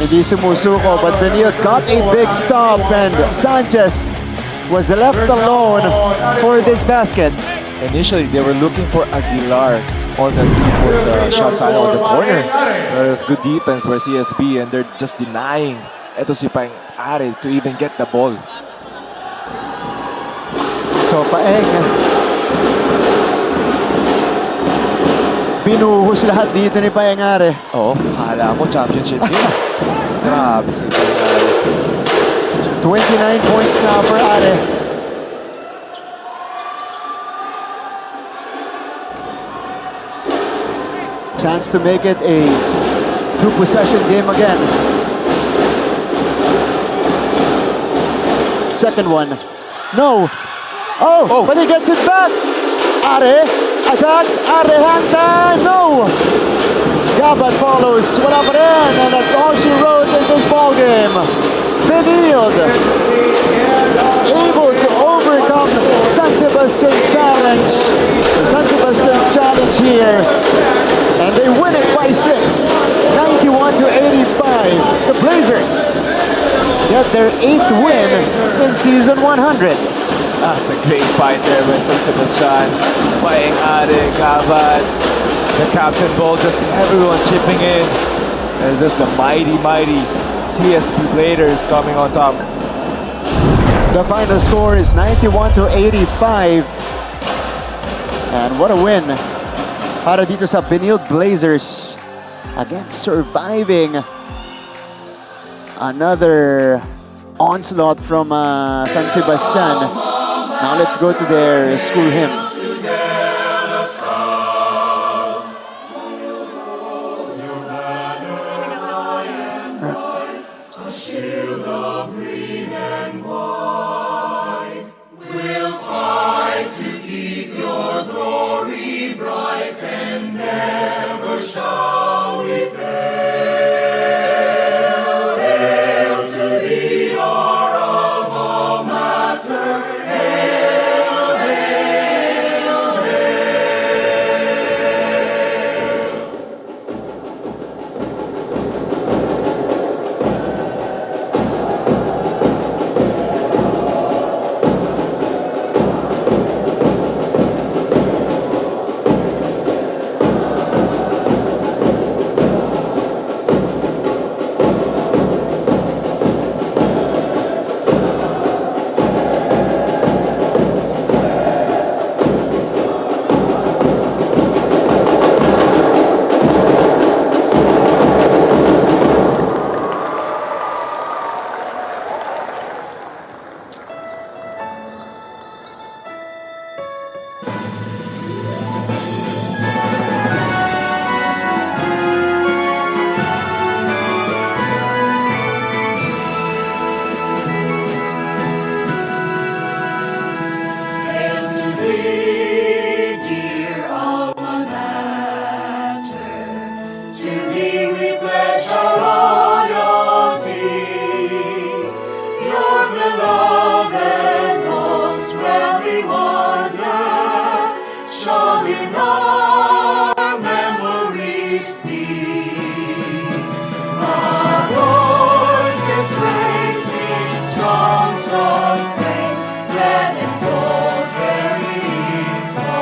Hindi sumusuko, but Benilde got a big stop and Sanchez was left alone for this basket. Initially, they were looking for Aguilar on the shot side on the corner. There's good defense by CSB and they're just denying eto si Paeng Are to even get the ball. So Paeng, binuhos lahat dito ni Paeng Are. Oo, kala mo championship game. Grabe si Paeng Are. 29 points now for Are. Chance to make it a 2-possession game again. Second one. No. Oh, but he gets it back. Are attacks. Are hang time. No. Gabat follows. Wala pa rin. And that's all she wrote in this ball game. Benilde able to overcome San Sebastian's challenge. San Sebastian's challenge here. And they win it by 6, 91-85. The Blazers get their 8th win in season 100. That's a great fight there by San Sebastian. Paeng Are, Gabat, the captain ball, just everyone chipping in. There's just the mighty CSP Blazers coming on top. The final score is 91-85. And what a win para dito sa Benilde Blazers. Again, surviving another onslaught from San Sebastian. Now let's go to their school hymn. Shield of beloved host where we wander, shall in our memories be. Our voices raising songs of praise, red and gold carrying the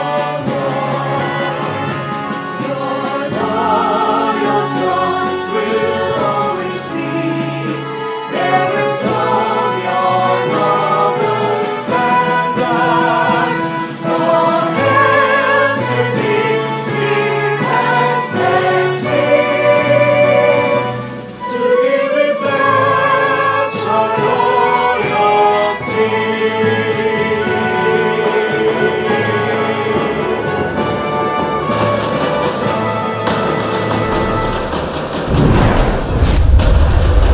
Lord. Your loyal songs will always be bearers of your noble standards. All hail to thee, dearest SC. To thee we pledge our loyalty.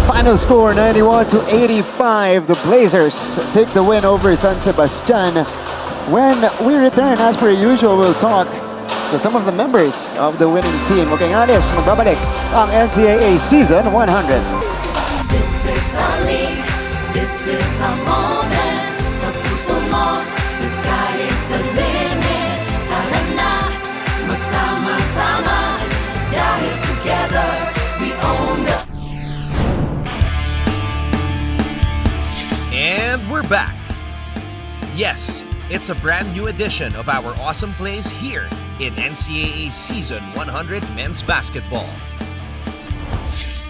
Final score 91-85. The Blazers take the win over San Sebastian. When we return, as per usual, we'll talk to some of the members of the winning team. Okay, alis, magbabalik ang NCAA Season 100. This is our league, this is our moment. Sa puso mo, the sky is the limit. Tara na, masama-sama, dahil together we own the... And we're back. Yes, it's a brand new edition of our awesome plays here in NCAA Season 100 Men's Basketball.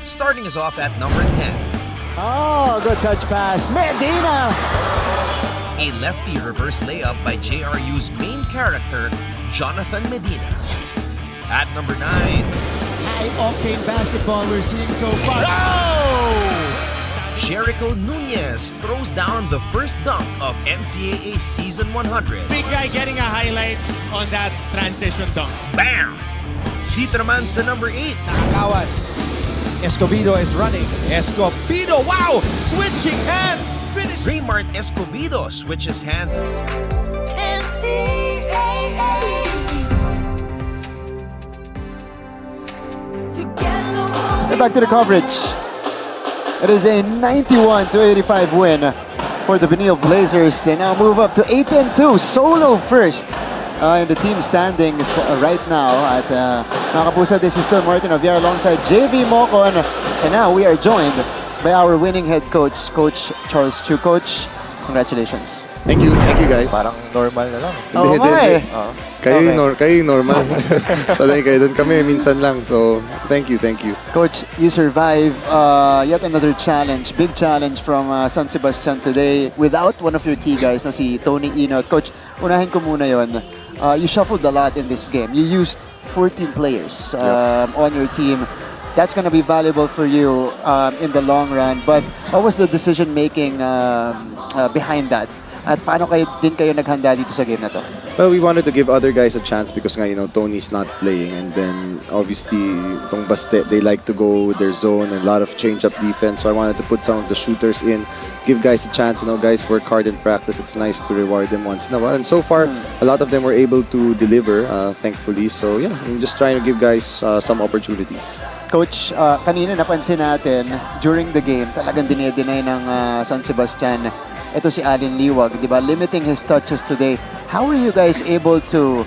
Starting us off at number 10, Oh, good touch pass. Medina! a lefty reverse layup by JRU's main character, Jonathan Medina. At number 9, High-octane basketball we're seeing so far. Oh! Jericho Nunez throws down the first dunk of NCAA Season 100. Big guy getting a highlight on that transition dunk. Bam! Dito naman sa number 8, Nakakawan. Escobedo is running. Escobedo, wow! Switching hands. Finish. Raymart Escobedo switches hands. Get back to the coverage. It is a 91-85 win for the Benilde Blazers. They now move up to 8-2, solo first in the team standings right now. At mga kapuso, this is still Martin Aviar alongside JV Mocon. And now we are joined by our winning head coach, Coach Charles Chu. Coach, congratulations. Thank you guys. Parang normal na lang. Oo nga eh. Kayo, Okay. kayo yung normal. Sanay kayo doon, kami minsan lang. So, thank you. Coach, you survive yet another challenge, big challenge from San Sebastian today without one of your key guys na si Tony Inot. Coach, unahin ko muna yon. You shuffled a lot in this game. You used 14 players on your team. That's going to be valuable for you in the long run. But what was the decision making behind that? At paano kayo naghanda dito sa game na to? Well, we wanted to give other guys a chance because nga, Tony's not playing, and then obviously itong Baste, they like to go with their zone and a lot of change-up defense. So I wanted to put some of the shooters in, give guys a chance. Guys work hard in practice. It's nice to reward them once in a while. And so far, a lot of them were able to deliver, thankfully. So yeah, I'm just trying to give guys some opportunities. Coach, kanina napansin natin during the game, talagang dinedeny ng San Sebastian. Ito si Alin Liwag, di ba? Limiting his touches today. How were you guys able to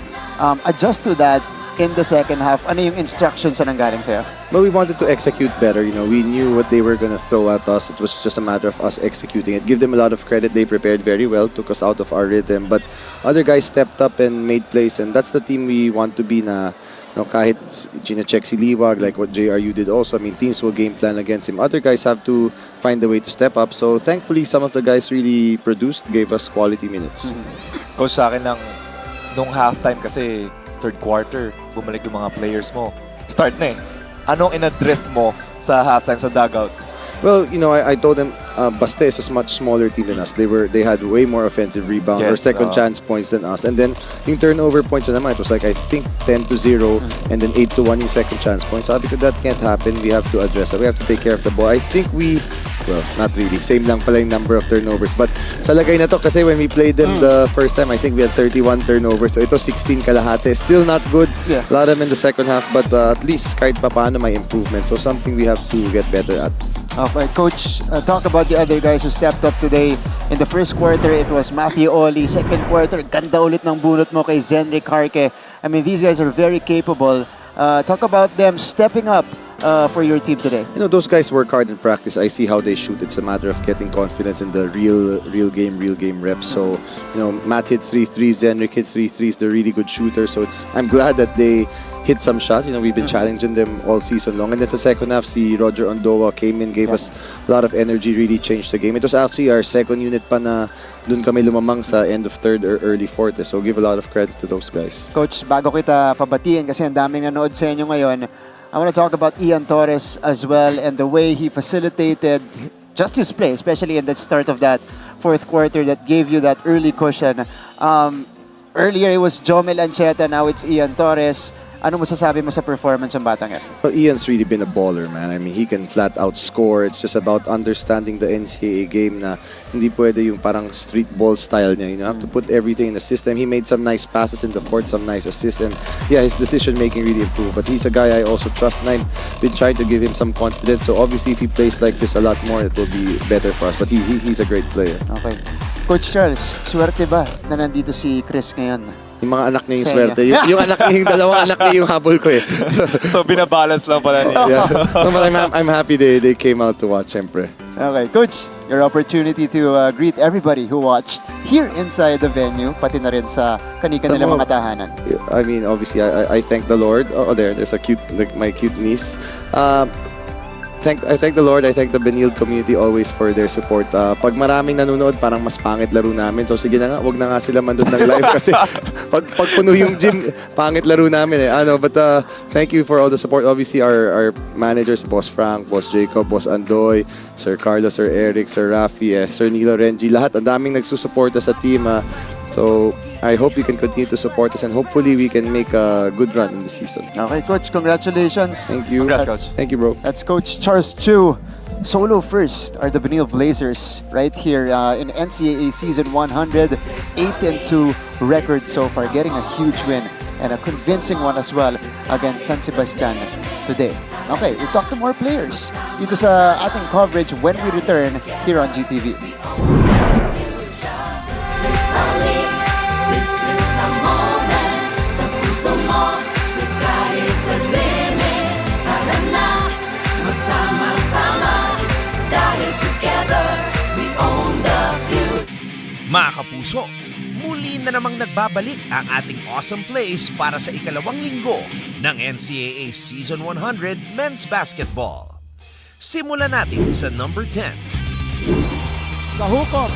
adjust to that in the second half? Ano yung instructions na nanggaling sa'yo? But we wanted to execute better. We knew what they were going to throw at us. It was just a matter of us executing it. Give them a lot of credit. They prepared very well, took us out of our rhythm. But other guys stepped up and made plays, and that's the team we want to be na. Kahit chine-check si Liwag, like what JRU did also. I mean, teams will game plan against him. Other guys have to find a way to step up. So, thankfully, some of the guys really produced, gave us quality minutes. Coach, sa akin nung halftime kasi third quarter, bumalik yung mga players mo. Start na eh. Anong in-address mo sa halftime sa dugout? Well, I told them Baste is a much smaller team than us. They had way more offensive rebound or second chance points than us. And then yung turnover points naman, it was like I think 10-0 and then 8-1 yung second chance points. Sabi ko, that can't happen. We have to address it. We have to take care of the ball. I think well, not really. Same lang pala yung number of turnovers. But sa lagay na to, kasi when we played them the first time, I think we had 31 turnovers. So ito 16 kalahati. Still not good. A lot of them in the second half. But at least kahit pa paano may improvement. So something we have to get better at. Okay, Coach, talk about the other guys who stepped up today. In the first quarter, it was Matthew Oli. Second quarter, ganda ulit ng bunot mo kay Zenric Harke. I mean, these guys are very capable. Talk about them stepping up for your team today. You know, those guys work hard in practice. I see how they shoot. It's a matter of getting confidence in the real game reps. So, you know, Matt hit 3 threes, Zenric hit 3 threes. They're really good shooters. So I'm glad that they hit some shots. You know, we've been challenging them all season long. And then sa second half, si Roger Ondoa came in, gave us a lot of energy, really changed the game. It was actually our second unit pa na dun kami lumamang sa end of third or early fourth. So give a lot of credit to those guys. Coach, bago kita pabatiin kasi ang daming nanood sa inyo ngayon, I want to talk about Ian Torres as well and the way he facilitated just his play, especially in the start of that fourth quarter that gave you that early cushion. Earlier it was Jomel Ancheta, now it's Ian Torres. Ano masasabi mo sa performance ng batang yan? Well, Ian's really been a baller, man. I mean, he can flat out score. It's just about understanding the NCAA game na hindi pwede yung parang street ball style niya. You have to put everything in the system. He made some nice passes in the fourth, some nice assists, and yeah, his decision-making really improved. But he's a guy I also trust, and I've been trying to give him some confidence. So obviously, if he plays like this a lot more, it will be better for us. But he's a great player. Okay. Coach Charles, swerte ba na nandito si Chris ngayon? Yung mga anak niya yung swerte. Yung anak niya, yung dalawang anak niya yung habol ko eh. So binabalance lang pala niya. Yeah. No, but I'm happy they came out to watch, syempre. Okay, Coach, your opportunity to greet everybody who watched here inside the venue, pati na rin sa kanilang mga tahanan. I mean, obviously, I thank the Lord. Oh, there's a cute, like my cute niece. I thank the Lord, I thank the Benilde community always for their support. Pag maraming nanonood, parang mas pangit laro namin. So sige na nga, wag na nga sila mandun ng live kasi pag puno yung gym, pangit laro namin eh. But thank you for all the support. Obviously, our managers, Boss Frank, Boss Jacob, Boss Andoy, Sir Carlos, Sir Eric, Sir Rafi, Sir Nilo, Renji, lahat. Ang daming nagsusuporta sa team. So I hope you can continue to support us and hopefully we can make a good run in the season. Okay, Coach, congratulations. Thank you. Congrats, Coach. Thank you, bro. That's Coach Charles Chu. Solo first are the Benilde Blazers right here in NCAA Season 100. 8-2 record so far, getting a huge win and a convincing one as well against San Sebastian today. Okay, we talk to more players dito sa ating coverage when we return here on GTV. Mga kapuso, muli na namang nagbabalik ang ating awesome plays para sa ikalawang linggo ng NCAA Season 100 Men's Basketball. Simulan natin sa number 10. Kahukom.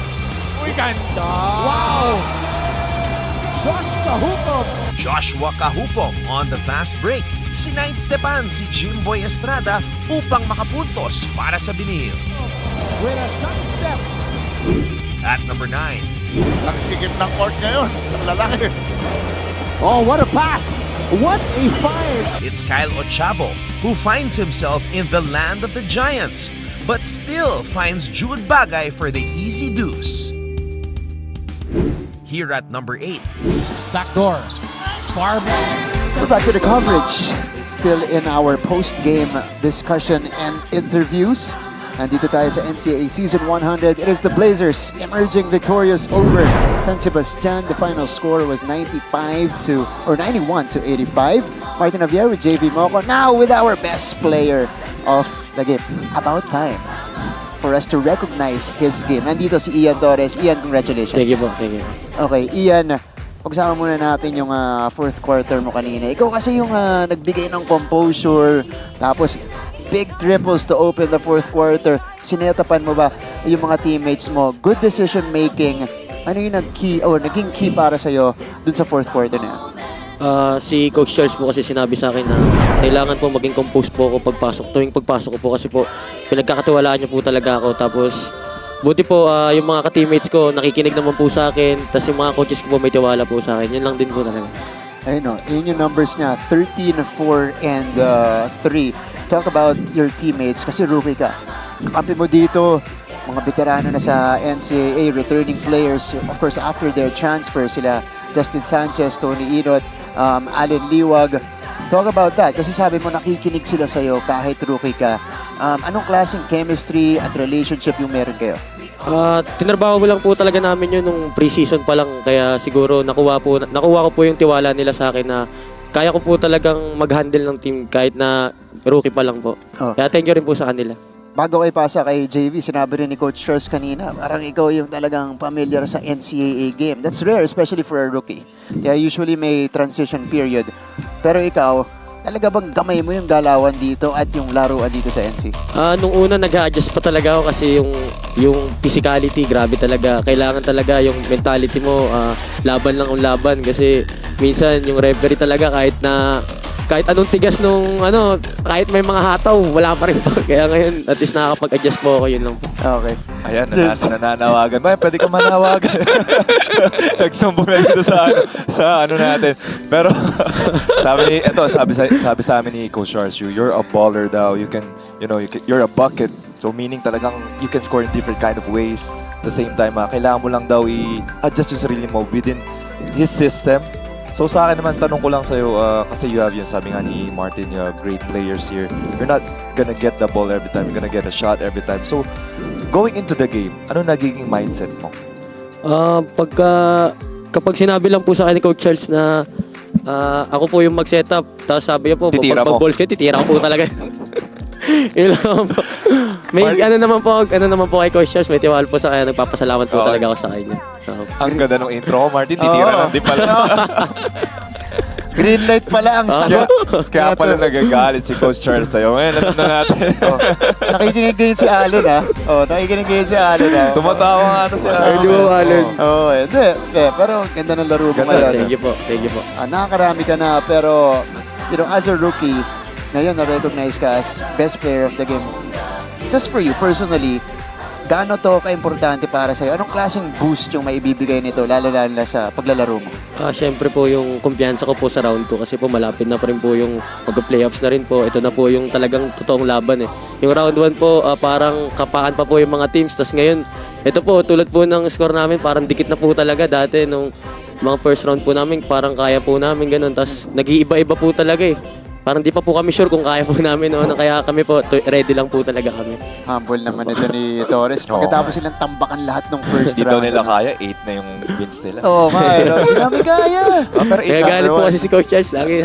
Uy, ganda! Wow! Joshua Kahukom on the fast break. Sinainstepan si Jimboy Estrada upang makapuntos para sa Benilde. With a side step. At number 9. Ang sikip ng court ngayon. Ang lalaki. Oh, what a pass! What a find! It's Kyle Ochavo who finds himself in the land of the Giants but still finds Jude Bagay for the easy deuce. Here at number 8. Backdoor. We're back to the coverage. Still in our post-game discussion and interviews. Nandito tayo sa NCAA Season 100. It is the Blazers emerging victorious over San Sebastian. The final score was 91 to 85. Martin Javier with JV Moco. Now with our best player of the game. About time for us to recognize his game. Nandito si Ian Torres. Ian, congratulations. Thank you po. Thank you. Okay, Ian, pagsama muna natin yung fourth quarter mo kanina. Ikaw kasi yung nagbigay ng composure. Tapos big triples to open the fourth quarter. Sinetapan mo ba yung mga teammates mo? Good decision making. Ano yung naging key para sa'yo dun sa fourth quarter na yan? Si Coach Charles po kasi sinabi sa akin na kailangan po maging composed po ako pagpasok. Tuwing pagpasok ko po kasi po pinagkakatiwalaan niyo po talaga ako. Tapos buti po yung mga ka-teammates ko nakikinig naman po sa akin. Tapos yung mga coaches ko po may tiwala po sa akin. Yun lang din po talaga. Ayun o, yun yung numbers niya. 13, 4, and 3. Talk about your teammates kasi rookie ka. Kakampi mo dito, mga veterano na sa NCAA, returning players. Of course, after their transfer, sila Justin Sanchez, Tony Irot, Allen Liwag. Talk about that kasi sabi mo nakikinig sila sa'yo kahit rookie ka. Anong klaseng chemistry at relationship yung meron kayo? Tinrabaho mo lang po talaga namin yun nung pre-season pa lang. Kaya siguro nakuha ko po yung tiwala nila sa akin na kaya ko po talagang mag-handle ng team kahit na rookie pa lang po. Kaya thank you rin po sa kanila. Bago kayo pasa kay JV, sinabi rin ni Coach Charles kanina, parang ikaw yung talagang familiar sa NCAA game. That's rare, especially for a rookie. Kaya usually may transition period. Pero ikaw, talaga bang gamay mo yung galawan dito at yung laruan dito sa NC? Nung una nag-a-adjust pa talaga ako kasi yung physicality, grabe talaga. Kailangan talaga yung mentality mo, laban lang ang laban kasi minsan yung referee talaga kahit anong tigas nung kahit may mga hataw, wala pa rin po. Kaya ngayon, at least nakakapag-adjust po ako, yun lang po. Okay. Ayan, nananawagan. Pwede ka manawagan. Nagsumbong na dito sa natin. Pero, sabi sa amin ni Coach Charles, you're a baller daw. You're a bucket. So, meaning talagang you can score in different kind of ways. At the same time, kailangan mo lang daw i-adjust yung sarili mo within his system. So sa akin naman, tanong ko lang sa'yo, kasi you have yun, sabi nga ni Martin, you have great players here. You're not gonna get the ball every time, you're gonna get a shot every time. So, going into the game, ano nagiging mindset mo? Kapag sinabi lang po sa akin ni Coach Charles na ako po yung mag-setup, tapos sabi niya po, pag balls kayo, titira ko po talaga. May ano naman po kay Coach Charles, may tiwala po sa kanya, nagpapasalamat po talaga ako sa kanya. Ang ganda ng intro ko, Martin, titira lang din pala. Green light pala ang sagot. Kaya pala nagagalit si Coach Charles sa'yo. Ngayon, alam na natin. Nakikinig din si Allen, ha? Nakikinig din si Allen, ha? Tumatawa nga ito si Allen. Hello, Allen. Hindi. Pero ganda ng laro mo ngayon. Thank you po. Nakakarami ka na, pero as a rookie, ngayon na-recognize ka as best player of the game. Just for you, personally, gaano to ka-importante para sa'yo? Anong klaseng boost yung maibibigay nito, lalo-lalo sa paglalaro mo? Siyempre po yung kumpiyansa ko po sa round 2 kasi po malapit na pa rin po yung mag-playoffs na rin po. Ito na po yung talagang totoong laban eh. Yung round 1 po, parang kapaan pa po yung mga teams. Tapos ngayon, ito po, tulad po ng score namin, parang dikit na po talaga dati nung mga first round po namin, parang kaya po namin ganun. Tapos nag-iiba-iba po talaga eh. Parang di pa po kami sure kung kaya po namin, kaya kami po, ready lang po talaga kami. Humble naman ito ni Torres. Pagkatapos silang tambakan lahat ng first round. Hindi daw nila kaya, 8 na yung wins nila. Oo, hindi namin kaya. Kaya galit po kasi si Coach Charles lagi.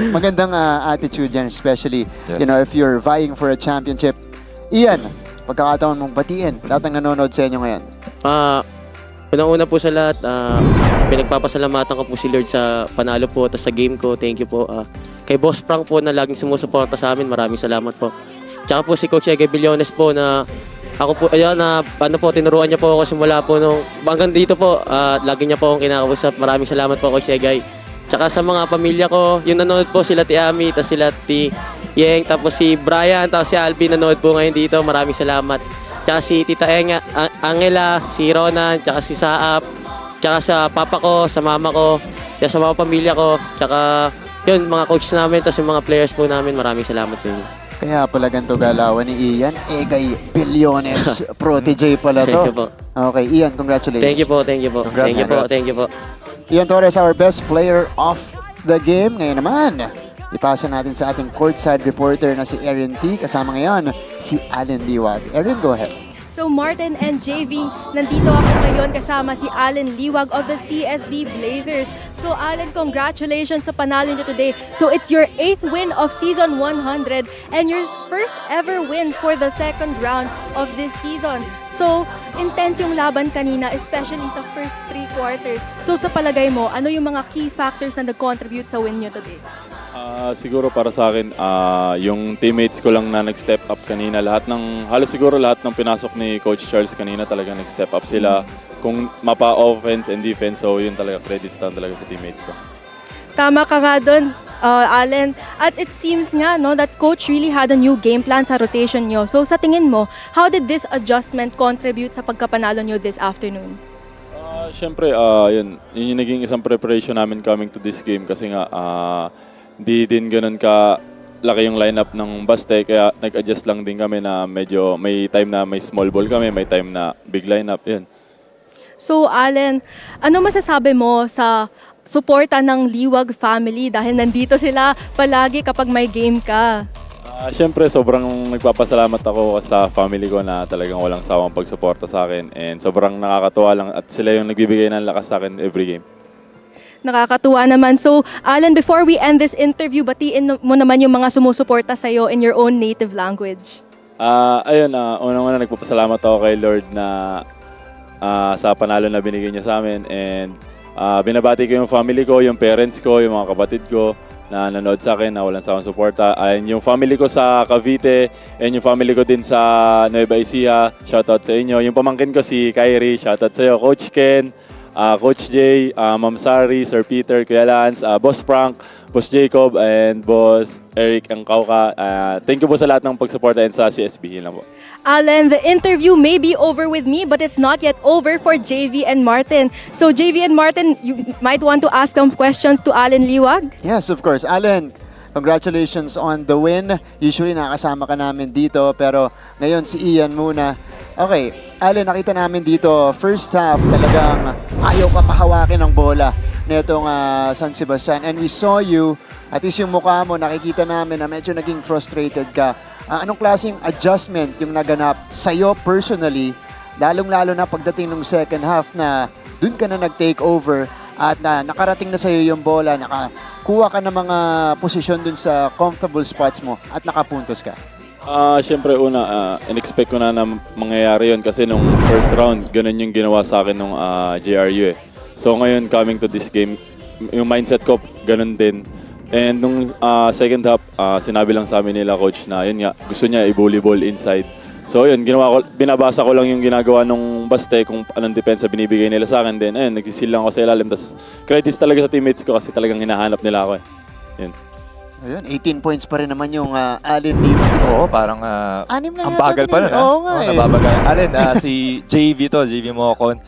Magandang attitude yan, especially if you're vying for a championship. Ian, pagkakataon mong batiin, lahat ng nanonood sa inyo ngayon. Unang-una po sa lahat, pinagpapasalamatan ko po si Lord sa panalo po at sa game ko. Thank you po. Kay Boss Frank po na laging sumusuporta sa amin, maraming salamat po. Tsaka po si Coach Ege Billones po na ako po, tinuruan niya po ako simula po hanggang dito po. Lagi niya po akong kinakausap. Maraming salamat po, Coach Ege. Tsaka sa mga pamilya ko, yung nanonood po sila Ti Ami, tapos sila Ti Yeng, tapos si Brian, tapos si Alvin nanonood po ngayon dito. Maraming salamat. Tsaka si Tita Angela, si Ronan, tsaka si Saap, tsaka sa papa ko, sa mama ko, tsaka sa mga pamilya ko, tsaka yun, mga coach namin, tapos yung mga players po namin, maraming salamat sa inyo. Kaya pala ganito galawan ni Ian, Egay Billones, protege pala to. Thank you po. Okay, Ian, congratulations. Thank you po. Thank you po. Ian Torres, our best player of the game. Ngayon naman, ipasa natin sa ating courtside reporter na si Erin T. Kasama ngayon si Allen Liwag. Erin, go ahead. So Martin and JV, nandito ako ngayon kasama si Allen Liwag of the CSB Blazers. So Allen, congratulations sa panalo niyo today. So it's your 8th win of season 100 and your first ever win for the second round of this season. So intense yung laban kanina, especially sa first 3 quarters. So sa palagay mo, ano yung mga key factors na nag-contribute sa win niyo today? Siguro para sa akin, yung teammates ko lang na nag-step up kanina. Halos siguro lahat ng pinasok ni Coach Charles kanina talaga nag-step up sila. Kung mapa offense and defense, so yun talaga, credits down talaga sa teammates ko. Tama ka nga doon, Allen. At it seems nga that Coach really had a new game plan sa rotation nyo. So sa tingin mo, how did this adjustment contribute sa pagkapanalo nyo this afternoon? Siyempre, yun yung naging isang preparation namin coming to this game kasi nga, di din ganun ka laki yung lineup ng Baste, kaya nag-adjust lang din kami na medyo may time na may small ball kami, may time na big lineup, yun. So Allen, ano masasabi mo sa suporta ng Liwag family dahil nandito sila palagi kapag may game ka? Siyempre, sobrang nagpapasalamat ako sa family ko na talagang walang sawang pagsuporta sa akin. And sobrang nakakatuwa lang at sila yung nagbibigay ng lakas sa akin every game. Nakakatuwa naman. So, Alan, before we end this interview, batiin mo naman yung mga sumusuporta sa'yo in your own native language. Unang-una nagpapasalamat ako kay Lord na sa panalo na binigay niya sa amin. And binabati ko yung family ko, yung parents ko, yung mga kapatid ko na nanood sa akin, na walang sawang suporta. And yung family ko sa Cavite, and yung family ko din sa Nueva Ecija, shoutout sa inyo. Yung pamangkin ko si Kyrie, shoutout sa iyo. Coach Ken, Coach Jay, Ma'am Sari, Sir Peter, Kuya Lance, Boss Frank, Boss Jacob, and Boss Eric Angkauka. Thank you po sa lahat ng pagsuporta and sa CSB. Yun lang po. Alan, the interview may be over with me, but it's not yet over for JV and Martin. So, JV and Martin, you might want to ask some questions to Alan Liwag. Yes, of course. Alan, congratulations on the win. Usually nakasama ka namin dito, pero ngayon si Ian muna. Okay, Alan, nakita namin dito, first half talagang ayaw ka pahawakin ng bola nitong San Sebastian. And we saw you, at least yung mukha mo, nakikita namin na medyo naging frustrated ka. Anong klaseng adjustment yung naganap sa'yo personally, lalong-lalo na pagdating ng second half na dun ka na nag-take over at nakarating na sa'yo yung bola, nakakuha ka ng mga posisyon dun sa comfortable spots mo at nakapuntos ka? Siyempre in-expect ko na mangyayari yun kasi nung first round, ganun yung ginawa sa akin nung JRU eh. So ngayon, coming to this game, yung mindset ko, ganun din. And nung second half, sinabi lang sa amin nila coach na yun nga, gusto niya i-bully ball inside. So yun, binabasa ko lang yung ginagawa nung Baste, kung anong depensa binibigay nila sa akin. Then ayun, nagsisil lang ako sa ilalim. Tapos credits talaga sa teammates ko kasi talagang hinahanap nila ako eh. Yun. Ayun, 18 points pa rin naman yung Allen Liwag. Oo, parang Anim na ang bagal pa nun. Oo nga eh. Nababagal. Allen, si JV to, JV Mocon.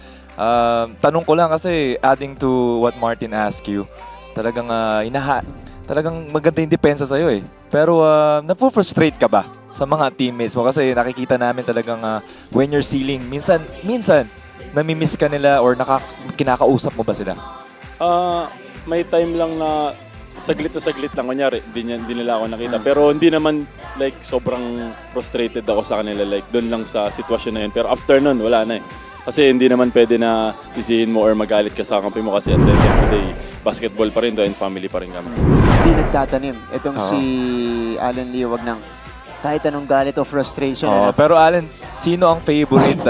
Tanong ko lang kasi adding to what Martin asked you, talagang talagang maganda yung depensa sa'yo eh. Pero napu-frustrate ka ba sa mga teammates mo? Kasi nakikita namin talagang when you're sealing, minsan namimiss ka nila or kinakausap mo ba sila? May time lang na saglit lang. Kunyari, hindi nila ako nakita. Pero hindi naman like sobrang frustrated ako sa kanila. Like doon lang sa sitwasyon na yun. Pero after nun, wala na eh. Kasi hindi naman pwede na sisihin mo or magalit ka sa kampi mo kasi at the end of the day, basketball pa rin to and family pa rin kami. Hindi nagtatanim itong si Allen Liwag ng kahit anong galit o frustration. Pero Allen, sino ang favorite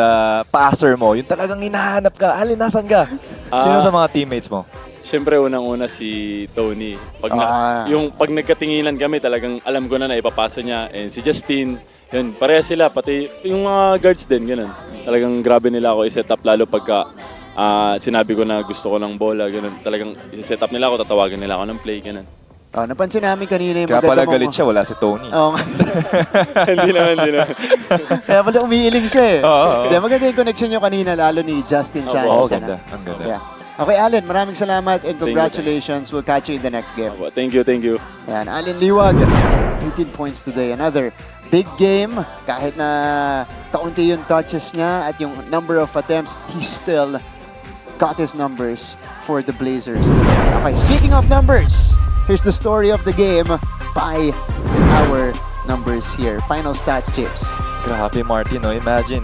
passer mo? Yung talagang hinahanap ka. Allen, nasan ka? Sino sa mga teammates mo? Siyempre, unang-una si Tony. Pag nagkatinginan kami, talagang alam ko na ipapasa niya. And si Justin, yun, pareha sila. Pati yung mga guards din, ganun. Talagang grabe nila ako i-set up lalo pagka sinabi ko na gusto ko ng bola, ganun. Talagang i-set up nila ako, tatawagan nila ako ng play, ganun. Napansin namin kanina yung kaya pala galit siya, wala si Tony. Hindi naman. Kaya pala umiiling siya eh. Oo. Maganda yung connection nyo kanina, lalo ni Justin Sanchez. Ganda. Ang ganda. Yeah. Okay, Allen, maraming salamat and congratulations. We'll catch you in the next game. Thank you. Ayan, Allen Liwag, 18 points today. Another big game. Kahit na kaunti yung touches niya at yung number of attempts, he still got his numbers for the Blazers today. Okay, speaking of numbers, here's the story of the game by our numbers here. Final stats, Chips. Grabe, Martin, no? Imagine,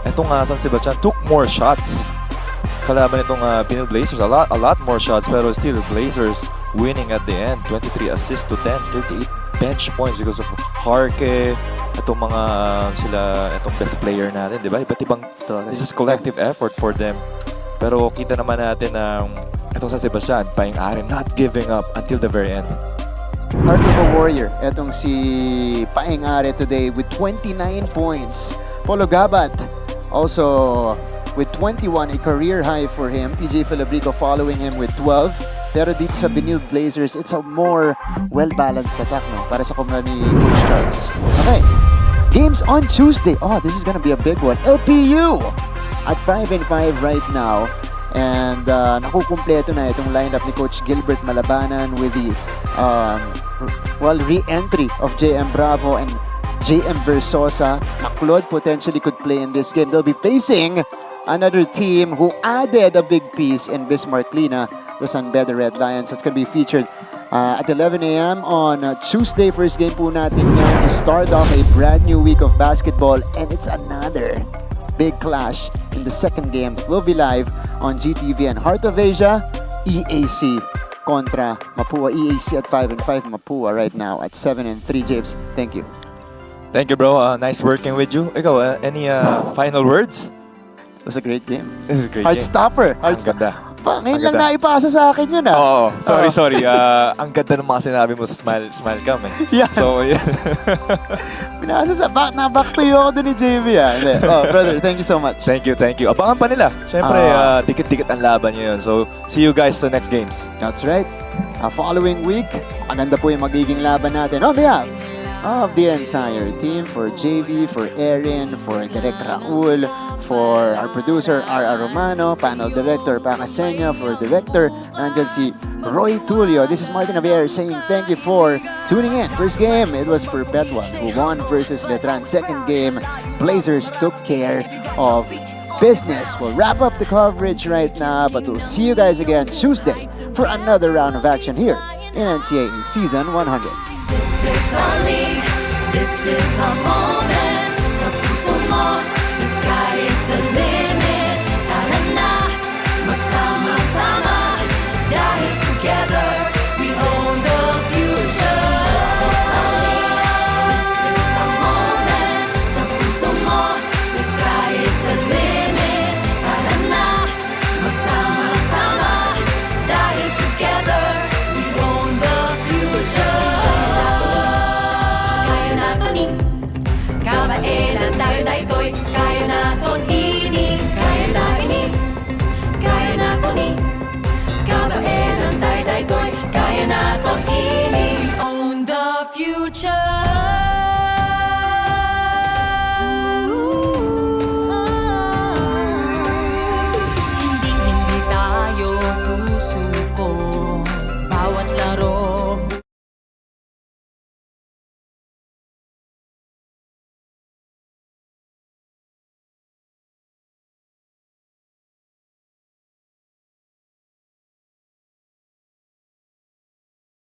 itong San Sebastian took more shots. Kalaban itong Benilde Blazers, a lot more shots, pero still Blazers winning at the end. 23 assists to 10, 38 bench points because of Harke, itong mga itong best player natin, di ba? Iba't ibang, this is collective effort for them. Pero kita naman natin na itong San Sebastian, Paing-Are, not giving up until the very end. Heart of a warrior, itong si Paing-Are today with 29 points. Polo Gabat also with 21, a career high for him. TJ Falabrico following him with 12. Pero dito sa Benilde Blazers, it's a more well-balanced attack, no? Para sa kumula ni Coach Charles. Okay, games on Tuesday. This is gonna be a big one. LPU at 5-5 right now. And nakukumpleto na itong lineup ni Coach Gilbert Malabanan with the re-entry of JM Bravo and JM Versosa. Maclod potentially could play in this game. They'll be facing another team who added a big piece in Bismarck Lina, the San Beda Red Lions. It's going to be featured at 11 a.m. on Tuesday. First game po natin yan to start off a brand new week of basketball, and it's another big clash in the second game. We'll be live on GTV and Heart of Asia, EAC kontra Mapua. EAC at 5-5, Mapua right now at 7-3. James, thank you. Thank you, bro. Nice working with you. Ikaw, any final words? It was a great game. It was a great Heartstopper. Ang ganda. Ngayon lang naipasa sa akin yun Oo. Sorry. Ang ganda ng mga sinabi mo sa Smile Cam eh. Yeah. So, yeah. Pinasa sa back to you ako doon ni JV brother, thank you so much. Thank you. Abangan pa nila. Siyempre, dikit-dikit ang laban nyo yun. So, see you guys sa next games. That's right. Following week, maganda po yung magiging laban natin on behalf of the entire team, for JV, for Erin, for Direk Raul, for our producer, R.R. Romano, panel director, Pacasenya, for director, nandyan si Roy Tulio. This is Martin Javier saying thank you for tuning in. First game, it was Perpetual who won versus Letran. Second game, Blazers took care of business. We'll wrap up the coverage right now, but we'll see you guys again Tuesday for another round of action here in NCAA Season 100. This is our league, this is our moment.